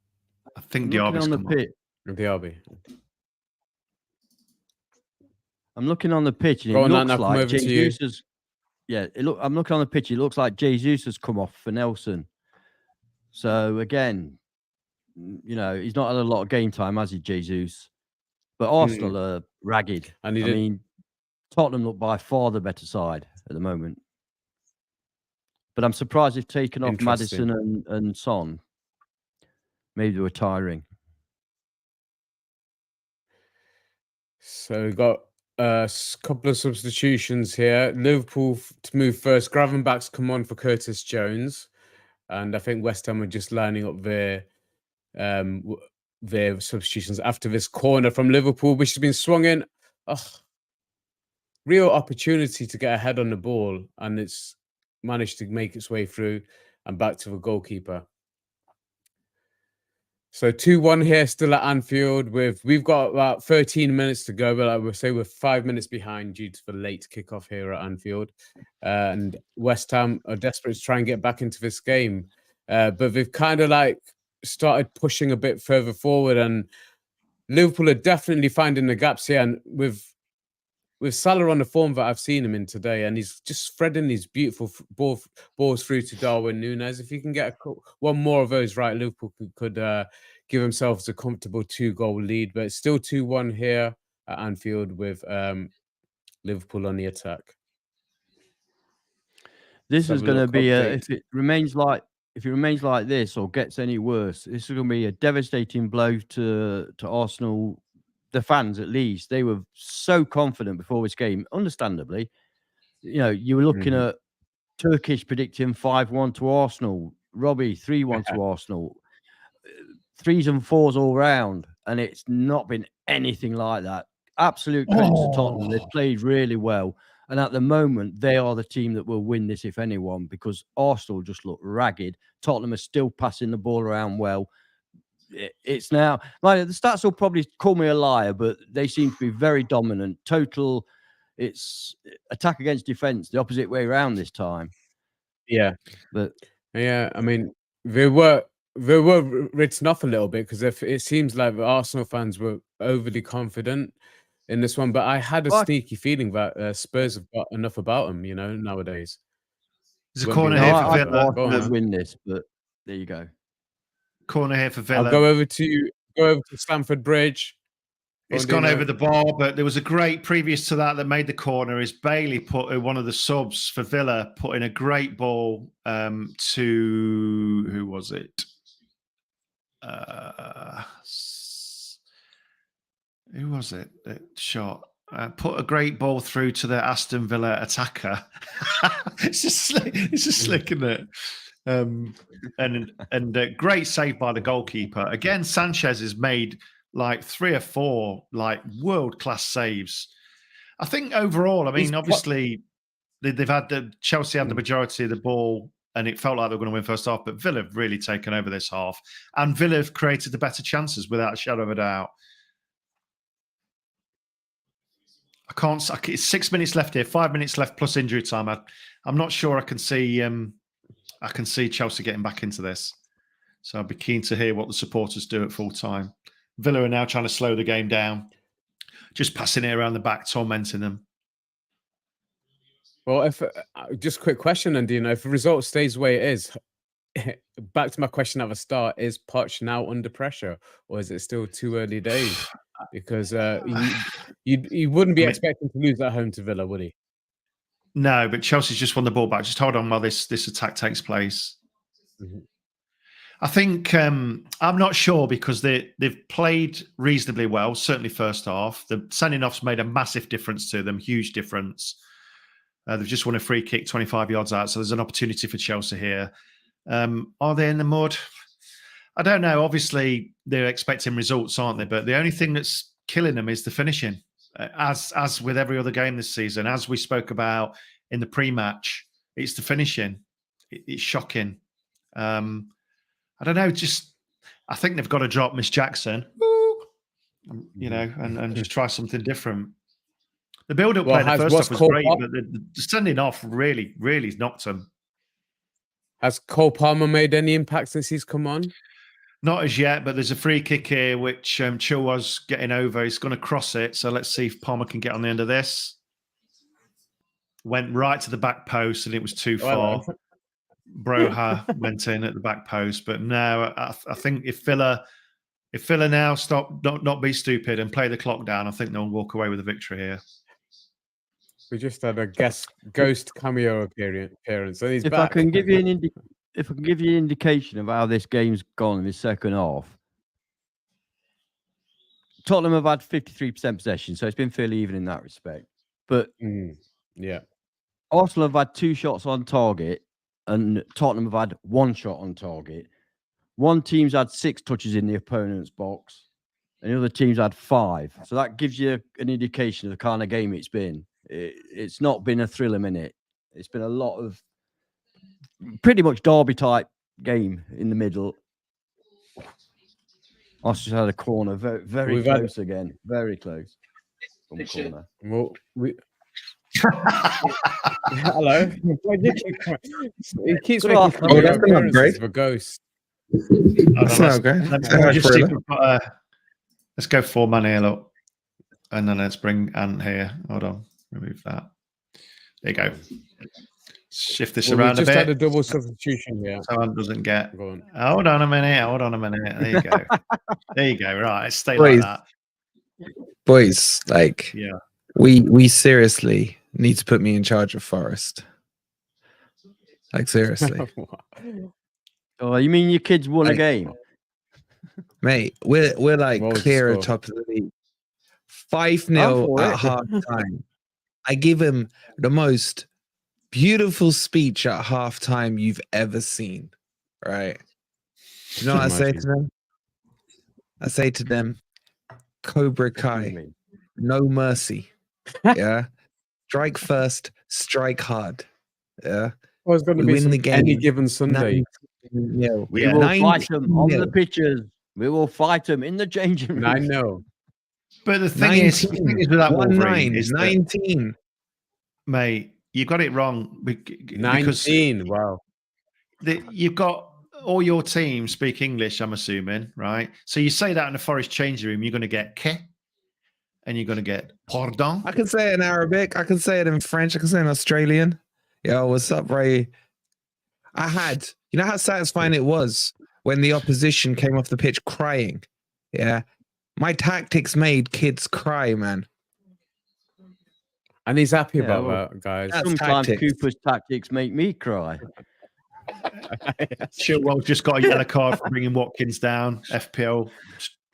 I think Diaby's on the pit. Diaby. I'm looking on the pitch, and it looks like Jesus has. Yeah, I'm looking on the pitch. It looks like Jesus has come off for Nelson. So again, he's not had a lot of game time, has he, Jesus? But Arsenal are ragged. I mean, Tottenham look by far the better side at the moment. But I'm surprised they've taken off Maddison and Son. Maybe they were tiring. So we've got a couple of substitutions here. Liverpool to move first. Gravenbach's come on for Curtis Jones. And I think West Ham are just lining up their substitutions after this corner from Liverpool, which has been swung in. Real opportunity to get ahead on the ball. And it's managed to make its way through and back to the goalkeeper. So 2-1 here, still at Anfield. We've got about 13 minutes to go, but I would say we're 5 minutes behind due to the late kickoff here at Anfield. And West Ham are desperate to try and get back into this game, but they've kind of started pushing a bit further forward, and Liverpool are definitely finding the gaps here. And with Salah on the form that I've seen him in today, and he's just threading these beautiful balls through to Darwin Núñez. If you can get one more of those right, Liverpool could give themselves a comfortable 2-goal lead. But it's still 2-1 here at Anfield with Liverpool on the attack. This is going to be if it remains like this or gets any worse, this is going to be a devastating blow to Arsenal. The fans, at least, they were so confident before this game. Understandably, you were looking at Turkish predicting 5-1 to Arsenal Robbie, 3-1 to Arsenal. 3s and 4s all round, and it's not been anything like that. Absolute credit to Tottenham. They've played really well. And at the moment, they are the team that will win this, if anyone, because Arsenal just look ragged. Tottenham are still passing the ball around well. It's now, the stats will probably call me a liar, but they seem to be very dominant. Total, it's attack against defense, the opposite way around this time. Yeah. But yeah, I mean, they were written off a little bit because it seems like the Arsenal fans were overly confident in this one, but I had a sneaky feeling that Spurs have got enough about them, nowadays. There's a corner here for Villa. Arsenal win this, but there you go. Corner here for Villa. I'll go over to Stamford Bridge. It's gone over the bar, but there was a great previous to that made the corner. Is Bailey put one of the subs for Villa, put in a great ball to who was it? Who was it that shot? Put a great ball through to the Aston Villa attacker. It's just slick, isn't it? And a great save by the goalkeeper. Again, Sanchez has made like 3 or 4 like world-class saves. I think overall, I mean, obviously they've had Chelsea had the majority of the ball, and it felt like they were going to win first half, but Villa have really taken over this half, and Villa have created the better chances without a shadow of a doubt. It's 6 minutes left here, 5 minutes left plus injury time. I'm not sure I can see Chelsea getting back into this. So I'd be keen to hear what the supporters do at full time. Villa are now trying to slow the game down, just passing it around the back, tormenting them. Well, if just a quick question, and if the result stays the way it is, back to my question at the start: is Poch now under pressure, or is it still too early days? Because you wouldn't be expecting to lose at home to Villa, would he? No, but Chelsea's just won the ball back. Just hold on while this attack takes place. Mm-hmm. I think I'm not sure because they've played reasonably well, certainly first half. The sending offs made a massive difference to them, huge difference. They've just won a free kick 25 yards out, so there's an opportunity for Chelsea here. Are they in the mud? I don't know. Obviously, they're expecting results, aren't they? But the only thing that's killing them is the finishing. As with every other game this season, as we spoke about in the pre-match, it's the finishing. It's shocking. I don't know. I think they've got to drop Miss Jackson, and just try something different. The build-up play the first half was great, but the sending off really, really knocked them. Has Cole Palmer made any impact since he's come on? Not as yet, but there's a free kick here, which Chilwell's getting over. He's going to cross it. So let's see if Palmer can get on the end of this. Went right to the back post, and it was too far. Broha went in at the back post. But no, I think if Villa now stop, not be stupid and play the clock down, I think they'll walk away with a victory here. We just had a ghost cameo appearance. So he's back. I can give you an indication of how this game's gone in the second half, Tottenham have had 53% possession, so it's been fairly even in that respect. But yeah, Arsenal have had 2 shots on target, and Tottenham have had 1 shot on target. One team's had 6 touches in the opponent's box, and the other team's had 5. So that gives you an indication of the kind of game it's been. It's not been a thriller minute. It's been a lot of pretty much derby type game in the middle. Arsenal had a corner, very close again, very close from the corner. Well, hello. He keeps making appearances for ghosts. That's not good. Let's go 4 man here, look, and then let's bring Ant here. Hold on, remove that. There you go. Shift this around a bit. Just had a double substitution here. So Ant doesn't get. Hold on a minute. There you go. There you go. Right, stay like that. Boys, we seriously need to put me in charge of Forest. Like, seriously. Oh, you mean your kids won a game? Mate, we're like clear at top of the league. 5-0 at half time. I give him the most beautiful speech at halftime you've ever seen, right? Do you know what I say to them? I say to them, Cobra Kai, no mercy. Yeah. Strike first, strike hard. Yeah. Well, it's going to be win the game any given Sunday. We will fight them on the pitches. We will fight them in the changing room. I know. But the thing is with that Wolverine is 19. Mate, you got it wrong. 19. Wow. You've got all your team speak English, I'm assuming, right? So you say that in the Forest changing room, you're going to get "que," and you're going to get "pardon." I can say it in Arabic. I can say it in French. I can say it in Australian. Yo, what's up, Ray? You know how satisfying it was when the opposition came off the pitch crying? Yeah. My tactics made kids cry, man. And he's happy about that, guys. Sometimes Cooper's tactics make me cry. Chilwell just got a yellow card for bringing Watkins down. FPL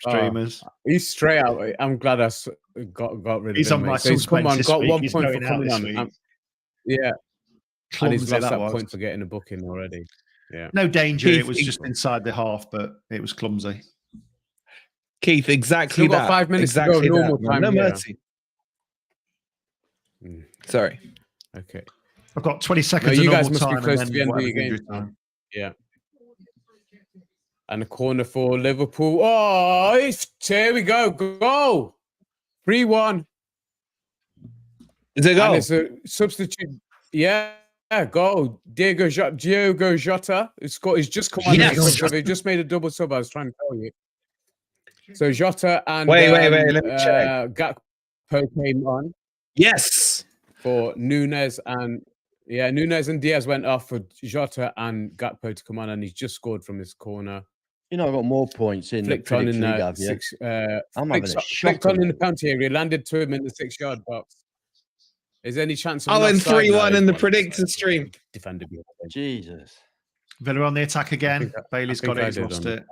streamers. He's straight out. I'm glad I got rid of him. He's on my come on, got 1 He's point for going out coming this on. week. Yeah. Clumsy and he's lost that was. point for getting a booking already. Yeah. No danger. It was just inside the half, but it was clumsy. Keith, exactly Still got that. 5 minutes exactly to go. Normal time. No mercy. Sorry. Okay. I've got 20 seconds. No, you of guys must time be close to the end of your game now. Yeah. And a corner for Liverpool. Oh, here we go. Go. 3-1. Is it go? And it's a substitute. Yeah. Goal. Diego Jota. He's just come on. He just made a double sub. I was trying to tell you. So Jota and wait. Let me check. Gakpo came on. Yes. For Nunes and Diaz went off for Jota and Gakpo to come on, and he's just scored from his corner. You know, I got more points in flicked the on in league, six. I'm having a flicked on in the penalty area. Landed to him in the 6-yard box. Is there any chance of and 3-1 in the predictor stream? Defended. Jesus. Villa on the attack again. Bailey's got it. He's lost it.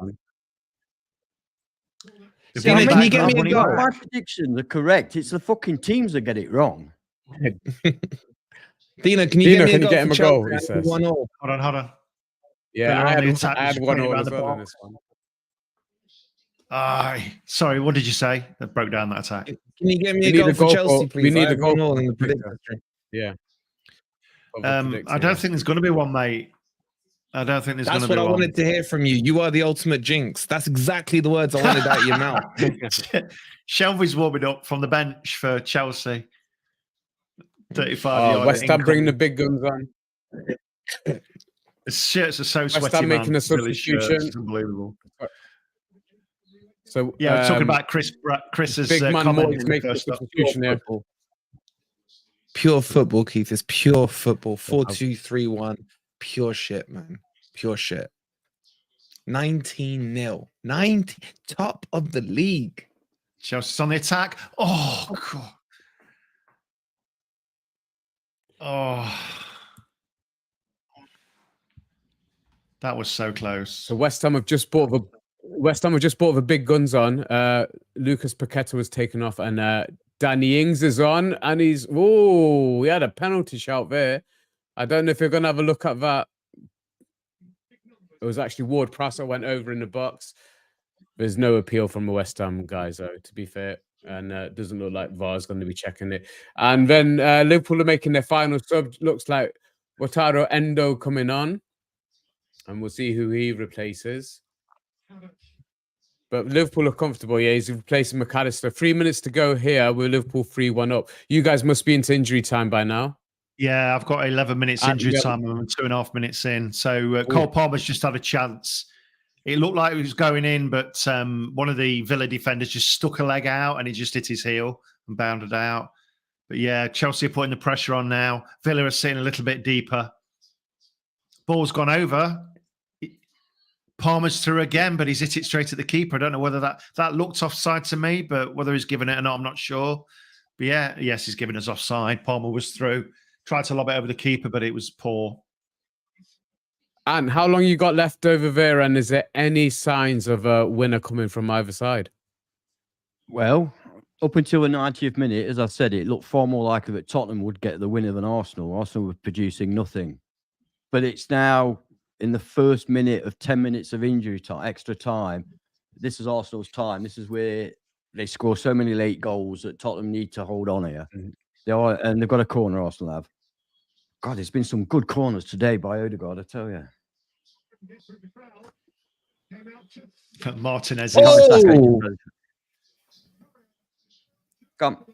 Can you get me a goal? My predictions are correct. It's the fucking teams that get it wrong. Dino, can you get him a goal? He says. 1-1. Hold on. Yeah, I had 1-1 as well in this one. Sorry, what did you say? That broke down that attack. Can you get me a goal for Chelsea, please? We need a goal in the predictor stream. Yeah. I don't think there's going to be one, mate. I don't think there's going to be one. That's what I wanted to hear from you. You are the ultimate jinx. That's exactly the words I wanted out of your mouth. Shelby's warming up from the bench for Chelsea. 35 yards. West Ham bringing the big guns on. The shirts are so sweaty. West Ham making a substitution. It's unbelievable. So talking about Chris's big man comment making a substitution there. Pure football, Keith. It's pure football. 4-2-3-1. Pure shit, man. Pure shit. 19-0. 19. Top of the league. Chelsea's on the attack. Oh, God. Oh. That was so close. So West Ham have just bought the big guns on. Lucas Paqueta was taken off, and Danny Ings is on, and he had a penalty shout there. I don't know if you're going to have a look at that. It was actually Ward Prowse went over in the box. There's no appeal from the West Ham guys, though, to be fair. And it doesn't look like VAR's going to be checking it. And then Liverpool are making their final sub. Looks like Wataru Endo coming on. And we'll see who he replaces. But Liverpool are comfortable. Yeah, he's replacing McAllister. 3 minutes to go here. We're Liverpool 3-1 up. You guys must be into injury time by now. Yeah, I've got 11 minutes injury time. I'm 2.5 minutes in. So Cole Palmer's just had a chance. It looked like he was going in, but one of the Villa defenders just stuck a leg out and he just hit his heel and bounded out. But yeah, Chelsea are putting the pressure on now. Villa are sitting a little bit deeper. Ball's gone over. Palmer's through again, but he's hit it straight at the keeper. I don't know whether that looked offside to me, but whether he's given it or not, I'm not sure. But yes, he's given us offside. Palmer was through. Tried to lob it over the keeper, but it was poor. And how long you got left over there? And is there any signs of a winner coming from either side? Well, up until the 90th minute, as I said, it looked far more likely that Tottenham would get the winner than Arsenal. Arsenal were producing nothing. But it's now in the first minute of 10 minutes of injury time, extra time. This is Arsenal's time. This is where they score so many late goals that Tottenham need to hold on here. They are, and they've got a corner, Arsenal have. God, there's been some good corners today by Odegaard, I tell you. Martinez. Oh! Come.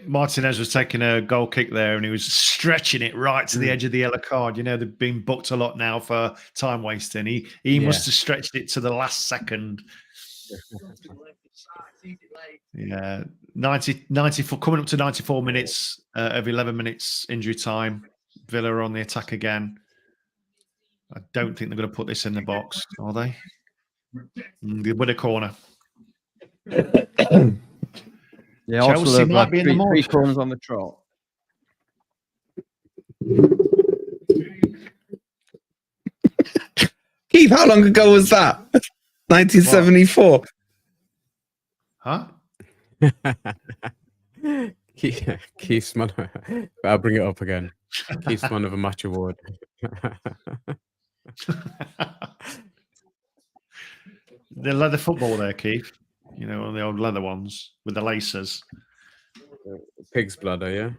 Martinez was taking a goal kick there and he was stretching it right to the edge of the yellow card. You know, they've been booked a lot now for time wasting. He must have stretched it to the last second. Yeah, 94, coming up to 94 minutes of 11 minutes injury time. Villa are on the attack again. I don't think they're going to put this in the box, are they? With a corner. Yeah, Chelsea might be in the three corners on the trot. Keith, how long ago was that? 1974. Huh? Keith's man. I'll bring it up again. Keith's man of a match award. The leather football there, Keith. You know, one of the old leather ones with the laces. Pig's bladder, yeah.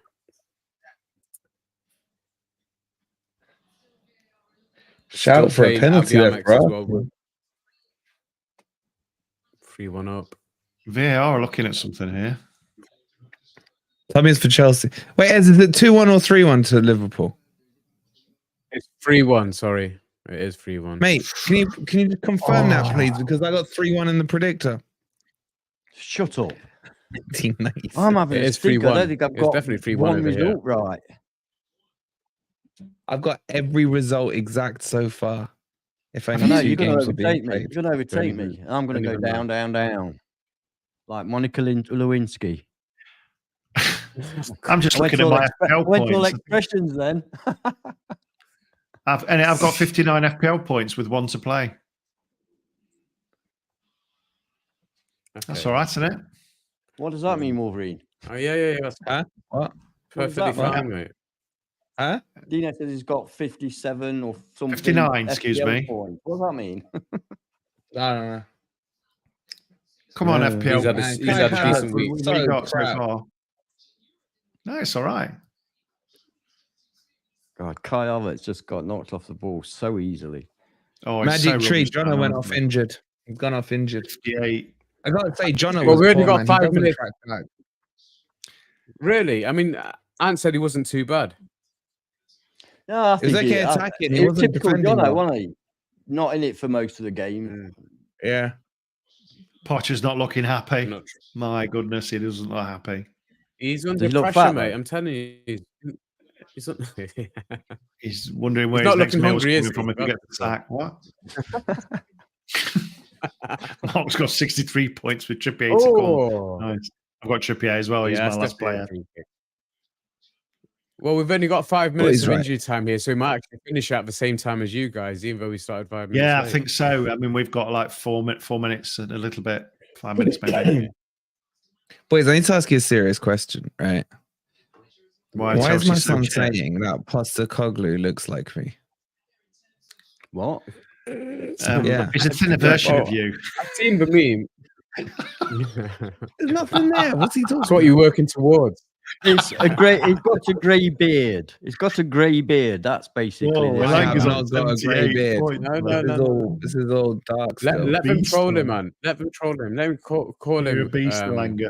Shout for a penalty there, bro. Well, 3-1 up. VAR are looking at something here. Tell me it's for Chelsea. Wait, is it 2-1 or 3-1 to Liverpool? It's 3-1, sorry. It is 3-1. Mate, can you just confirm that, please? Because I got 3-1 in the predictor. Shut up. Nice. I'm having it a is stink. 3-1. I don't think I've got definitely 3-1 one result right. I've got every result exact so far. If I only know, two you're going to games are being overtake me. played. You're going to overtake me. And I'm going to go down, down, down. Like Monica Lewinsky. I'm just looking at my FPL went to all points. expressions then. I've got 59 FPL points with one to play. Okay. That's all right, isn't it? What does that mean, Wolverine? Oh, yeah. That's What? perfectly fine, mate. Huh? Dino says he's got 57 or something. 59, excuse FPL me. points. What does that mean? I don't know. Come on, No, FPL. He's had a decent week. What have you got so crap. far? No, it's all right. God, Kai Havertz just got knocked off the ball so easily. Oh, it's Magic so Tree, rubbish, Jono man. went off injured. He's gone off injured. 58. I gotta say, Jono Well, was we only poor, got man. 5 He doesn't minutes. track back. Really? I mean, Ant said he wasn't too bad. No, I He was think okay attacking. He was wasn't typical defending Jono, well. wasn't he? Not in it for most of the game. Yeah. Potter's not looking happy. Not true. My goodness, he doesn't look happy. He's Does under he look pressure, fat, mate. though? I'm telling you. He's not, He's wondering where He's his not next looking meal's hungry, coming is from he? if he gets the sack. What? Mark's got 63 points with Trippier to Oh. come. Nice. I've got Trippier as well. He's Yeah, my last player. Well, we've only got 5 minutes he's of right. injury time here, so we might actually finish at the same time as you guys, even though we started 5 minutes Yeah, late. I think so. I mean, we've got like 4 minutes and a little bit. 5 minutes maybe. Boys, I need to ask you a serious question, right? Why is Chelsea my so son checked? saying that Postecoglou looks like me? What? Yeah. It's a thinner version of you. I've seen the meme. There's nothing there. What's he talking That's what you're working towards. It's a grey. He's got a grey beard. He's got a grey beard. That's basically. Whoa, this. I I like his have on not got a grey 78 beard. points. No. This is all dark still. Let them Beast, troll him, man. man. Let them troll him. Let me call You're him a beast, Elanga.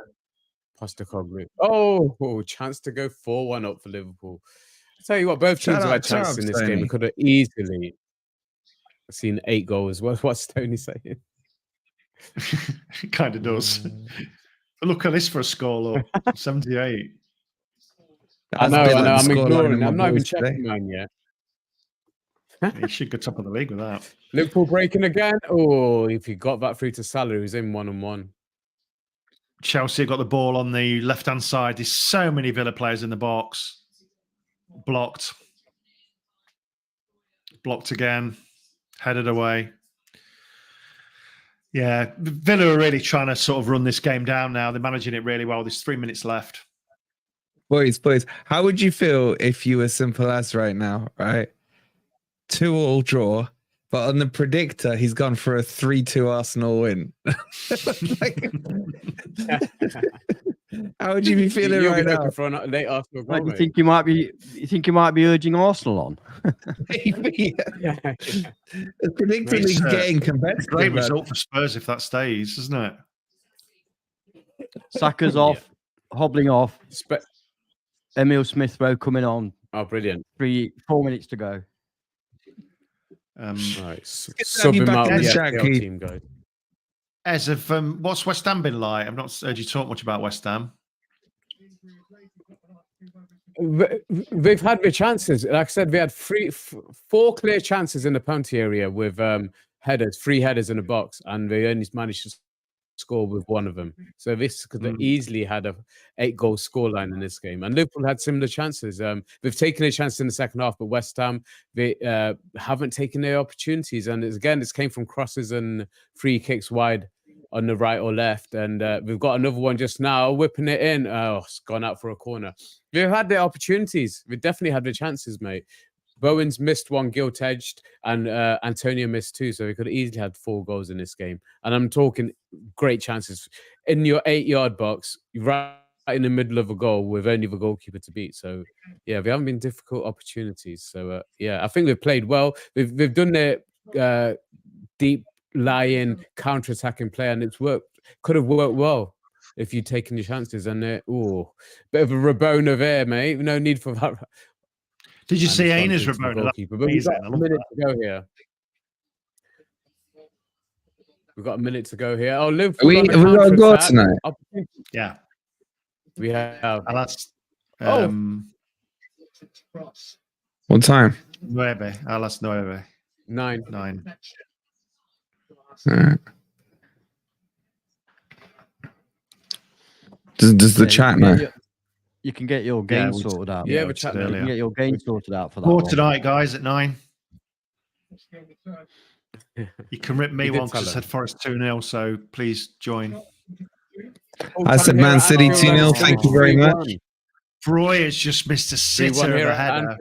Postecoglou. Oh, chance to go 4-1 up for Liverpool. I tell you what, both teams Shut have had up, shut chances up, in this game. Stoney. We could have easily seen 8 goals. What's Tony saying? It kind of does. But look at this for a score, look. 78. I know. That's a bit like I'm the scoreline ignoring. of my I'm not even boys today. checking mine yet. He should go top of the league with that. Liverpool breaking again. Oh, if he got that through to Salah, he's in 1-on-1. Chelsea got the ball on the left-hand side. There's so many Villa players in the box. Blocked. Blocked again. Headed away. Yeah, Villa are really trying to sort of run this game down now. They're managing it really well. There's 3 minutes left. Boys, how would you feel if you were simple as right now, right? 2-2 draw, but on the predictor, he's gone for a 3-2 Arsenal win. Like, how would you be feeling right now? For a late Arsenal goal, Do you think you might be? You think you might be urging Arsenal on? Maybe. yeah. The predictor It's, league's getting competitive. Great result for Spurs if that stays, isn't it? Saka's off, hobbling off. Emil Smith Rowe coming on. Oh, brilliant. 4 minutes to go. Right. Sub him out with the FPL team, guys. As of what's West Ham been like? I've not heard you talk much about West Ham. We've had the chances. Like I said, we had 4 clear chances in the penalty area with headers, 3 headers in the box, and we only managed to score with one of them. So this could have easily had a 8-goal scoreline in this game. And Liverpool had similar chances. They've taken a chance in the second half, but West Ham, they haven't taken their opportunities. And this came from crosses and free kicks wide on the right or left. And we've got another one just now, whipping it in. Oh, it's gone out for a corner. We've had the opportunities. We definitely had the chances, mate. Bowen's missed one, gilt-edged, and Antonio missed 2, so he could have easily had 4 goals in this game. And I'm talking great chances. In your 8-yard box, right in the middle of a goal with only the goalkeeper to beat. So, yeah, we haven't been difficult opportunities. So, yeah, I think we've played well. We've done the deep lie-in, counter-attacking play, and it's worked. Could have worked well if you'd taken your chances. And, bit of a Rabona there, mate. No need for that. Did you see Aina's Rabona? But we've got a minute to go here. We've got a minute to go here. Oh, Liverpool. We got a goal tonight. Yeah. We have. And that's what time? 9. A las 9. 9. All right. Does the chat know? You can get your game sorted out. Yeah, we chat You can get your game sorted out for that. More one. tonight, guys, at 9. You can rip me one because I said Forest 2-0, so please join. I said Man City 2-0. Thank you very much. Broy has just missed a sitter of a header.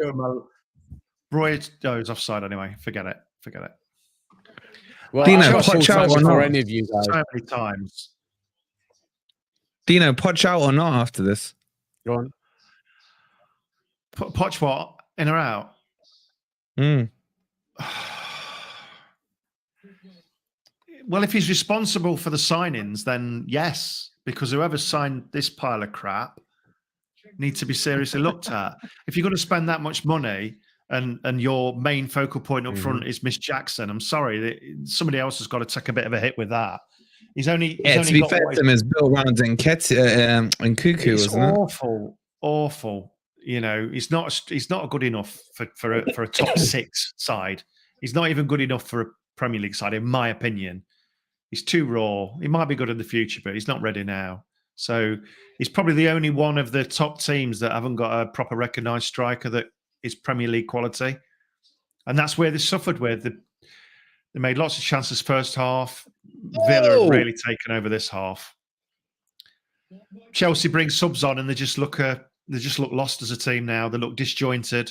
Broy is offside anyway. Forget it. Well, Dino, Poch out or for not? any of you guys. So many times. Dino, Poch out or not after this? Go on. Poch what? In or out? Well, if he's responsible for the signings, then yes, because whoever signed this pile of crap needs to be seriously looked at. If you're going to spend that much money and your main focal point up front is Miss Jackson, I'm sorry, somebody else has got to take a bit of a hit with that. He's only to be fair to him, is built around and Cuckoo, it's isn't it? awful. You know, he's not good enough for a top 6 side. He's not even good enough for a Premier League side, in my opinion. He's too raw. He might be good in the future, but he's not ready now. So he's probably the only one of the top teams that haven't got a proper recognised striker that is Premier League quality. And that's where they suffered with. They made lots of chances first half. Villa have really taken over this half. Chelsea bring subs on and they just look lost as a team now. They look disjointed.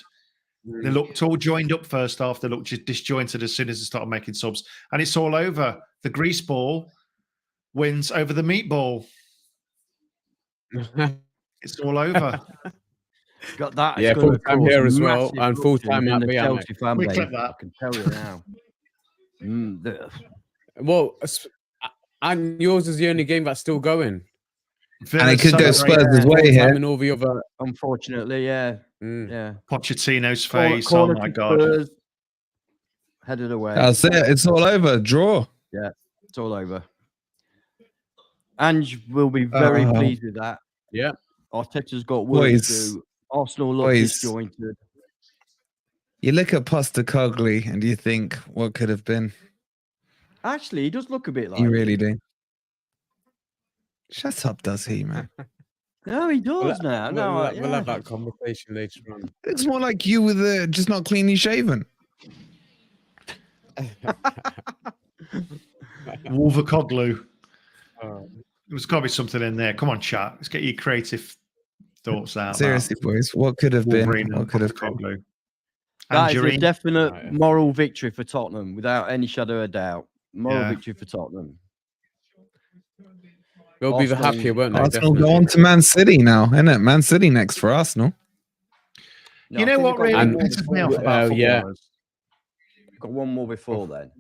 They looked all joined up first half. They looked just disjointed as soon as they started making subs. And it's all over. The grease ball wins over the meatball. It's all over. Got that. Yeah, full time here as well, and full time at the Chelsea fan base. that. I can tell you now. Well, and yours is the only game that's still going. And it could go Spurs' way here. And all the other, unfortunately, yeah. Yeah. Pochettino's face. Corner oh my to God. Spurs, headed away. That's it. It's all over. Draw. Yeah, it's all over. Ange will be very pleased with that. Yeah. Arteta's got work to do. Arsenal look disjointed. You look at Postecoglou and you think, what could have been? Actually, he does look a bit like. He really do. Shut up, does he, man? No, he does now. We'll have that conversation later on. It's more like you with just not cleanly shaven. Wolvercoglu. There's got to be something in there. Come on, chat. Let's get your creative thoughts out. Seriously, boys. What could have been? What could have been? That is a Tangerine. definite moral victory for Tottenham, without any shadow of doubt. Moral victory for Tottenham. They'll be the happier, won't they? Arsenal go on to Man City now, isn't it? Man City next for Arsenal. No, You know what really pisses me off about footballers? Got one more before then.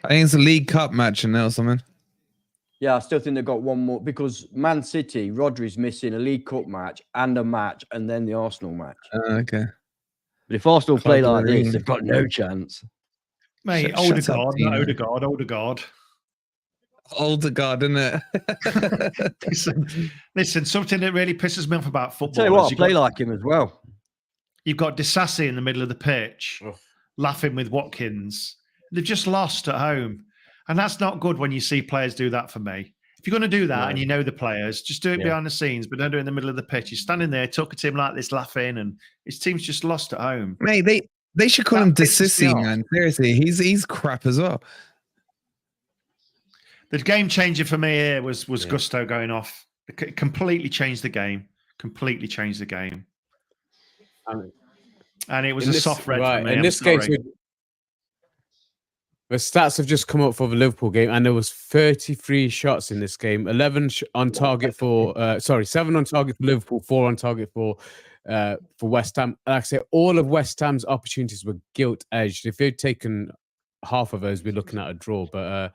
I think it's a League Cup match and or something. Yeah, I still think they've got one more because Man City, Rodri's missing a League Cup match and a match and then the Arsenal match. Okay. But if Arsenal play like this, they've got no chance. Mate, Odegaard, not Odegaard, Odegaard. Odegaard, isn't it? listen, something that really pisses me off about football. Tell you what, I play like him as well. You've got Disassi in the middle of the pitch, laughing with Watkins. They've just lost at home. And that's not good when you see players do that for me. If you're going to do that and you know the players, just do it behind the scenes, but don't do it in the middle of the pitch. He's standing there talking to him like this, laughing, and his team's just lost at home. Mate, they should call him Disassi, man. Seriously, he's crap as well. The game changer for me here was Gusto going off. It completely changed the game. Completely changed the game. And it was a soft red for me. In this game, the stats have just come up for the Liverpool game, and there was 33 shots in this game. 11 on target for 7 on target for Liverpool, 4 on target for West Ham. Like I say, all of West Ham's opportunities were gilt-edged. If they'd taken half of those, we're looking at a draw. But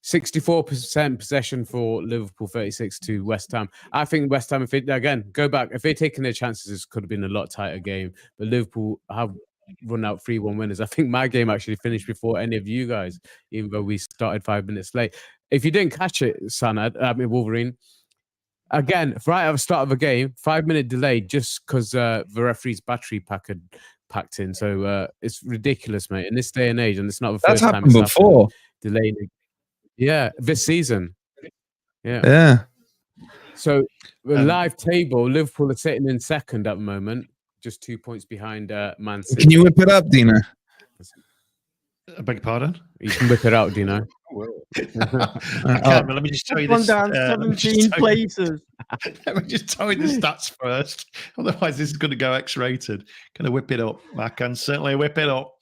64% possession for Liverpool, 36 to West Ham. I think West Ham, if they'd taken their chances, this could have been a lot tighter game. But Liverpool have run out 3-1 winners. I think my game actually finished before any of you guys, even though we started 5 minutes late. If you didn't catch it, Wolverine, again, right at the start of the game, 5-minute delay just because the referee's battery pack had packed in. So it's ridiculous, mate. In this day and age, and it's not the first time it's before. Delaying. Yeah, this season. Yeah. So the live table, Liverpool are sitting in second at the moment, just 2 points behind Man City. Can you whip it up, Dino? I beg your pardon? You can whip it out, Dino. I can't, but let me just tell you this. Down 17 places. Let me just tell you the stats first. Otherwise, this is going to go X-rated. Can I whip it up? I can certainly whip it up.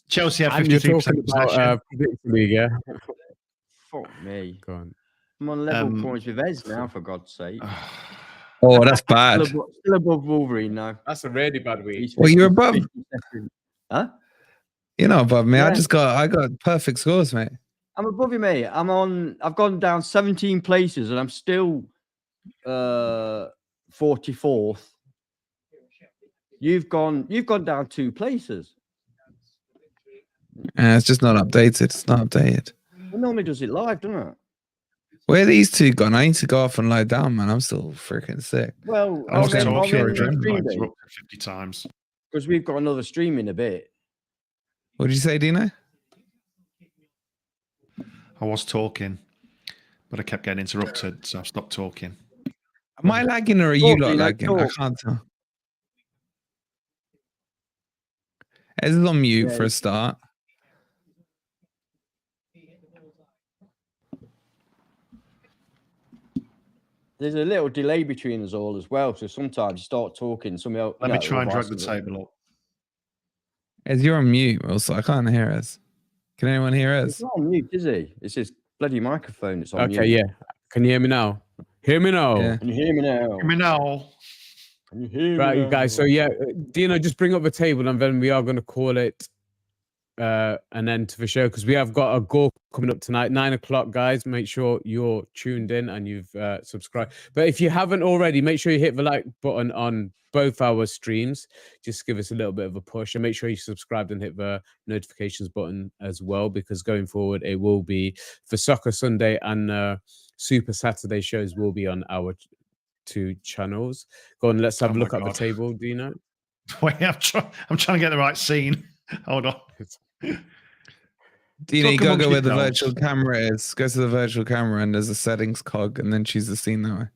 Chelsea have 53% possession. League, yeah. Fuck me. Go on. I'm on level points with Ez now, for God's sake. Oh, that's bad. Still above Wolverine now. That's a really bad week. Well, you're above. Huh? You're not above me. Yeah. I got perfect scores, mate. I'm above you, mate. I've gone down 17 places and I'm still 44th. You've gone down 2 places. It's just not updated. It's not updated. It normally does it live, doesn't it? Where are these two gone? I need to go off and lie down, man. I'm still freaking sick. Well, I'm pure adrenaline. 50 times. Because we've got another stream in a bit. What did you say, Dino? I was talking, but I kept getting interrupted, so I stopped talking. Am I lagging or are you not lagging? I can't tell. Ez is on mute for a start. There's a little delay between us all as well, so sometimes you start talking. Let me try and drag the table up. Ez, you're on mute, also. I can't hear us. Can anyone hear us? He's not on mute, is he? It's his bloody microphone that's on mute. Okay, yeah. Can you hear me now? Hear me now. Yeah. Can you hear me now? Hear me now. Can you hear me right, now? You guys. So, yeah, Dino, just bring up the table and then we are going to call it an end to the show because we have got a goal coming up tonight, 9 o'clock, guys. Make sure you're tuned in and you've subscribed. But if you haven't already, make sure you hit the like button on both our streams. Just give us a little bit of a push and make sure you subscribe and hit the notifications button as well, because going forward, it will be for Soccer Sunday and Super Saturday shows will be on our 2 channels. Go on, let's have a look at the table, Dino. Wait, I'm trying to get the right scene. Hold on. Dino, you gotta go where the virtual camera is. Go to the virtual camera and there's a settings cog and then choose the scene that way.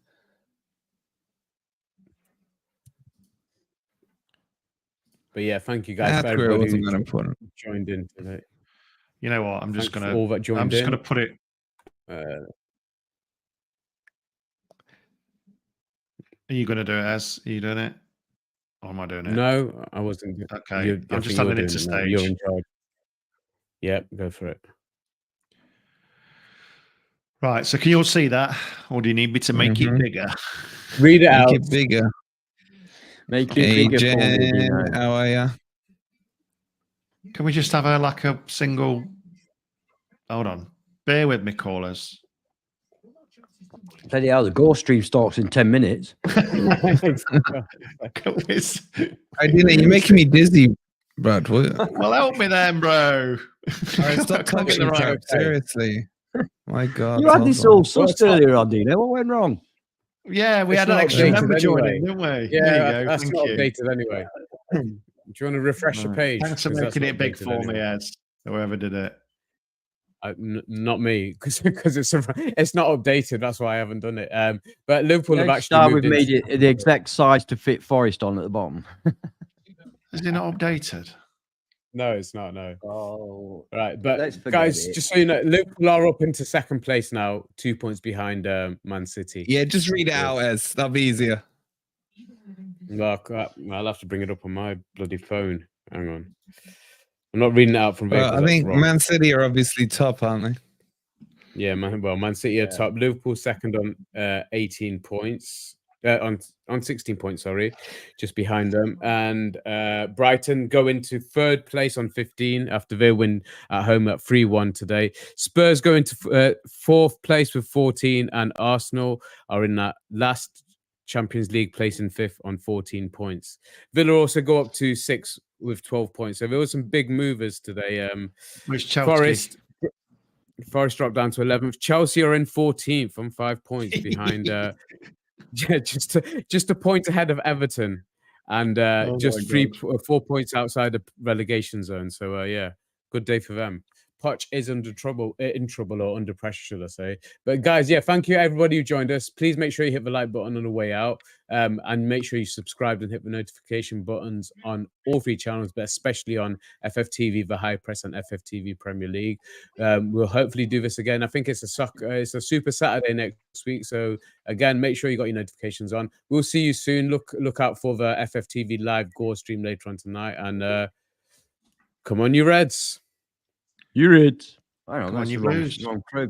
But yeah, thank you guys for everybody who joined in today. You know what? I'm just gonna put it. Are you gonna do it, Ez? Are you doing it? Or am I doing it? No, I wasn't. Okay, I'm just adding it to stage. You're in charge. Yep, go for it. Right, so can you all see that? Or do you need me to make it bigger? Read it out. Make it bigger. Make it bigger for me, you know. How are ya? Can we just have a single... Hold on. Bear with me, callers. Bloody hell, the Gore stream starts in 10 minutes. Ideally, you're making me dizzy, Brad. Well, help me then, bro. All right, stop touching right. Seriously. My God. You had this all sussed earlier on, Dino. What went wrong? Yeah, we had an extra member joining, didn't we? Yeah, that's not updated anyway. Do you want to refresh the page? Thanks for making it big for me, Ed. Whoever did it. Not me, because it's not updated. That's why I haven't done it. But Liverpool have actually moved. We've made it the exact size to fit Forest on at the bottom. Is it not updated? No, it's not. No. Oh, right. But guys, just so you know, Liverpool are up into second place now, 2 points behind Man City. Yeah, just read it out, Ez. That'll be easier. Look, I'll have to bring it up on my bloody phone. Hang on. I'm not reading it out from there. I think Man City are obviously top, aren't they? Yeah, Man City are top. Liverpool second on 18 points. On 16 points, sorry, just behind them. And Brighton go into third place on 15 after their win at home at 3-1 today. Spurs go into fourth place with 14, and Arsenal are in that last Champions League place in fifth on 14 points. Villa also go up to 6th with 12 points. So there were some big movers today. Forest dropped down to 11th. Chelsea are in 14th on 5 points behind... just a point ahead of Everton, and just 4 points outside the relegation zone. So yeah, good day for them. Poch is in trouble or under pressure, should I say. But guys, yeah, thank you everybody who joined us. Please make sure you hit the like button on the way out, and make sure you subscribe and hit the notification buttons on all 3 channels, but especially on FFTV, the High Press, and FFTV Premier League. We'll hopefully do this again. I think it's a Super Saturday next week. So again, make sure you got your notifications on. We'll see you soon. Look out for the FFTV live Gore stream later on tonight. And come on, you Reds. You Reds. I don't know. Come on, That's you the Blues. wrong program.